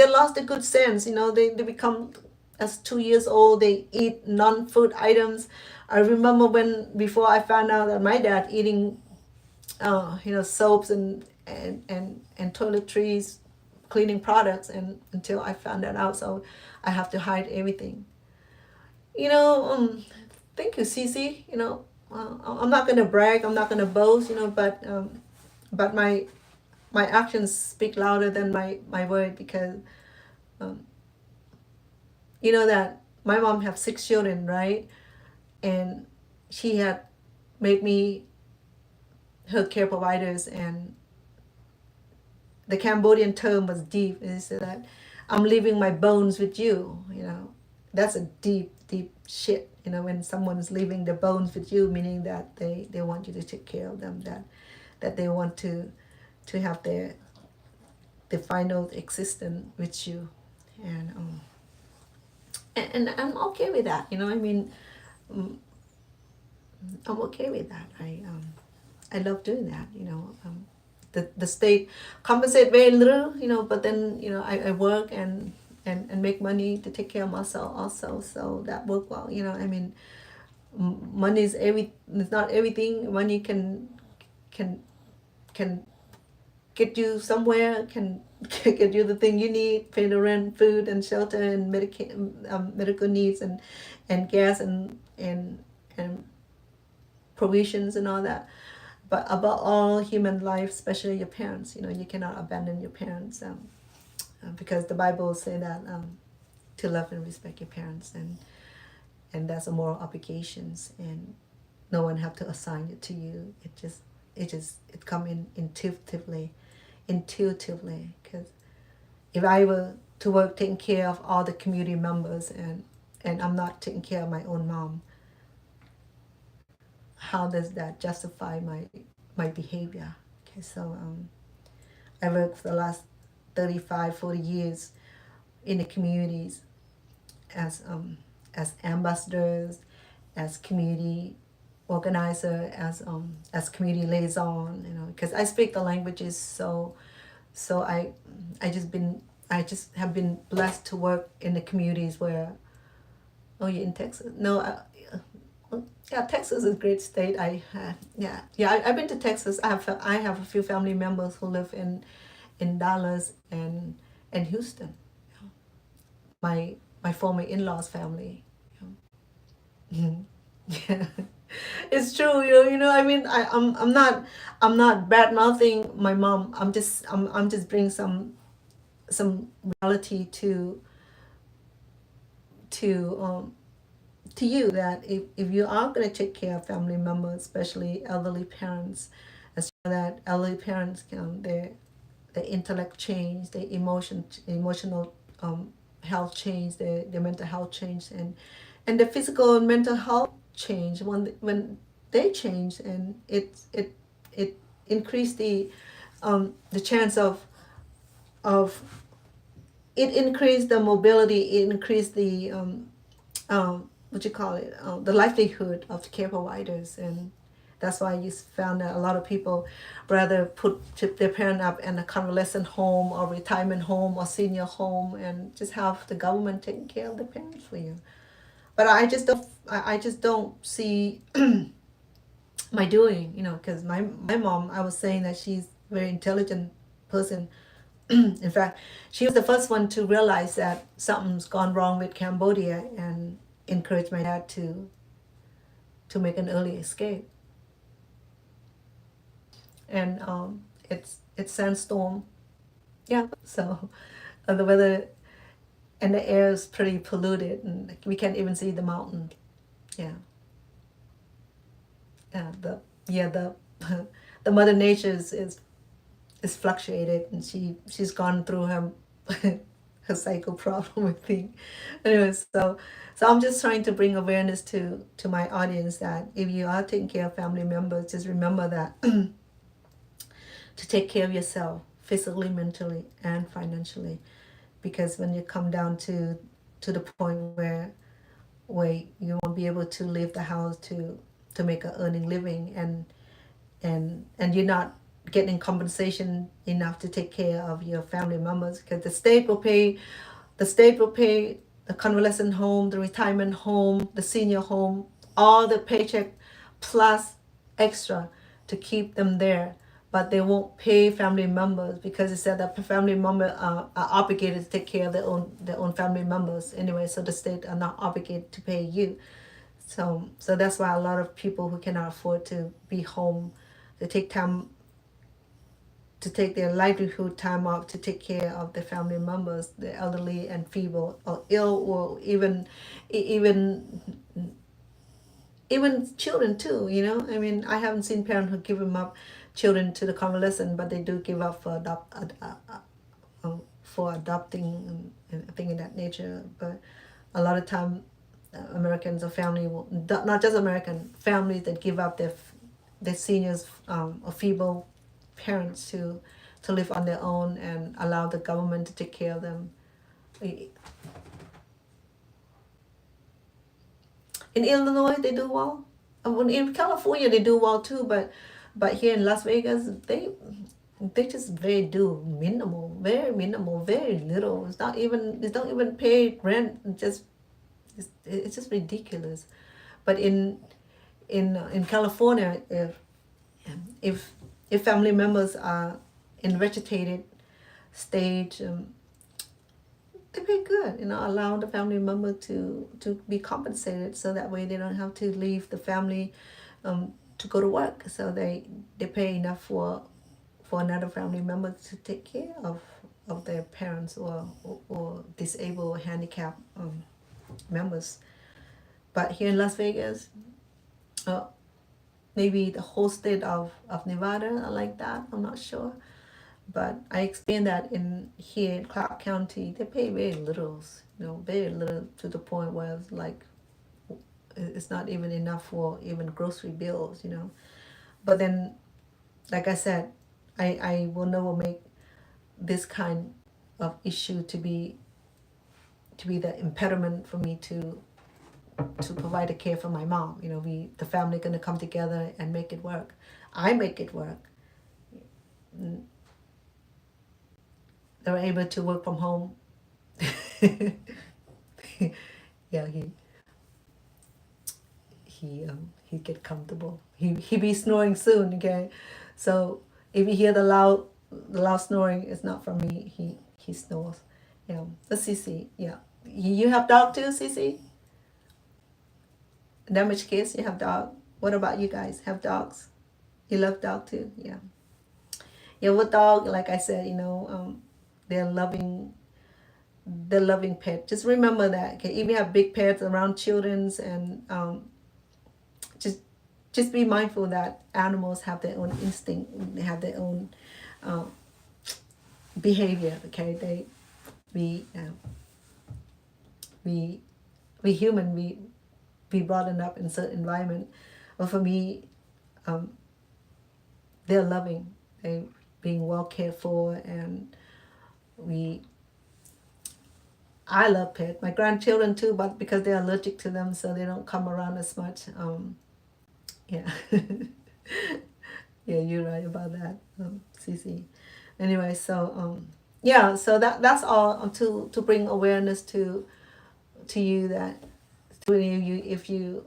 lost the good sense. They become, as 2 years old, they eat non-food items. I remember before I found out that my dad eating soaps and toiletries, cleaning products, and until I found that out, so I have to hide everything. Thank you, Cece. I'm not gonna brag, I'm not gonna boast, but my my actions speak louder than my word, because you know that my mom have 6 children, right? And she had made me her care providers, and the Cambodian term was deep. And it said that I'm leaving my bones with you. You know, that's a deep, deep shit. You know, when someone's leaving their bones with you, meaning that they want you to take care of them, that they want to have their final existence with you, and I'm okay with that. You know, I mean, I'm okay with that. I love doing that. You know, the state compensate very little. You know, but then you know I work and make money to take care of myself also. So that work well. You know, I mean, money is it's not everything. Money can can get you somewhere, can get you the thing you need, pay the rent, food and shelter and medical needs and gas and provisions and all that. But above all, human life, especially your parents, you know, you cannot abandon your parents, because the Bible say that to love and respect your parents, and that's a moral obligations, and no one have to assign it to you. It come in intuitively, because if I were to work taking care of all the community members, and I'm not taking care of my own mom, how does that justify my behavior? Okay, so I worked for the last 35-40 years in the communities as ambassadors, as community organizer, as community liaison, you know, because I speak the languages, so I just have been blessed to work in the communities where. Oh, you're in Texas? No, yeah, Texas is a great state. I've been to Texas. I have a few family members who live in Dallas and Houston. My former in-laws family. Yeah, it's true. You know. I mean, I'm not bad mouthing my mom. I'm just bringing some reality to to you, that if you are going to take care of family members, especially elderly parents, as that elderly parents can their intellect change, their emotional health change, their mental health change, and the physical and mental health change when they change, and it increase the chance of it increase the mobility, it increase the what you call it, the livelihood of the care providers, and that's why you found that a lot of people rather put their parent up in a convalescent home or retirement home or senior home, and just have the government taking care of the parents for you. But I just don't see my doing, you know, because my mom, I was saying that she's a very intelligent person. In fact, she was the first one to realize that something's gone wrong with Cambodia, and encouraged my dad to make an early escape. And it's sandstorm, yeah. So the weather and the air is pretty polluted, and we can't even see the mountain. Yeah. The the mother nature is fluctuated, and she's gone through her her cycle problem with thing. Anyways, so I'm just trying to bring awareness to my audience that if you are taking care of family members, just remember that to take care of yourself physically, mentally, and financially, because when you come down to the point where you won't be able to leave the house to make an earning living, and you're not getting compensation enough to take care of your family members, because the state will pay the convalescent home, the retirement home, the senior home, all the paycheck plus extra to keep them there, but they won't pay family members, because it said that family members are obligated to take care of their own family members anyway, so the state are not obligated to pay you. So that's why a lot of people who cannot afford to be home, they take time to take their livelihood time off to take care of their family members, the elderly and feeble or ill, or even children too. You know, I mean, I haven't seen parents who give them up children to the convalescent, but they do give up for adopting and things of that nature. But a lot of time, Americans or family, not just American families, that give up their seniors or feeble parents to live on their own and allow the government to take care of them. In Illinois, they do well. In California, they do well too. But here in Las Vegas, they just very minimal, very little. They don't even pay rent. It's just ridiculous. But in California, if family members are in vegetated stage, they pay good. You know, allow the family member to be compensated, so that way they don't have to leave the family to go to work. So they pay enough for another family member to take care of their parents or disabled or handicapped members. But here in Las Vegas, maybe the whole state of Nevada are like that. I'm not sure. But I experienced that here in Clark County, they pay very little, very little, to the point where it's like it's not even enough for even grocery bills, But then, like I said, I will never make this kind of issue to be the impediment for me to provide the care for my mom. The family gonna come together and make it work. I make it work. They were able to work from home. Yeah, he get comfortable. He be snoring soon. Okay, so if you hear the loud snoring, it's not from me. He snores. Yeah, the Cece. Yeah, you have dog too, Cece? Damaged kids, you have dog. What about you guys? Have dogs? You love dog too? Yeah. Yeah, with dog, like I said, they're loving pet. Just remember that. Okay, if you have big pets around children's, and just be mindful that animals have their own instinct. They have their own behavior. Okay, we human, we brought them up in a certain environment. But for me, they're loving. They being well cared for, and I love pets. My grandchildren too, but because they're allergic to them, so they don't come around as much. Yeah. Yeah, you're right about that, Cece. Anyway, so yeah, so that's all, to bring awareness to you, that if you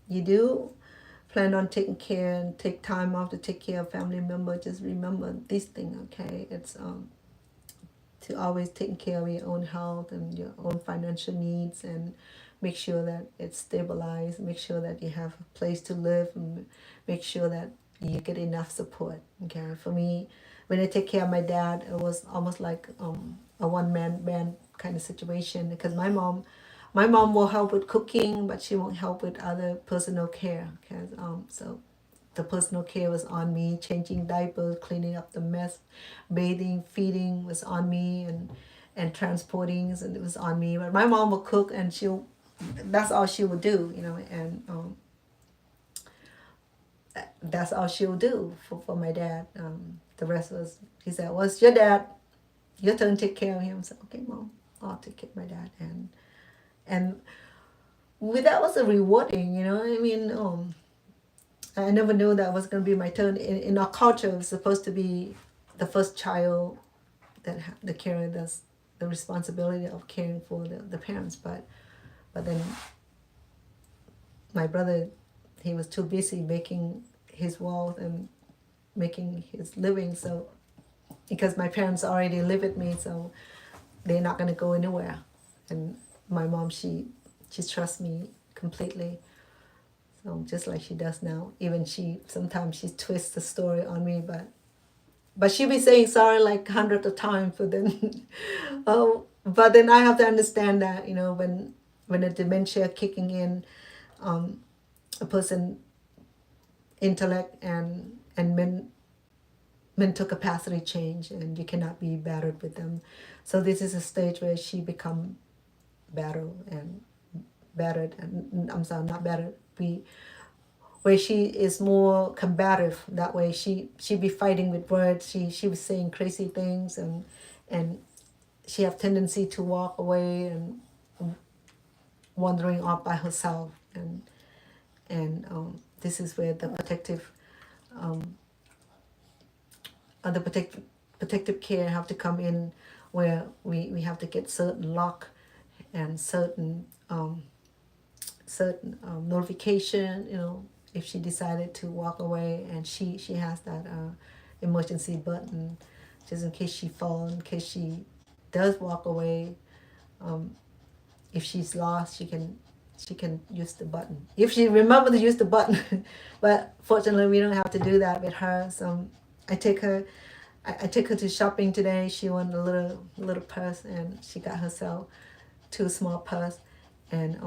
do plan on taking care and take time off to take care of family member, just remember this thing, okay? It's to always taking care of your own health and your own financial needs, and make sure that it's stabilized, make sure that you have a place to live, and make sure that you get enough support. Okay, for me, when I take care of my dad, it was almost like a one-man band kind of situation, because my mom will help with cooking, but she won't help with other personal care. Okay, so the personal care was on me. Changing diapers, cleaning up the mess, bathing, feeding was on me, and transporting, and it was on me. But my mom would cook, and that's all she would do, and that's all she would do for my dad. The rest was, he said, well, it's your dad, your turn to take care of him. So, okay, Mom, I'll take care of my dad. And that was a rewarding, I mean, I never knew that was going to be my turn. In our culture, it was supposed to be the first child that carried the responsibility of caring for the parents. But then my brother, he was too busy making his wealth and making his living. So because my parents already live with me, so they're not going to go anywhere. And my mom, she trusts me completely. So just like she does now, even sometimes she twists the story on me, but but she be saying sorry like hundreds of times. But then, but then I have to understand that when a dementia kicking in, a person intellect and mental capacity change, and you cannot be battered with them. So this is a stage where she become battered, and I'm sorry, not battered. Where she is more combative. That way, she be fighting with words. She was saying crazy things, and she have tendency to walk away and wandering off by herself. And this is where the protective care have to come in, where we have to get certain lock and certain notification, if she decided to walk away, and she has that emergency button, just in case she falls, in case she does walk away. If she's lost, she can use the button if she remember to use the button. But fortunately, we don't have to do that with her. So I take her to shopping today. She wanted a little purse, and she got herself two small purse, and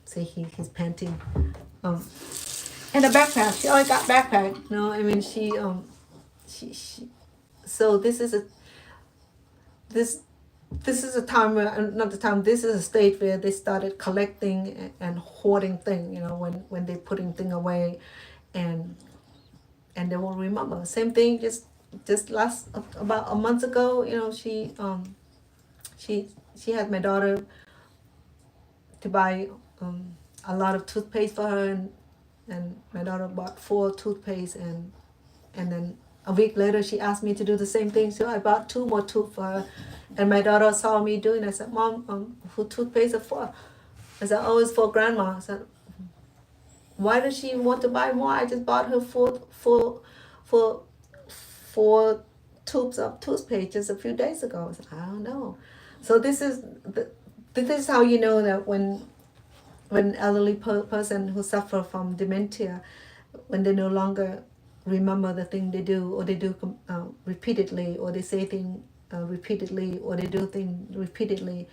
see, he's panting, and a backpack. She always got backpack. No, I mean, she so this is a time where, not the time, this is a stage where they started collecting and hoarding thing, when they're putting thing away, and they won't remember. Same thing, just last about a month ago, she had my daughter to buy a lot of toothpaste for her, and my daughter bought 4 toothpaste, and then a week later she asked me to do the same thing, so I bought 2 more tooth for her. And my daughter saw me doing it. I said, Mom, who toothpaste are for? I said, oh, it's for Grandma. I said, why does she want to buy more? I just bought her four tubes of toothpaste just a few days ago. I said, I don't know. So this is how you know that when elderly person who suffer from dementia, when they no longer remember the thing they do, or they do repeatedly, or they say things repeatedly, or they do things repeatedly,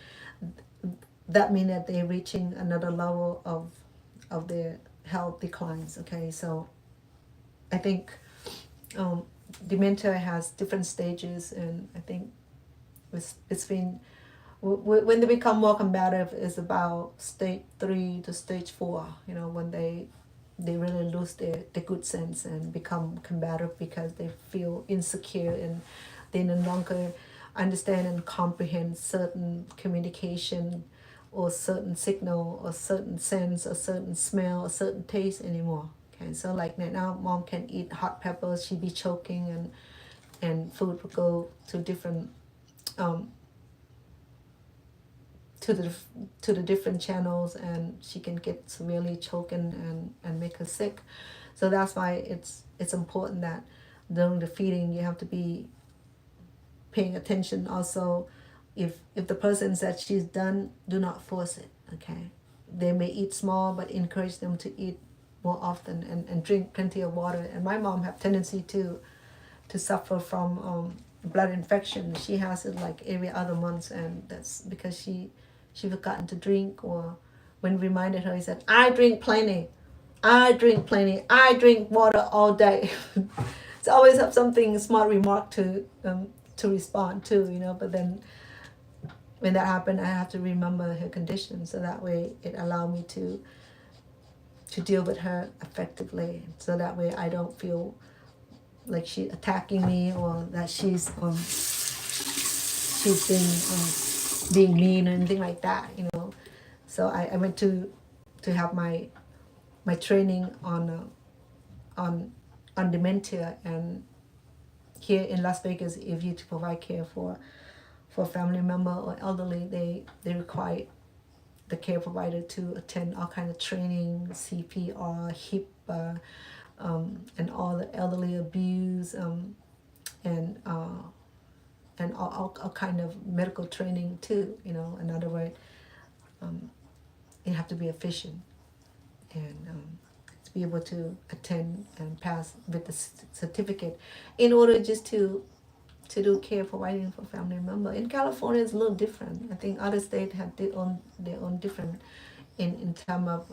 that means that they're reaching another level of their health declines. Okay, so I think dementia has different stages, and I think it's been, when they become more combative, is about stage 3 to stage 4, when they really lose their good sense and become combative because they feel insecure, and they no longer understand and comprehend certain communication, or certain signal, or certain sense, or certain smell, or certain taste anymore. Okay, so like now, Mom can eat hot peppers, she'd be choking, and food would go to different to the different channels, and she can get severely choking and make her sick. So that's why it's important that during the feeding you have to be paying attention. Also, if the person said she's done, do not force it. Okay, they may eat small, but encourage them to eat more often, and drink plenty of water. And my mom have tendency to suffer from blood infection. She has it like every other month, and that's because she forgotten to drink, or when reminded her, he said, I drink plenty, I drink water all day. So always have something smart remark to respond to, but then when that happened, I have to remember her condition, so that way it allowed me to deal with her effectively, so that way I don't feel like she's attacking me, or that she's being mean or anything like that. So I went to have my training on dementia, and here in Las Vegas, if you to provide care for a family member or elderly, they require the care provider to attend all kind of training, CPR, HIP, and all the elderly abuse, and all kind of medical training too. In other words, you have to be efficient, and be able to attend and pass with the certificate in order just to do care providing for family member. In California, it's a little different. I think other states have their own different in term of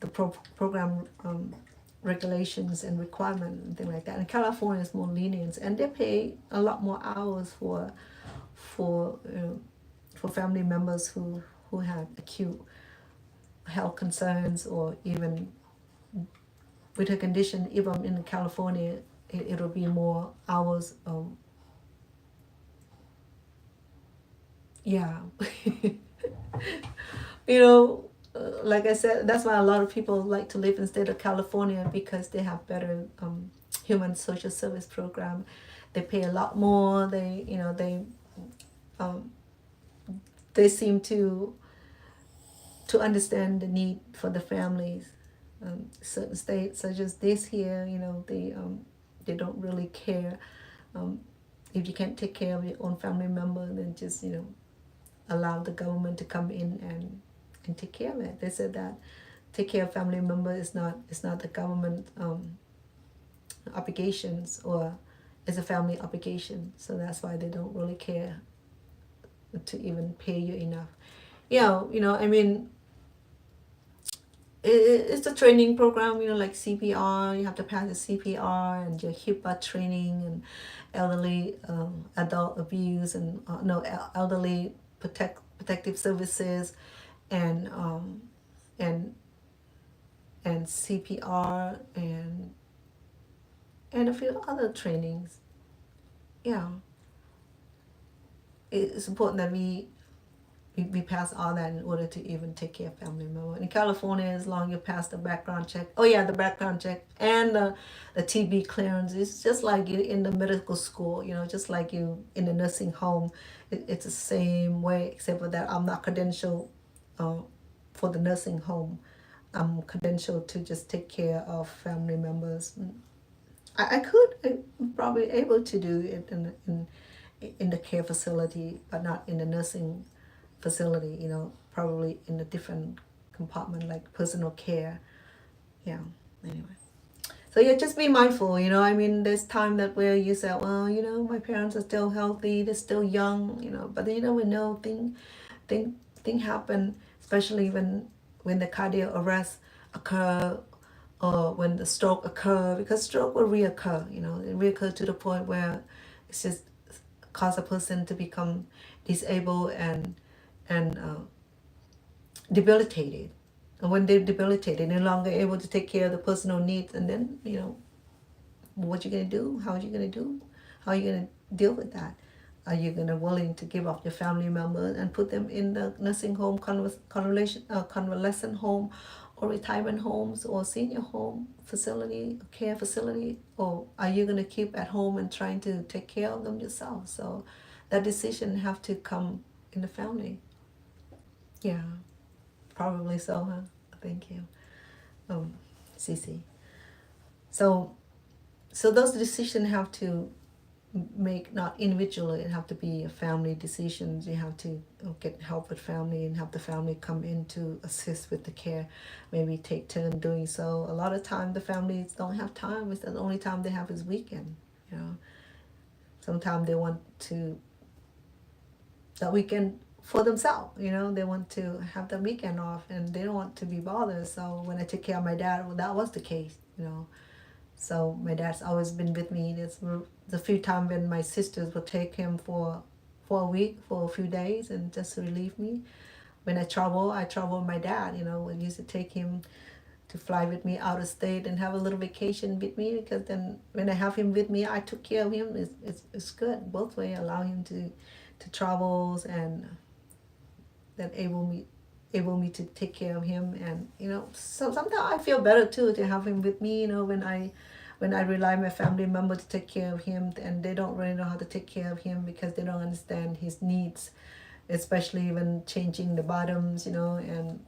the program regulations and requirement and things like that. And California is more lenient, and they pay a lot more hours for family members who have acute health concerns, or even with a condition. Even in California, it'll be more hours. Yeah. You know, like I said, that's why a lot of people like to live in the state of California, because they have better human social service program. They pay a lot more. They seem to understand the need for the families. Certain states such as this here, they don't really care. If you can't take care of your own family member, then just allow the government to come in and take care of it. They said that take care of family member is not the government obligations, or it's a family obligation. So that's why they don't really care to even pay you enough. I mean, it's a training program, like CPR. You have to pass the CPR and your HIPAA training, and elderly adult abuse, and elderly protective services, and CPR, and a few other trainings. Yeah, it's important that we pass all that in order to even take care of family member. In California, as long as you pass the background check, the background check and the TB clearance, it's just like you in the medical school, just like you in the nursing home. It's the same way, except for that I'm not credentialed for the nursing home. I'm credentialed to just take care of family members. I'm probably able to do it in the care facility, but not in the nursing facility, probably in a different compartment, like personal care. Yeah, anyway. So just be mindful, I mean, there's time that where you say, well, my parents are still healthy, they're still young, but we know thing happen, especially when the cardiac arrest occur, or when the stroke occur, because stroke will reoccur, it reoccur to the point where it's just cause a person to become disabled and debilitated. And when they're debilitated, they're no longer able to take care of the personal needs, and then what you gonna do? How are you gonna do? How are you gonna deal with that? Are you gonna willing to give up your family members and put them in the nursing home, convalescent home, or retirement homes, or senior home facility, care facility, or are you gonna keep at home and trying to take care of them yourself? So that decision have to come in the family. Yeah, probably so, huh? Thank you, Cece. So those decisions have to make not individually, it have to be a family decisions. You have to get help with family and have the family come in to assist with the care, maybe take turn doing so. A lot of time the families don't have time. It's the only time they have is weekend. Sometimes they want to that weekend for themselves, they want to have the weekend off, and they don't want to be bothered. So when I took care of my dad, that was the case, So my dad's always been with me. There's a few times when my sisters would take him for a week, for a few days, and just to relieve me. When I travel with my dad. I used to take him to fly with me out of state and have a little vacation with me, because then when I have him with me, I took care of him. It's good both ways. Allow him to travels, and then able me to take care of him. And so sometimes I feel better too to have him with me, when I rely on my family member to take care of him, and they don't really know how to take care of him because they don't understand his needs, especially when changing the bottoms, and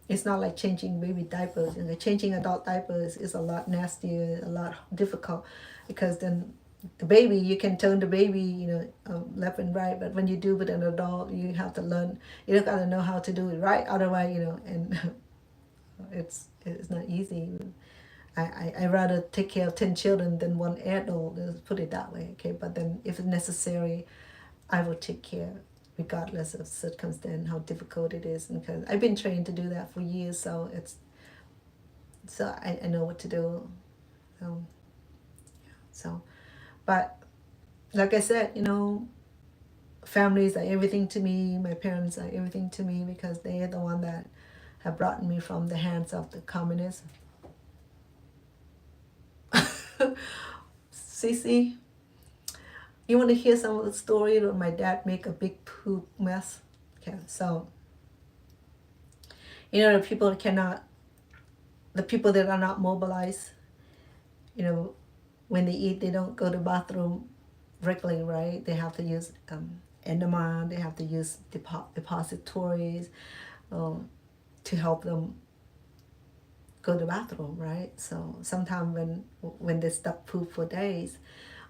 it's not like changing baby diapers. Changing adult diapers is a lot nastier, a lot difficult, because then the baby, you can turn the baby, left and right, but when you do with an adult, you have to learn, you got to know how to do it right, otherwise, and it's It's not easy. I rather take care of 10 children than one adult, let's put it that way, okay? But then if it's necessary, I will take care regardless of circumstance, how difficult it is. Because I've been trained to do that for years, so I know what to do. So, but like I said, families are everything to me. My parents are everything to me because they are the one that have brought me from the hands of the communists. Cece, you want to hear some of the story where my dad make a big poop mess? Okay, so the people that are not mobilized, when they eat, they don't go to the bathroom regularly, right? They have to use enema, they have to use depositories to help them go to the bathroom, right? So sometimes when they stop poop for days,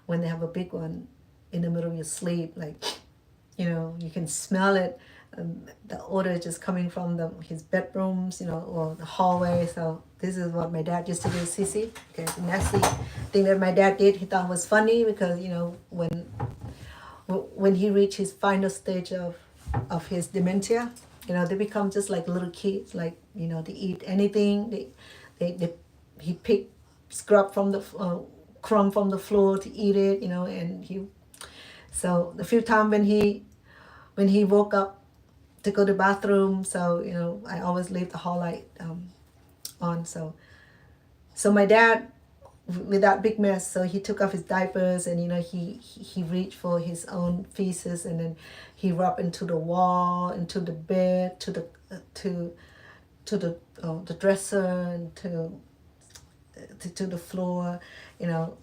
when they have a big one in the middle of your sleep, like, you can smell it. The odor is just coming from his bedrooms, or the hallway. So this is what my dad used to do, Sissy. Okay, the nasty thing that my dad did, he thought was funny because, when he reached his final stage of his dementia, they become just like little kids, like, they eat anything. He pick scrub from the crumb from the floor to eat it, and so the few times when he woke up to go to the bathroom, so I always leave the hall light on. So my dad, with that big mess, so he took off his diapers and he reached for his own feces, and then he rubbed into the wall, into the bed, to the dresser, and to the floor,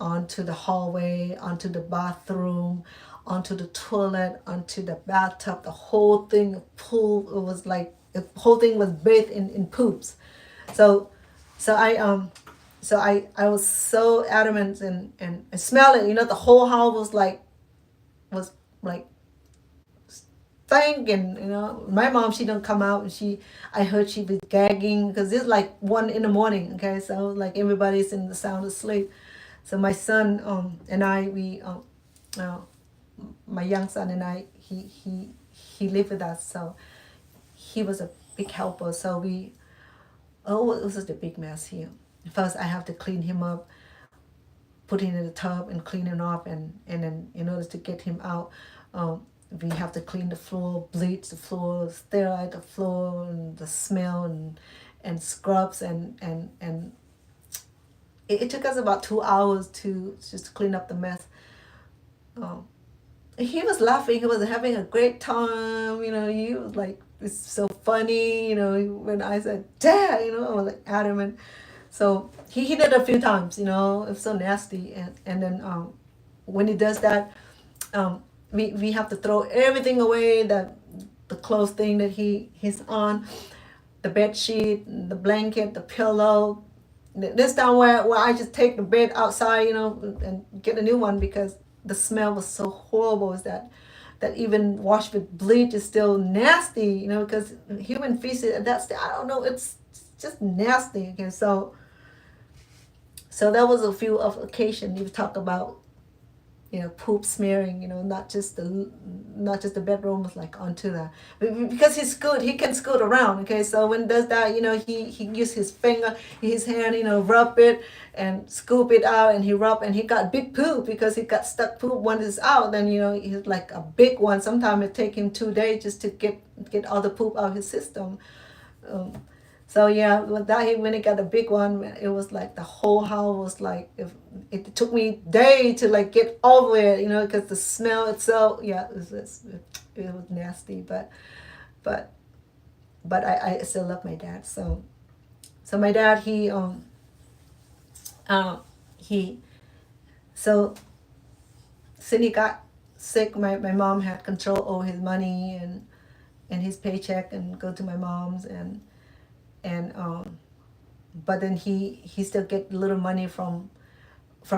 onto the hallway, onto the bathroom, onto the toilet, onto the bathtub. The whole thing pool, it was like the whole thing was bathed in poops. So I was so adamant and I smelled it. The whole house was like stinking. My mom, she don't come out, and I heard she was gagging because it's like 1 a.m. Okay, so like everybody's in the sound asleep. So my son and I, my young son and I, he lived with us, so he was a big helper. So it was just a big mess here. First, I have to clean him up, put him in the tub and clean him off, and then in order to get him out, we have to clean the floor, bleach the floor, sterilize the floor, and the smell and scrubs and it took us about 2 hours to just clean up the mess. He was laughing. He was having a great time. He was like, it's so funny. When I said, Dad, I was like adamant. So he did it a few times. It was so nasty. And then when he does that, we have to throw everything away. The clothes thing that he's on, the bed sheet, the blanket, the pillow. This time where I just take the bed outside, and get a new one because the smell was so horrible. Is that even washed with bleach is still nasty, because human feces, I don't know, it's just nasty. Okay, so that was a few of occasions you talk about, poop smearing, not just the bedroom, was like onto the, because he can scoot around. Okay, so when he does that, he use his finger, his hand, rub it and scoop it out, and he got big poop because he got stuck poop. When it's out, then he's like a big one. Sometimes it take him 2 days just to get all the poop out of his system. So yeah, when he got a big one, it was like the whole house was like, it took me days to like get over it, because the smell itself, yeah, it was nasty. But I still love my dad. So my dad, since he got sick, my mom had control over his money and his paycheck, and go to my mom's and but then he still get a little money from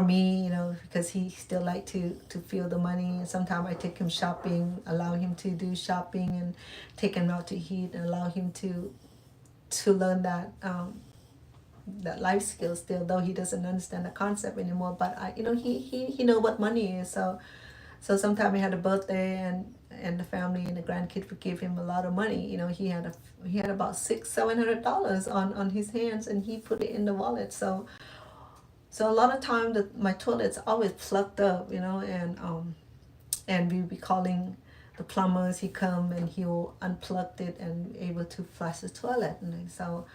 me, because he still like to feel the money. And sometimes I take him shopping, allow him to do shopping, and take him out to eat, and allow him to learn that that life skill still, though he doesn't understand the concept anymore. But he know what money is. So sometime he had a birthday, and the family and the grandkid would give him a lot of money. He had about $600-700 on his hands, and he put it in the wallet. So a lot of time my toilet's always plugged up, and we be calling the plumbers. He come and he'll unplug it and able to flush the toilet. And so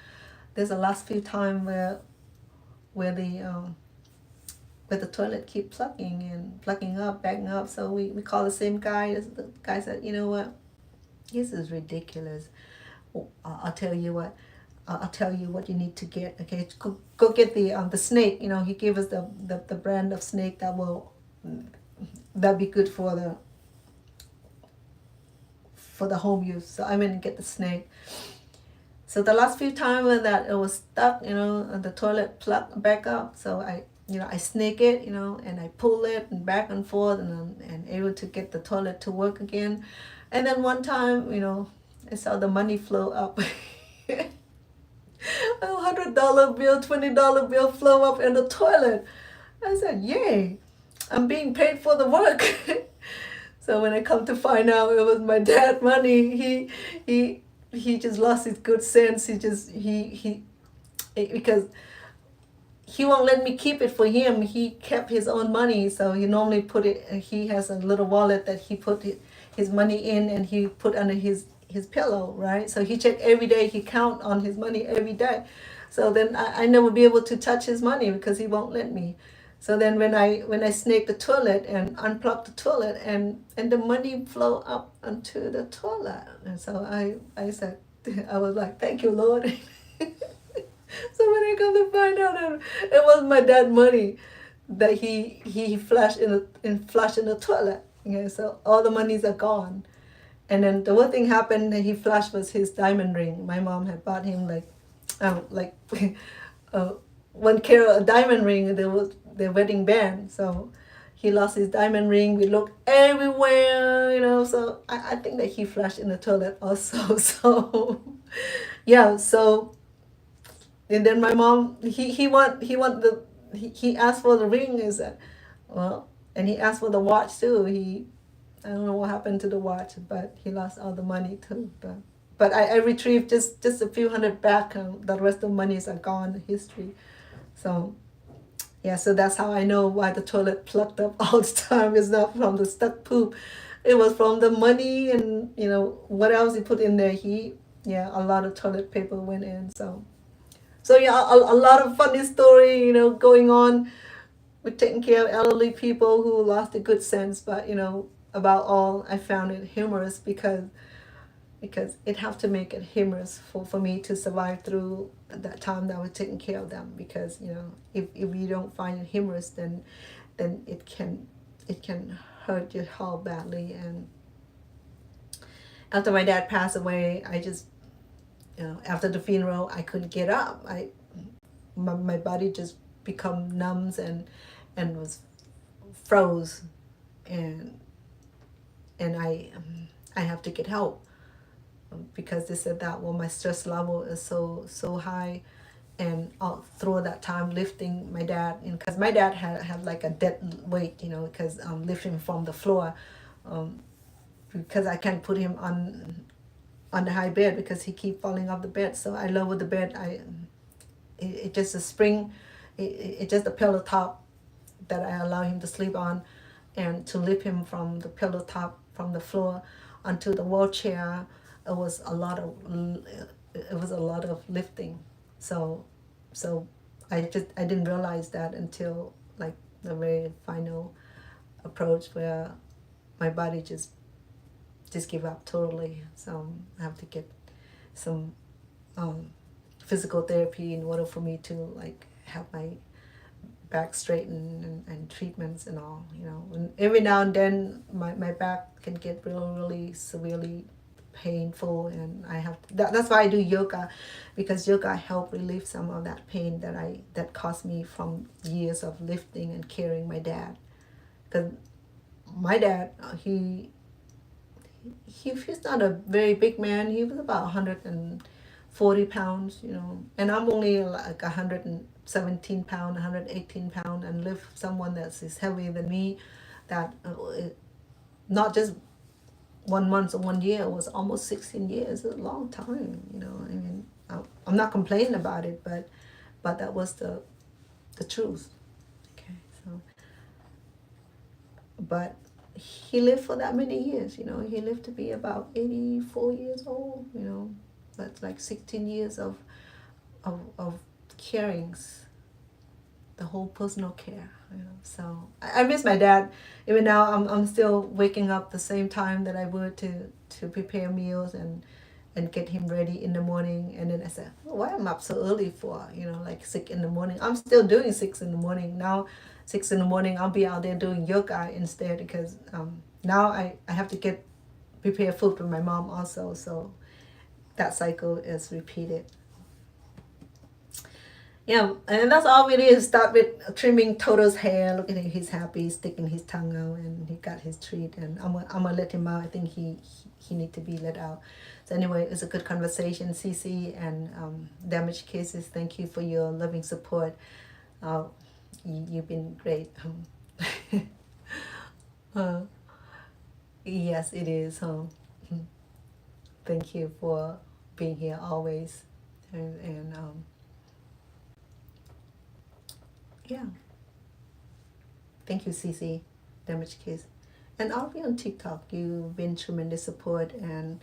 there's a last few time where the toilet keep plugging up, backing up. So we call the same guy. The guy said, you know what, this is ridiculous. I'll tell you what. I'll tell you what you need to get. Okay, go get the snake. He gave us the brand of snake that'd be good for the home use. So I went and get the snake. So the last few times that it was stuck, and the toilet plugged back up. So I snake it, and I pull it and back and forth, and able to get the toilet to work again. And then one time, I saw the money flow up. A $100 bill, $20 bill flow up in the toilet. I said, yay, I'm being paid for the work. So when I come to find out it was my dad money, he just lost his good sense. Because he won't let me keep it for him. He kept his own money, so he normally put it. He has a little wallet that he put his money in, and he put under his pillow, right? So he checked every day. He count on his money every day. So then I never be able to touch his money because he won't let me. So then when I snake the toilet and unplug the toilet, and the money flow up onto the toilet, and so I said, I was like, thank you, Lord. So when I come to find out it was my dad money that he flushed in the toilet. Okay, so all the monies are gone. And then the one thing happened that he flashed was his diamond ring. My mom had bought him one carat diamond ring. There was their wedding band. So he lost his diamond ring. We looked everywhere, So I think that he flashed in the toilet also. So yeah. So and then my mom he asked for the ring. Is that and he asked for the watch too. I don't know what happened to the watch, but he lost all the money too. But I retrieved just a few hundred back. The rest of the monies are gone, history. So yeah, so that's how I know why the toilet plugged up all the time. It's not from the stuck poop. It was from the money, and what else he put in there. A lot of toilet paper went in. So yeah, a lot of funny story, going on with taking care of elderly people who lost their good sense. But about all, I found it humorous because it have to make it humorous for me to survive through that time that I was taking care of them. Because if you don't find it humorous, then it can hurt your heart badly. And after my dad passed away, I just after the funeral, I couldn't get up. My body just become numb and was froze, and I have to get help because they said that my stress level is so high, and all through that time lifting my dad, because my dad had like a dead weight, because lifting from the floor, because I can't put him on the high bed because he keep falling off the bed. So I lower the bed. It just a spring, it just a pillow top that I allow him to sleep on, and to lift him from the pillow top from the floor onto the wheelchair. It was a lot of lifting. So I didn't realize that until like the very final approach where my body just give up totally. So I have to get some physical therapy in order for me to like have my back straightened and treatments and all. And every now and then my back can get really severely painful, and I have that's why I do yoga, because yoga help relieve some of that pain that caused me from years of lifting and carrying my dad. Because my dad, he's not a very big man. He was about 40 pounds, you know, and I'm only like 117 pound, 118 pound, and live someone that's is heavier than me, that not just 1 month or 1 year, it was almost 16 years, a long time, you know. I mean, I'm not complaining about it, but that was the truth. Okay, so, but he lived for that many years, you know. He lived to be about 84 years old, you know. That's like 16 years of carings, the whole personal care, you know. So I miss my dad. Even now, I'm still waking up the same time that I would to prepare meals and get him ready in the morning. And then I said, oh, why am I up so early for? You know, like 6 in the morning. I'm still doing 6 in the morning now. 6 in the morning, I'll be out there doing yoga instead, because now I have to prepare food for my mom also. So that cycle is repeated. Yeah, and that's all it is. Start with trimming Toto's hair. Look at him, he's happy, sticking his tongue out, and he got his treat. And I'm gonna let him out. I think he need to be let out. So anyway, it's a good conversation. CC and Damaged Cases, thank you for your loving support. You've been great. Yes, it is. Thank you for being here always, and yeah. Thank you, CC, Damaged Case. And I'll be on TikTok. You've been tremendous support, and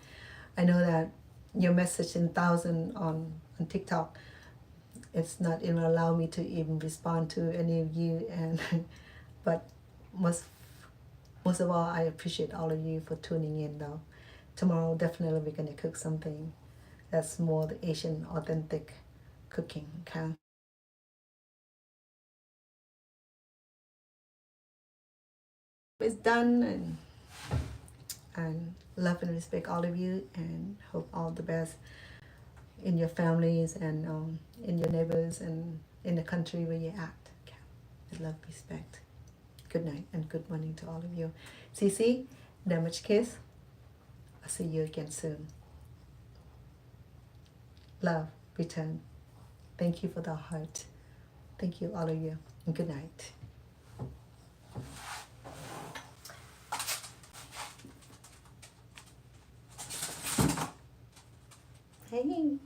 I know that your message in 1,000 on TikTok, it's not even allow me to even respond to any of you, and but most of all, I appreciate all of you for tuning in. Though tomorrow definitely we're gonna cook something that's more the Asian authentic cooking. Okay. It's done, and love and respect all of you, and hope all the best in your families and in your neighbors and in the country where you're at. Okay. With love, respect. Good night and good morning to all of you. CC, Damaged Kiss. I'll see you again soon. Love, return. Thank you for the heart. Thank you, all of you, and good night. Hey.